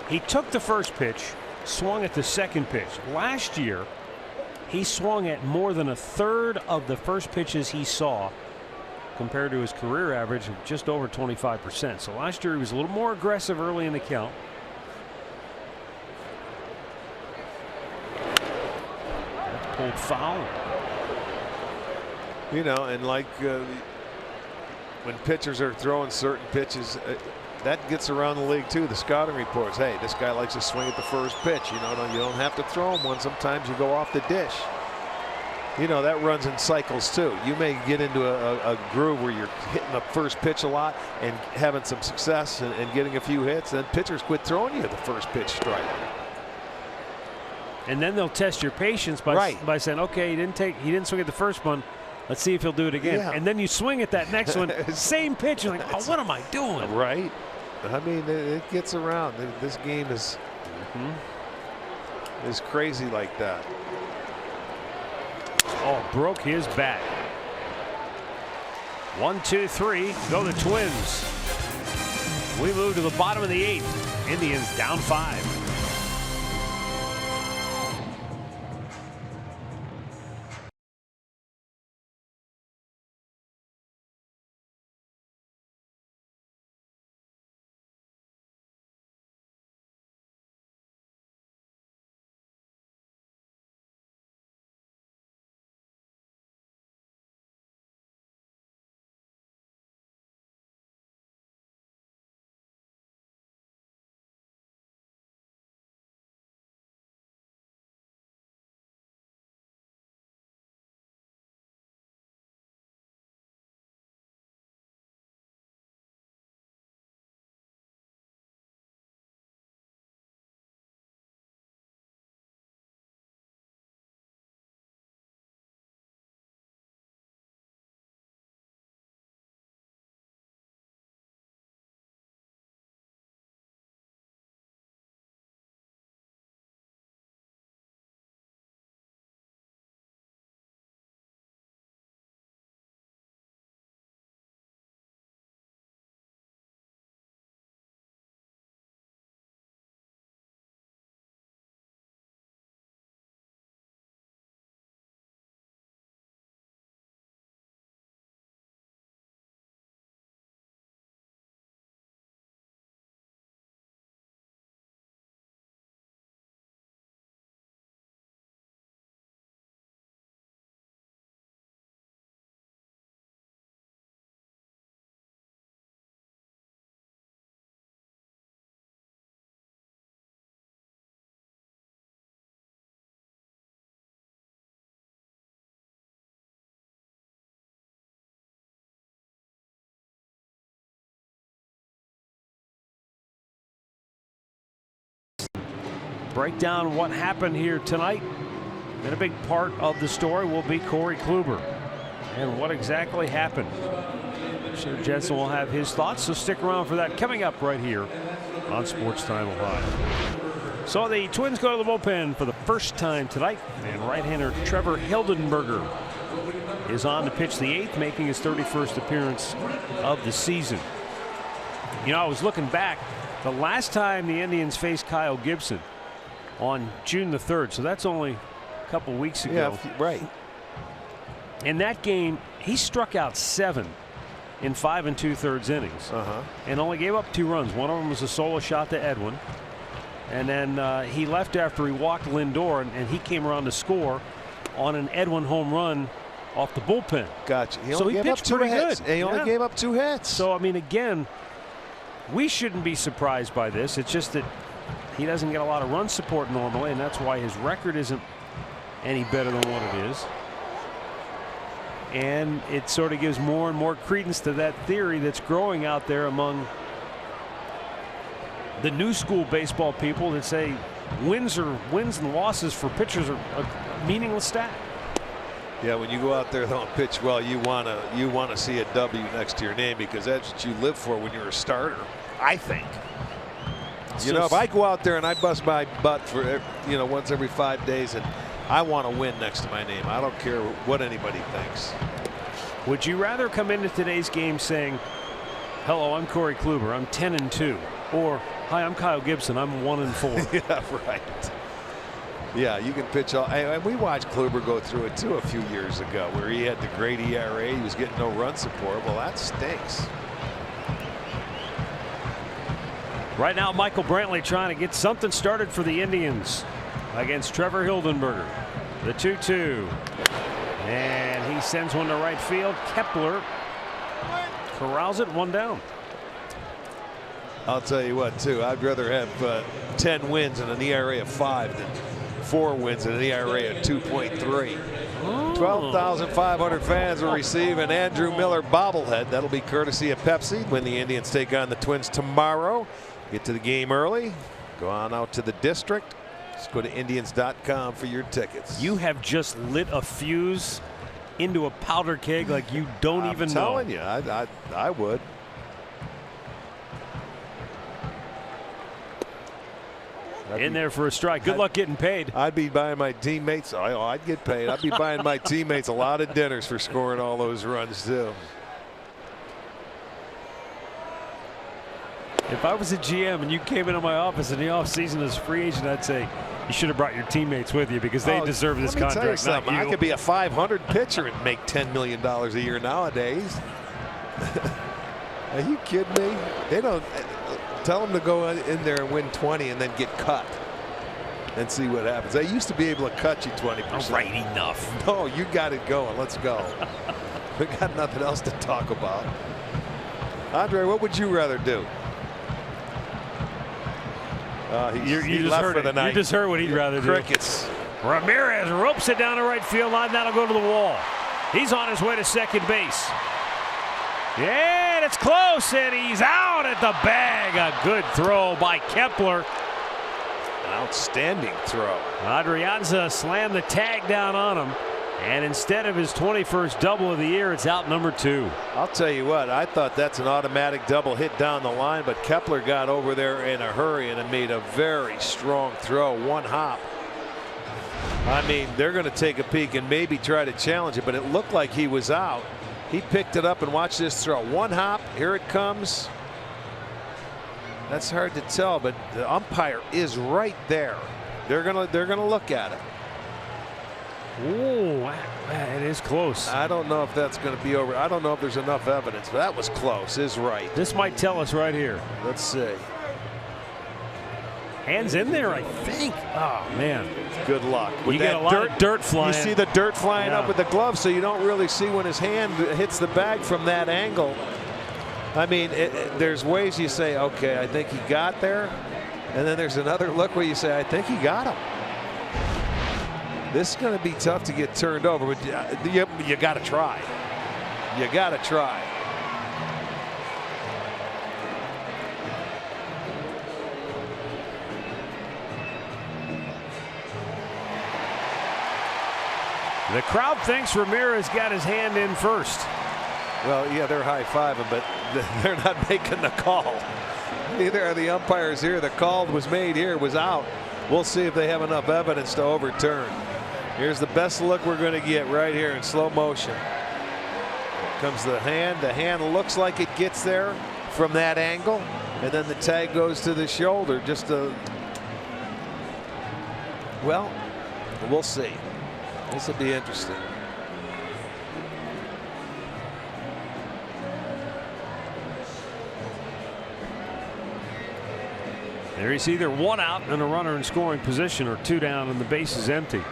He took the first pitch, swung at the second pitch. Last year, he swung at more than a third of the first pitches he saw, compared to his career average of just over 25%. So last year he was a little more aggressive early in the count. That's pulled foul. You know, and like when pitchers are throwing certain pitches, that gets around the league too. The scouting reports, hey, this guy likes to swing at the first pitch. You know, you don't have to throw him one. Sometimes you go off the dish. You know, that runs in cycles too. You may get into a groove where you're hitting the first pitch a lot and having some success and getting a few hits. Then pitchers quit throwing you the first pitch strike. And then they'll test your patience by saying, okay, he didn't swing at the first one. Let's see if he'll do it again. Yeah. And then you swing at that next one, same pitch. You're like, oh, what am I doing? Right. I mean, it gets around. This game is crazy like that. Oh, broke his bat. 1, 2, 3. Go the Twins. We move to the bottom of the 8th. Indians down 5. Break down what happened here tonight. And a big part of the story will be Corey Kluber and what exactly happened. I'm sure Jensen will have his thoughts, so stick around for that coming up right here on Sports Time Ohio. So the Twins go to the bullpen for the first time tonight, and right-hander Trevor Hildenberger is on to pitch the 8th, making his 31st appearance of the season. You know, I was looking back, the last time the Indians faced Kyle Gibson on June the 3rd, so that's only a couple weeks ago. Yeah, right. In that game, he struck out 7 in 5 2/3 innings, and only gave up 2 runs. One of them was a solo shot to Edwin, and then he left after he walked Lindor, and he came around to score on an Edwin home run off the bullpen. Gotcha. So he pitched pretty good. He only gave up 2 hits. So I mean, again, we shouldn't be surprised by this. It's just that he doesn't get a lot of run support normally, and that's why his record isn't any better than what it is. And it sort of gives more and more credence to that theory that's growing out there among the new school baseball people that say wins and losses for pitchers are a meaningless stat. Yeah, when you go out there and pitch well, you wanna see a W next to your name, because that's what you live for when you're a starter, I think. You know, if I go out there and I bust my butt for, you know, once every 5 days, and I want to win next to my name, I don't care what anybody thinks. Would you rather come into today's game saying, hello, I'm Corey Kluber, I'm 10-2, or hi, I'm Kyle Gibson, I'm 1-4? Yeah, right. Yeah, you can pitch all. And we watched Kluber go through it too a few years ago, where he had the great ERA, he was getting no run support. Well, that stinks. Right now, Michael Brantley trying to get something started for the Indians against Trevor Hildenberger. The 2-2. And he sends one to right field. Kepler corrals it, 1 down. I'll tell you what, too. I'd rather have 10 wins and an ERA of 5 than 4 wins and an ERA of 2.3. 12,500 fans will receive an Andrew Miller bobblehead. That'll be courtesy of Pepsi when the Indians take on the Twins tomorrow. Get to the game early. Go on out to the district. Just go to Indians.com for your tickets. You have just lit a fuse into a powder keg like you don't even know. I'm telling you, I would. In there for a strike. Good luck getting paid. I'd be buying my teammates. I'd get paid. I'd be buying my teammates a lot of dinners for scoring all those runs too. If I was a GM and you came into my office in the offseason as a free agent, I'd say you should have brought your teammates with you because they deserve this contract. Let me tell you something. Not you. I could be a 500 pitcher and make $10 million a year nowadays. Are you kidding me? They don't tell them to go in there and win 20 and then get cut and see what happens. They used to be able to cut you 20%. All right, enough. No, you got it going. Let's go. We got nothing else to talk about. Andre, what would you rather do? You just heard what he'd rather do. Crickets. Ramirez ropes it down the right field line. That'll go to the wall. He's on his way to second base. Yeah, and it's close, and he's out at the bag. A good throw by Kepler. An outstanding throw. Adrianza slammed the tag down on him, and instead of his 21st double of the year, it's out number 2. I'll tell you what, I thought that's an automatic double hit down the line, but Kepler got over there in a hurry and made a very strong throw. One hop. I mean, they're going to take a peek and maybe try to challenge it, but it looked like he was out. He picked it up and watched this throw. One hop, here it comes. That's hard to tell, but the umpire is right there. They're gonna look at it. Ooh, it is close. I don't know if that's going to be over. I don't know if there's enough evidence, but that was close. Is right. This might tell us right here. Let's see. Hands in there, I think. Oh man. Good luck. You get a lot of dirt flying. You see the dirt flying up with the glove, so you don't really see when his hand hits the bag from that angle. I mean, there's ways you say, okay, I think he got there, and then there's another look where you say, I think he got him. This is going to be tough to get turned over, but you got to try. You got to try. The crowd thinks Ramirez got his hand in first. Well, yeah, they're high-fiving, but they're not making the call. Neither are the umpires here. The call was made here, was out. We'll see if they have enough evidence to overturn. Here's the best look we're going to get right here in slow motion. Here comes the hand. The hand looks like it gets there from that angle, and then the tag goes to the shoulder. Well, we'll see. This will be interesting. There is either one out and a runner in scoring position, or two down and the base is empty.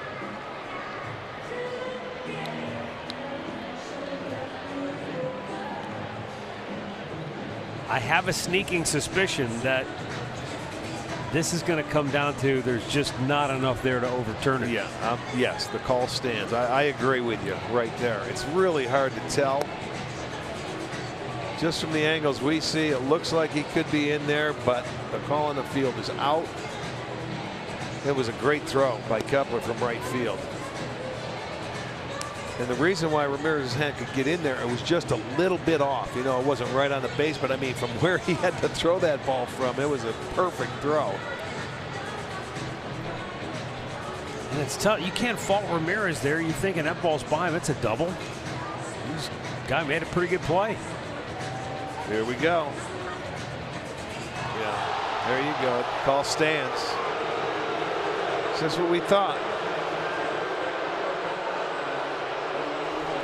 I have a sneaking suspicion that this is going to come down to there's just not enough there to overturn it. Yeah. Yes, the call stands. I agree with you right there. It's really hard to tell. Just from the angles we see, it looks like he could be in there, but the call in the field is out. It was a great throw by Kepler from right field. And the reason why Ramirez's hand could get in there, it was just a little bit off. You know, it wasn't right on the base, but I mean, from where he had to throw that ball from, it was a perfect throw. And it's tough. You can't fault Ramirez there. You're thinking that ball's by him. It's a double. This guy made a pretty good play. Here we go. Yeah, there you go. Call stands. That's what we thought.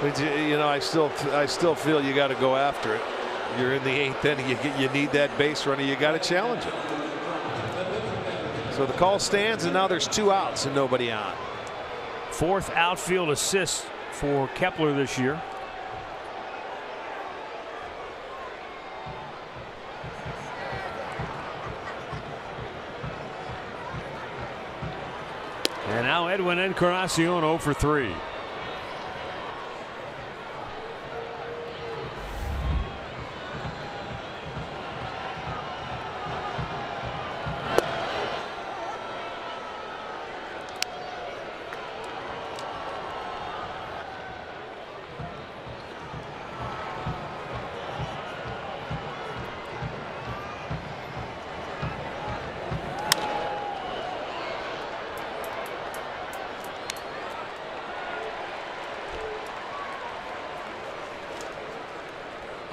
But you know, I still feel you got to go after it. You're in the 8th inning. You need that base runner. You got to challenge it. So the call stands, and now there's 2 outs and nobody on. 4th outfield assist for Kepler this year. And now Edwin Encarnacion 0 for 3.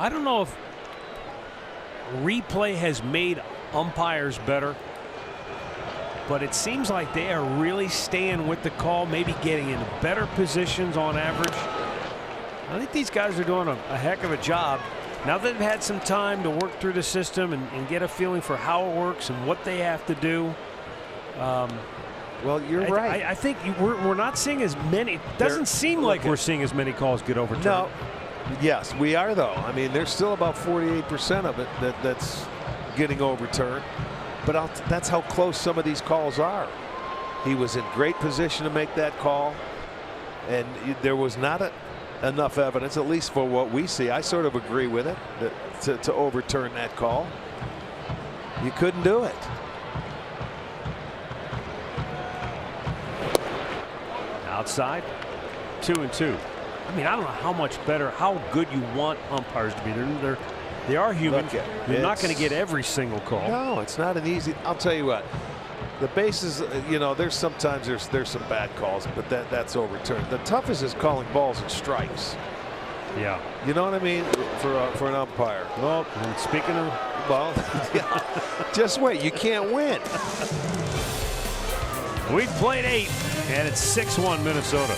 I don't know if replay has made umpires better, but it seems like they are really staying with the call, maybe getting in better positions on average. I think these guys are doing a heck of a job. Now that they've had some time to work through the system and get a feeling for how it works and what they have to do. Well, you're right. I think we're not seeing as many. It doesn't seem like we're seeing as many calls get overturned. No. Yes, we are, though. I mean, there's still about 48% of it that's getting overturned. But that's how close some of these calls are. He was in great position to make that call, and there was not enough evidence, at least for what we see. I sort of agree with it, to overturn that call. You couldn't do it. Outside, 2-2. I mean, I don't know how much better, how good you want umpires to be. They are human. Look, you're not going to get every single call. No, it's not an easy. I'll tell you what. The bases, you know, there's some bad calls, but that's overturned. The toughest is calling balls and strikes. Yeah. You know what I mean? For an umpire. Well, and speaking of, well, yeah, just wait. You can't win. We've played 8, and it's 6-1 Minnesota.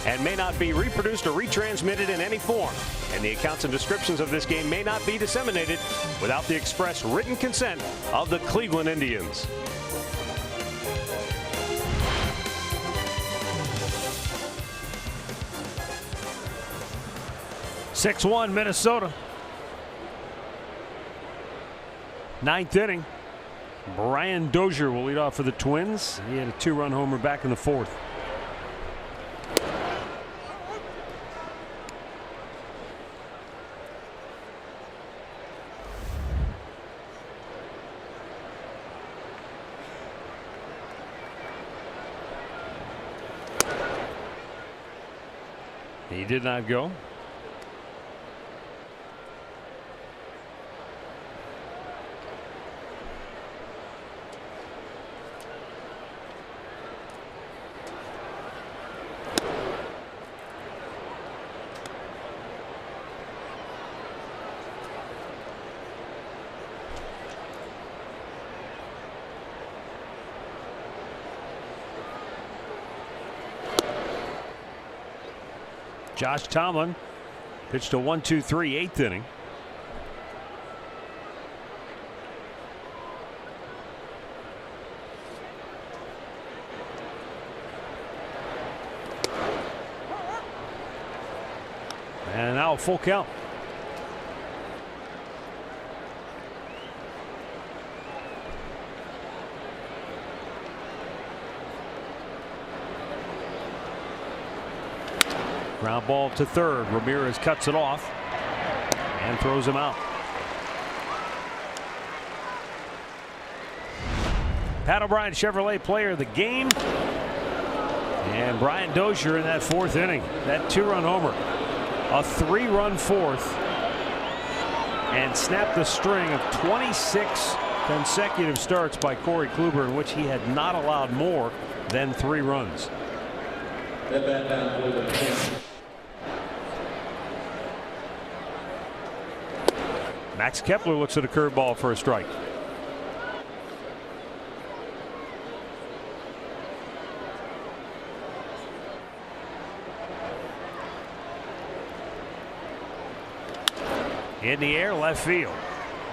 And may not be reproduced or retransmitted in any form. And the accounts and descriptions of this game may not be disseminated without the express written consent of the Cleveland Indians. (6-1) Minnesota. 9th inning. Brian Dozier will lead off for the Twins. He had a 2-run homer back in the 4th. He did not go. Josh Tomlin pitched a 1-2-3 8th inning. And now a full count. Ground ball to third. Ramirez cuts it off and throws him out. Pat O'Brien Chevrolet Player of the Game. And Brian Dozier in that 4th inning. That 2-run homer. A 3-run 4th. And snapped the string of 26 consecutive starts by Corey Kluber in which he had not allowed more than 3 runs. Max Kepler looks at a curveball for a strike. In the air, left field.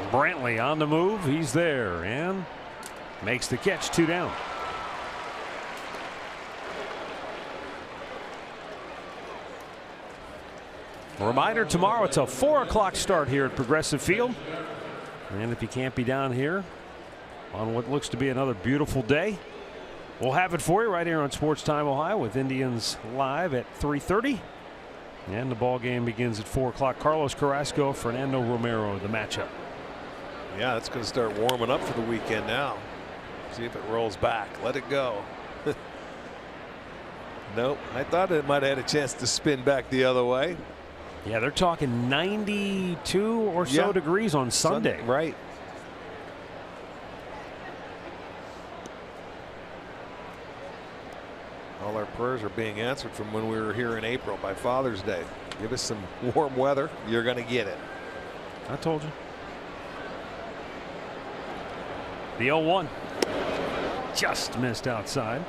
Brantley on the move. He's there and makes the catch. 2 down. A reminder, tomorrow it's a 4 o'clock start here at Progressive Field. And if you can't be down here on what looks to be another beautiful day, we'll have it for you right here on Sports Time Ohio with Indians live at 3:30. And the ball game begins at 4 o'clock. Carlos Carrasco, Fernando Romero, the matchup. Yeah, it's going to start warming up for the weekend now. See if it rolls back. Let it go. Nope. I thought it might have had a chance to spin back the other way. Yeah, they're talking 92 or so degrees on Sunday. Right. All our prayers are being answered from when we were here in April by Father's Day. Give us some warm weather. You're going to get it. I told you. The 0-1 just missed outside.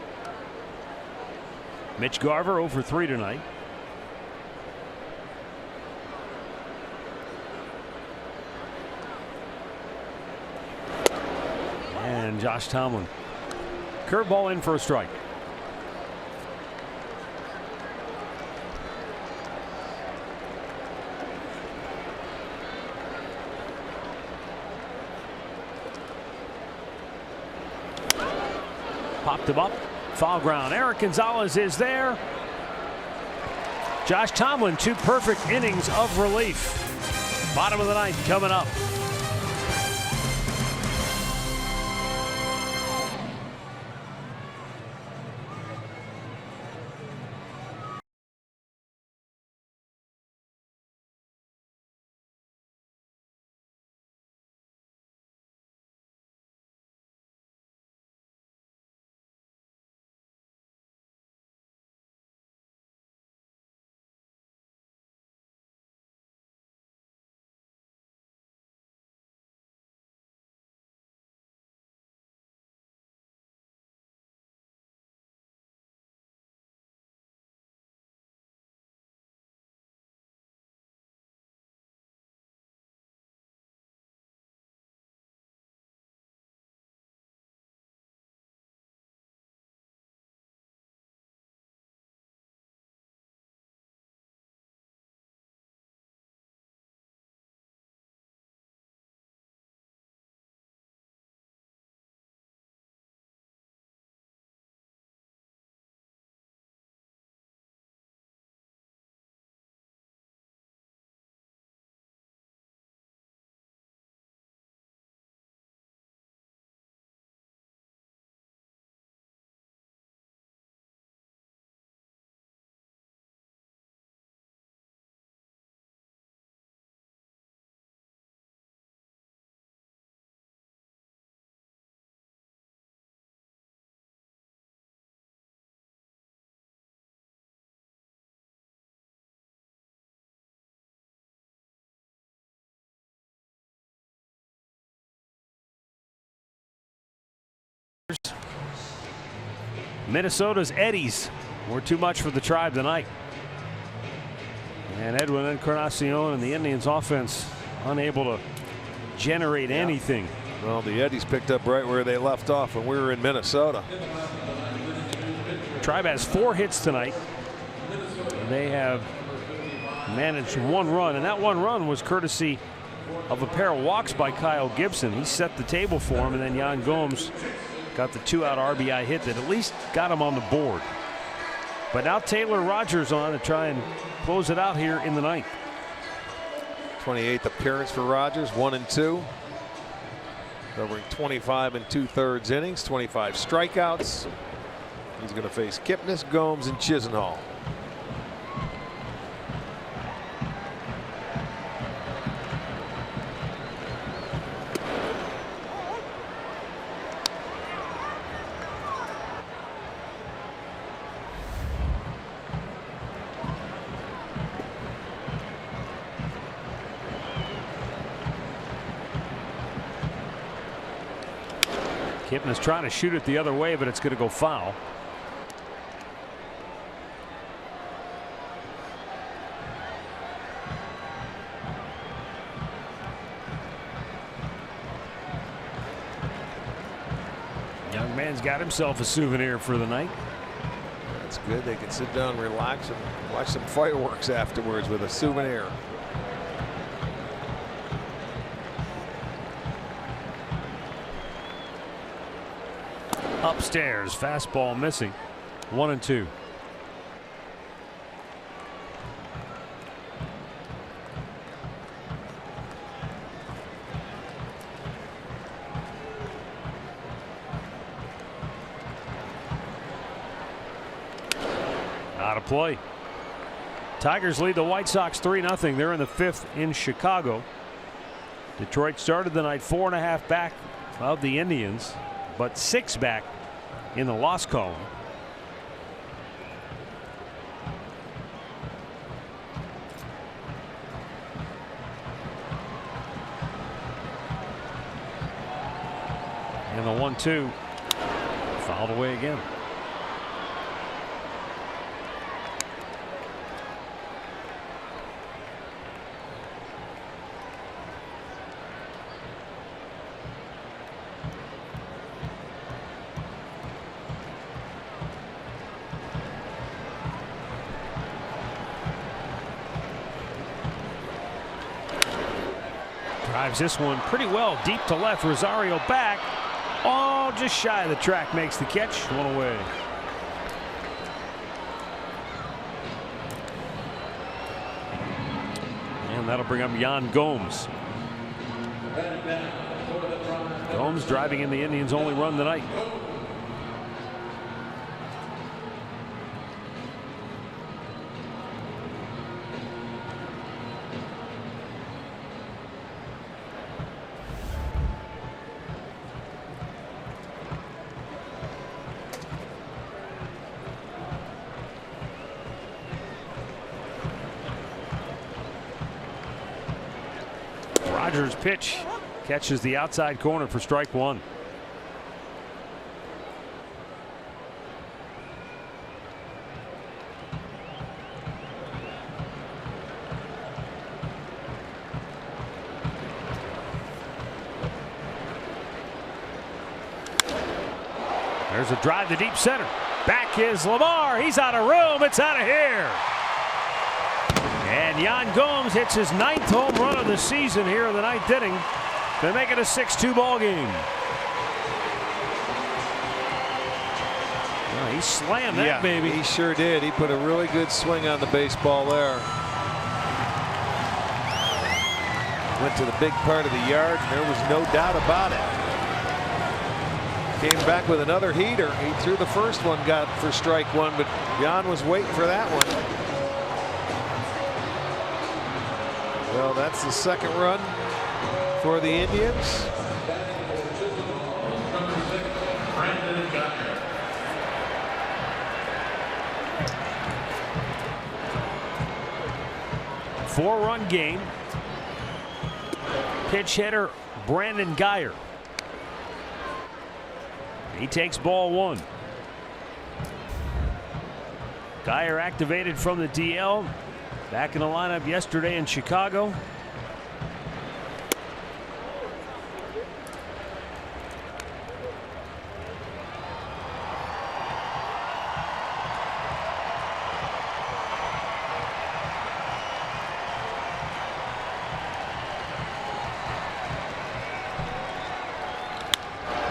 Mitch Garver 0 for 3 tonight. And Josh Tomlin. Curveball in for a strike. Popped him up. Foul ground. Eric Gonzalez is there. Josh Tomlin, 2 perfect innings of relief. Bottom of the 9th coming up. Minnesota's Eddies were too much for the Tribe tonight. And Edwin Encarnacion and the Indians offense unable to generate anything. Well, the Eddies picked up right where they left off when we were in Minnesota. Tribe has 4 hits tonight. They have managed 1 run, and that 1 run was courtesy of a pair of walks by Kyle Gibson. He set the table for him, and then Yan Gomes got the 2-out RBI hit that at least got him on the board. But now Taylor Rogers on to try and close it out here in the 9th. 28th appearance for Rogers, 1 and 2. covering 25 2/3 innings, 25 strikeouts. He's going to face Kipnis, Gomes, and Chisenhall. Kipnis trying to shoot it the other way, but it's going to go foul. Young man's got himself a souvenir for the night. That's good. They can sit down, relax, and watch some fireworks afterwards with a souvenir. Upstairs, fastball missing. 1-2. Out of play. Tigers lead the White Sox 3-0. They're in the 5th in Chicago. Detroit started the night 4.5 back of the Indians, but 6 back in the loss column. And the 1-2 fouled away again. Drives this one pretty well deep to left. Rosario back. Oh, just shy of the track, makes the catch. One away. And that'll bring up Yan Gomes. Gomes driving in the Indians' only run tonight. Rogers' pitch catches the outside corner for strike one. There's a drive to deep center. Back is Lamar. He's out of room. It's out of here. And Yan Gomes hits his 9th home run of the season here in the 9th inning. They make it a 6-2 ball game. Well, he slammed that baby. He sure did. He put a really good swing on the baseball there. Went to the big part of the yard, and there was no doubt about it. Came back with another heater. He threw the first one, got for strike one, but Yan was waiting for that one. Well, that's the second run for the Indians. Four-run game. Pitch hitter Brandon Geyer. He takes ball one. Geyer activated from the DL. Back in the lineup yesterday in Chicago.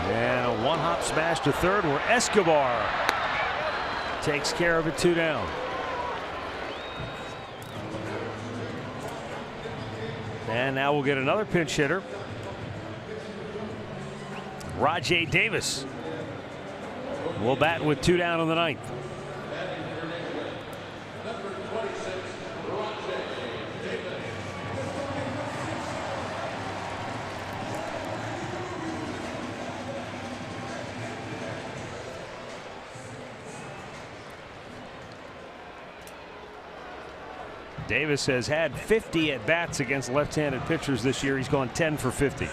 And a one-hop smash to third where Escobar takes care of it, 2 down. And now we'll get another pinch hitter. Rajay Davis will bat with 2 down in the 9th. Davis has had 50 at bats against left-handed pitchers this year. He's gone 10 for 50.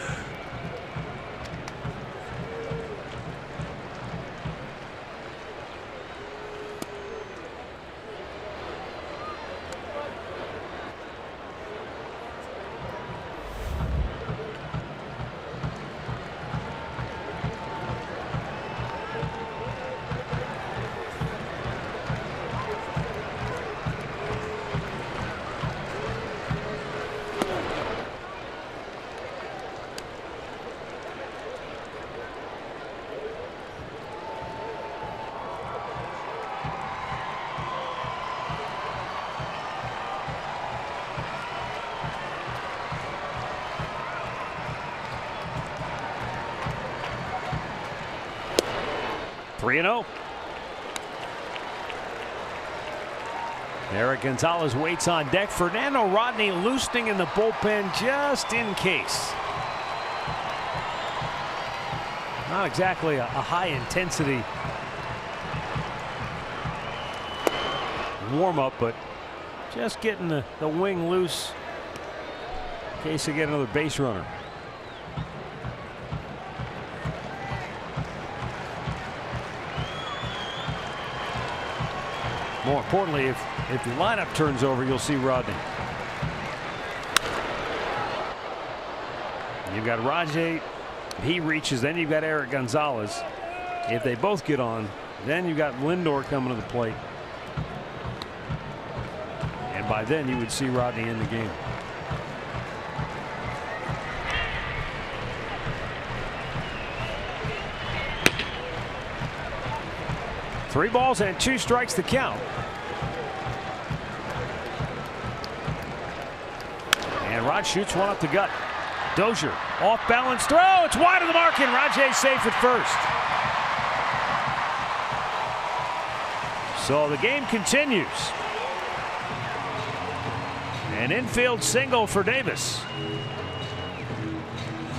Three and 0. Eric Gonzalez waits on deck. Fernando Rodney loosening in the bullpen just in case. Not exactly a high intensity warm up, but just getting the wing loose in case they get another base runner. More importantly, if the lineup turns over, you'll see Rodney. You've got Rajay. He reaches. Then you've got Eric Gonzalez. If they both get on, then you've got Lindor coming to the plate. And by then you would see Rodney in the game. Three balls and 2 strikes to count. And Rod shoots one up the gut. Dozier off balance throw. It's wide of the mark and Rajay safe at first. So the game continues. An infield single for Davis.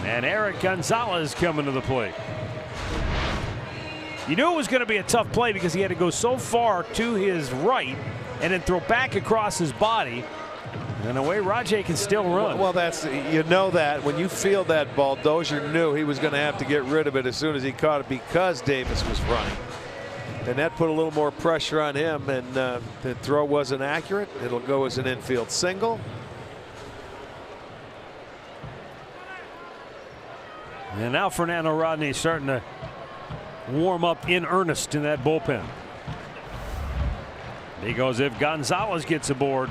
And Eric Gonzalez coming to the plate. You knew it was going to be a tough play because he had to go so far to his right and then throw back across his body. And away Rajay can still run. Well, that's, you know, that when you field that ball, Dozier knew he was going to have to get rid of it as soon as he caught it because Davis was running. And that put a little more pressure on him, and the throw wasn't accurate. It'll go as an infield single. And now Fernando Rodney starting to warm up in earnest in that bullpen. Because if Gonzalez gets aboard,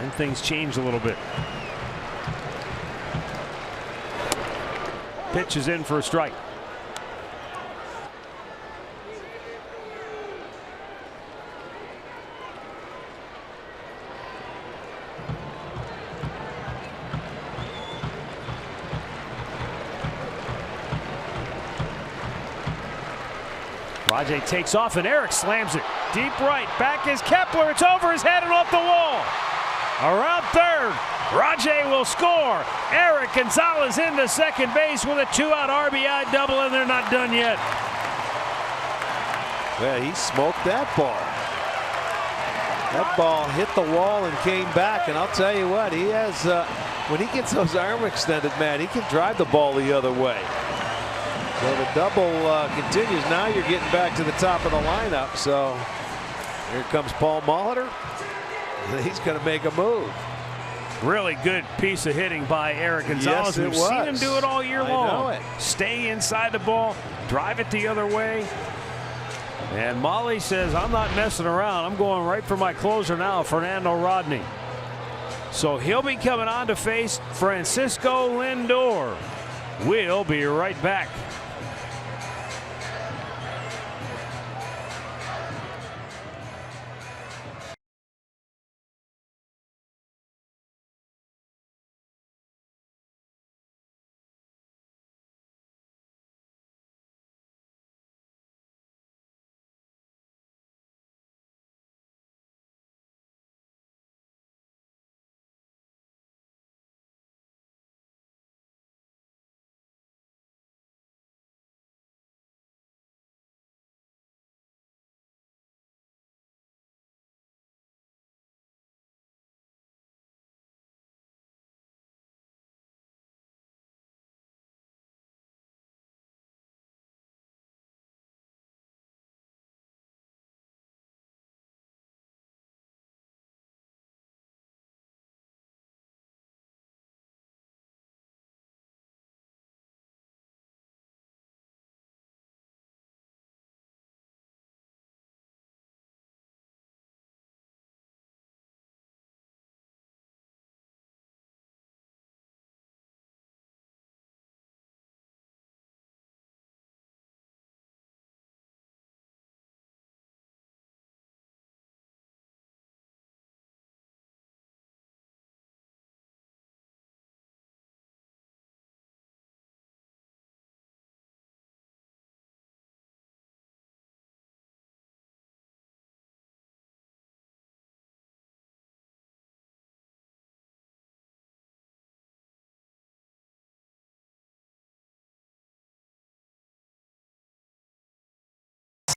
then things change a little bit. Pitch is in for a strike. Rajay takes off and Eric slams it deep right. Back is Kepler. It's over his head and off the wall. Around third. Rajay will score. Eric Gonzalez into second base with a 2-out RBI double, and they're not done yet. Yeah, he smoked that ball. That ball hit the wall and came back, and I'll tell you what, he has, when he gets those arms extended, man, he can drive the ball the other way. So the double continues. Now you're getting back to the top of the lineup. So here comes Paul Molitor. He's going to make a move. Really good piece of hitting by Eric Gonzalez. Yes, it We've was. seen him do it all year long. I know it. Stay inside the ball, drive it the other way. And Molly says, I'm not messing around. I'm going right for my closer now, Fernando Rodney. So he'll be coming on to face Francisco Lindor. We'll be right back.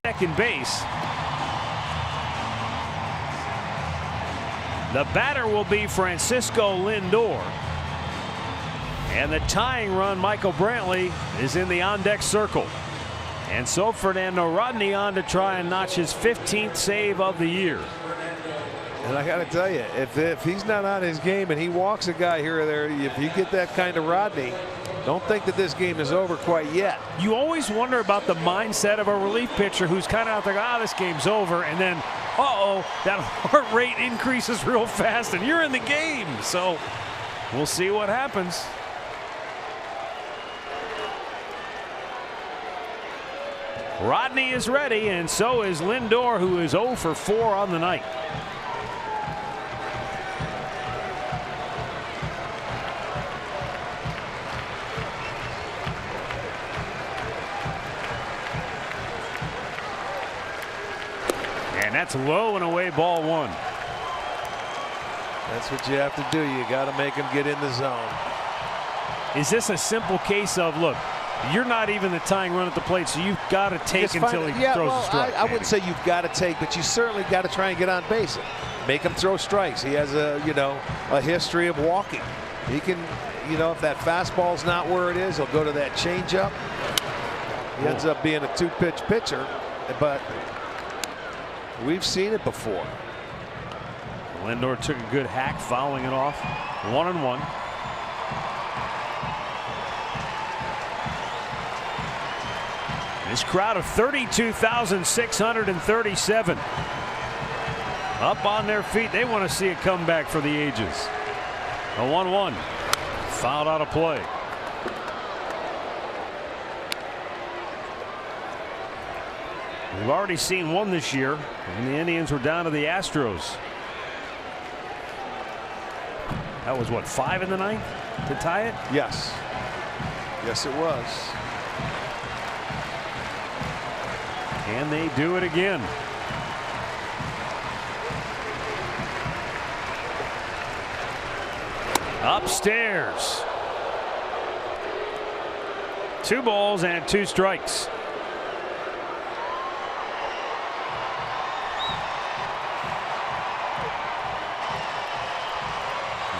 second base. The batter will be Francisco Lindor. And the tying run, Michael Brantley, is in the on-deck circle. And so Fernando Rodney on to try and notch his 15th save of the year. And I got to tell you, if he's not on his game and he walks a guy here or there, if you get that kind of Rodney, don't think that this game is over quite yet. You always wonder about the mindset of a relief pitcher who's kind of out there, this game's over, and then, that heart rate increases real fast and you're in the game. So we'll see what happens. Rodney is ready, and so is Lindor, who is 0 for 4 on the night. And that's low and away, ball 1. That's what you have to do. You got to make him get in the zone. Is this a simple case of, look, you're not even the tying run at the plate, so you've got to take until he throws a strike? I wouldn't say you've got to take, but you certainly got to try and get on base. Make him throw strikes. He has a history of walking. He can, if that fastball's not where it is, he'll go to that changeup. He ends up being a 2-pitch pitcher, but we've seen it before. Lindor took a good hack, fouling it off. 1-1. This crowd of 32,637 up on their feet. They want to see a comeback for the ages. A 1-1. Fouled out of play. We've already seen one this year, and the Indians were down to the Astros. That was, what, 5 in the ninth to tie it? Yes. Yes, it was. And they do it again. Upstairs. 2 balls and 2 strikes.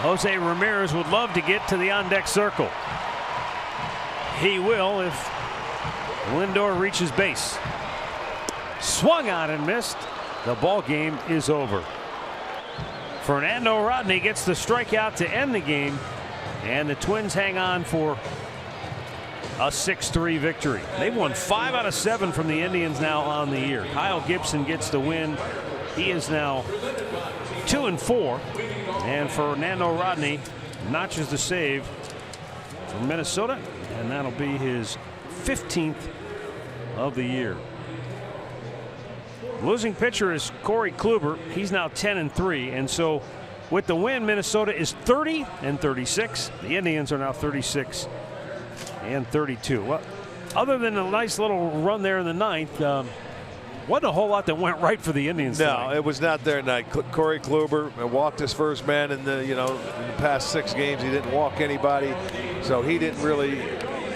Jose Ramirez would love to get to the on-deck circle. He will if Lindor reaches base. Swung on and missed. The ball game is over. Fernando Rodney gets the strikeout to end the game, and the Twins hang on for a 6-3 victory. They've won 5 out of 7 from the Indians now on the year. Kyle Gibson gets the win. He is now 2-4, and Fernando Rodney notches the save from Minnesota, and that'll be his 15th of the year. Losing pitcher is Corey Kluber. He's now 10-3, and so with the win, Minnesota is 30-36. The Indians are now 36-32. Well, other than a nice little run there in the ninth, wasn't a whole lot that went right for the Indians. No, tonight. it was not their night. Corey Kluber walked his first man in the in the past 6 games. He didn't walk anybody, so he didn't really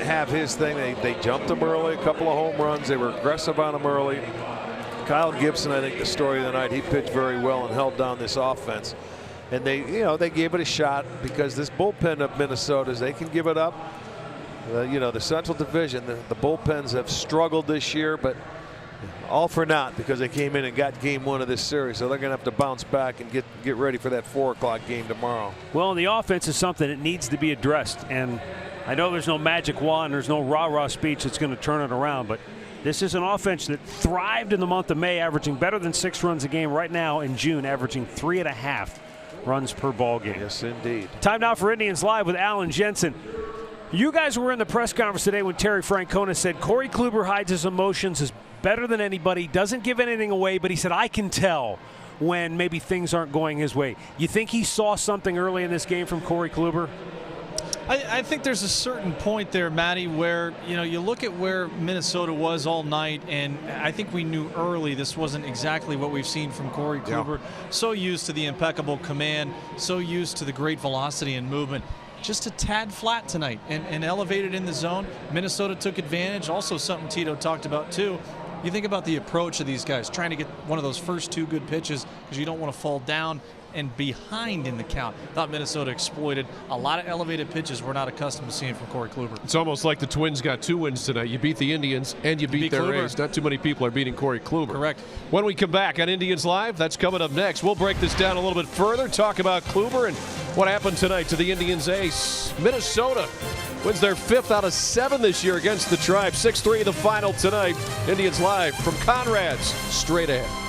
have his thing. They jumped him early, a couple of home runs. They were aggressive on him early. Kyle Gibson, I think the story of the night, he pitched very well and held down this offense. And they gave it a shot because this bullpen of Minnesota's, they can give it up. The Central Division, the bullpens have struggled this year, but all for naught because they came in and got game 1 of this series. So they're going to have to bounce back and get ready for that 4 o'clock game tomorrow. Well, the offense is something that needs to be addressed. And I know there's no magic wand, there's no rah-rah speech that's going to turn it around, but this is an offense that thrived in the month of May, averaging better than 6 runs a game. Right now in June, averaging 3.5 runs per ball game. Yes, indeed. Time now for Indians Live with Alan Jensen. You guys were in the press conference today when Terry Francona said Corey Kluber hides his emotions, is better than anybody, doesn't give anything away, but he said, I can tell when maybe things aren't going his way. You think he saw something early in this game from Corey Kluber? I think there's a certain point there, Matty, where you look at where Minnesota was all night, and I think we knew early this wasn't exactly what we've seen from Corey Kluber. Yeah. So used to the impeccable command, so used to the great velocity and movement. Just a tad flat tonight and elevated in the zone. Minnesota took advantage. Also something Tito talked about too. You think about the approach of these guys, trying to get one of those first 2 good pitches because you don't want to fall down and behind in the count. Thought Minnesota exploited a lot of elevated pitches we're not accustomed to seeing from Corey Kluber. It's almost like the Twins got 2 wins tonight. You beat the Indians and you beat their Kluber. ace. Not too many people are beating Corey Kluber. Correct. When we come back on Indians Live, that's coming up next. We'll break this down a little bit further, talk about Kluber and what happened tonight to the Indians ace. Minnesota wins their 5th out of 7 this year against the Tribe. 6-3 the final tonight. Indians Live from Conrad's straight ahead.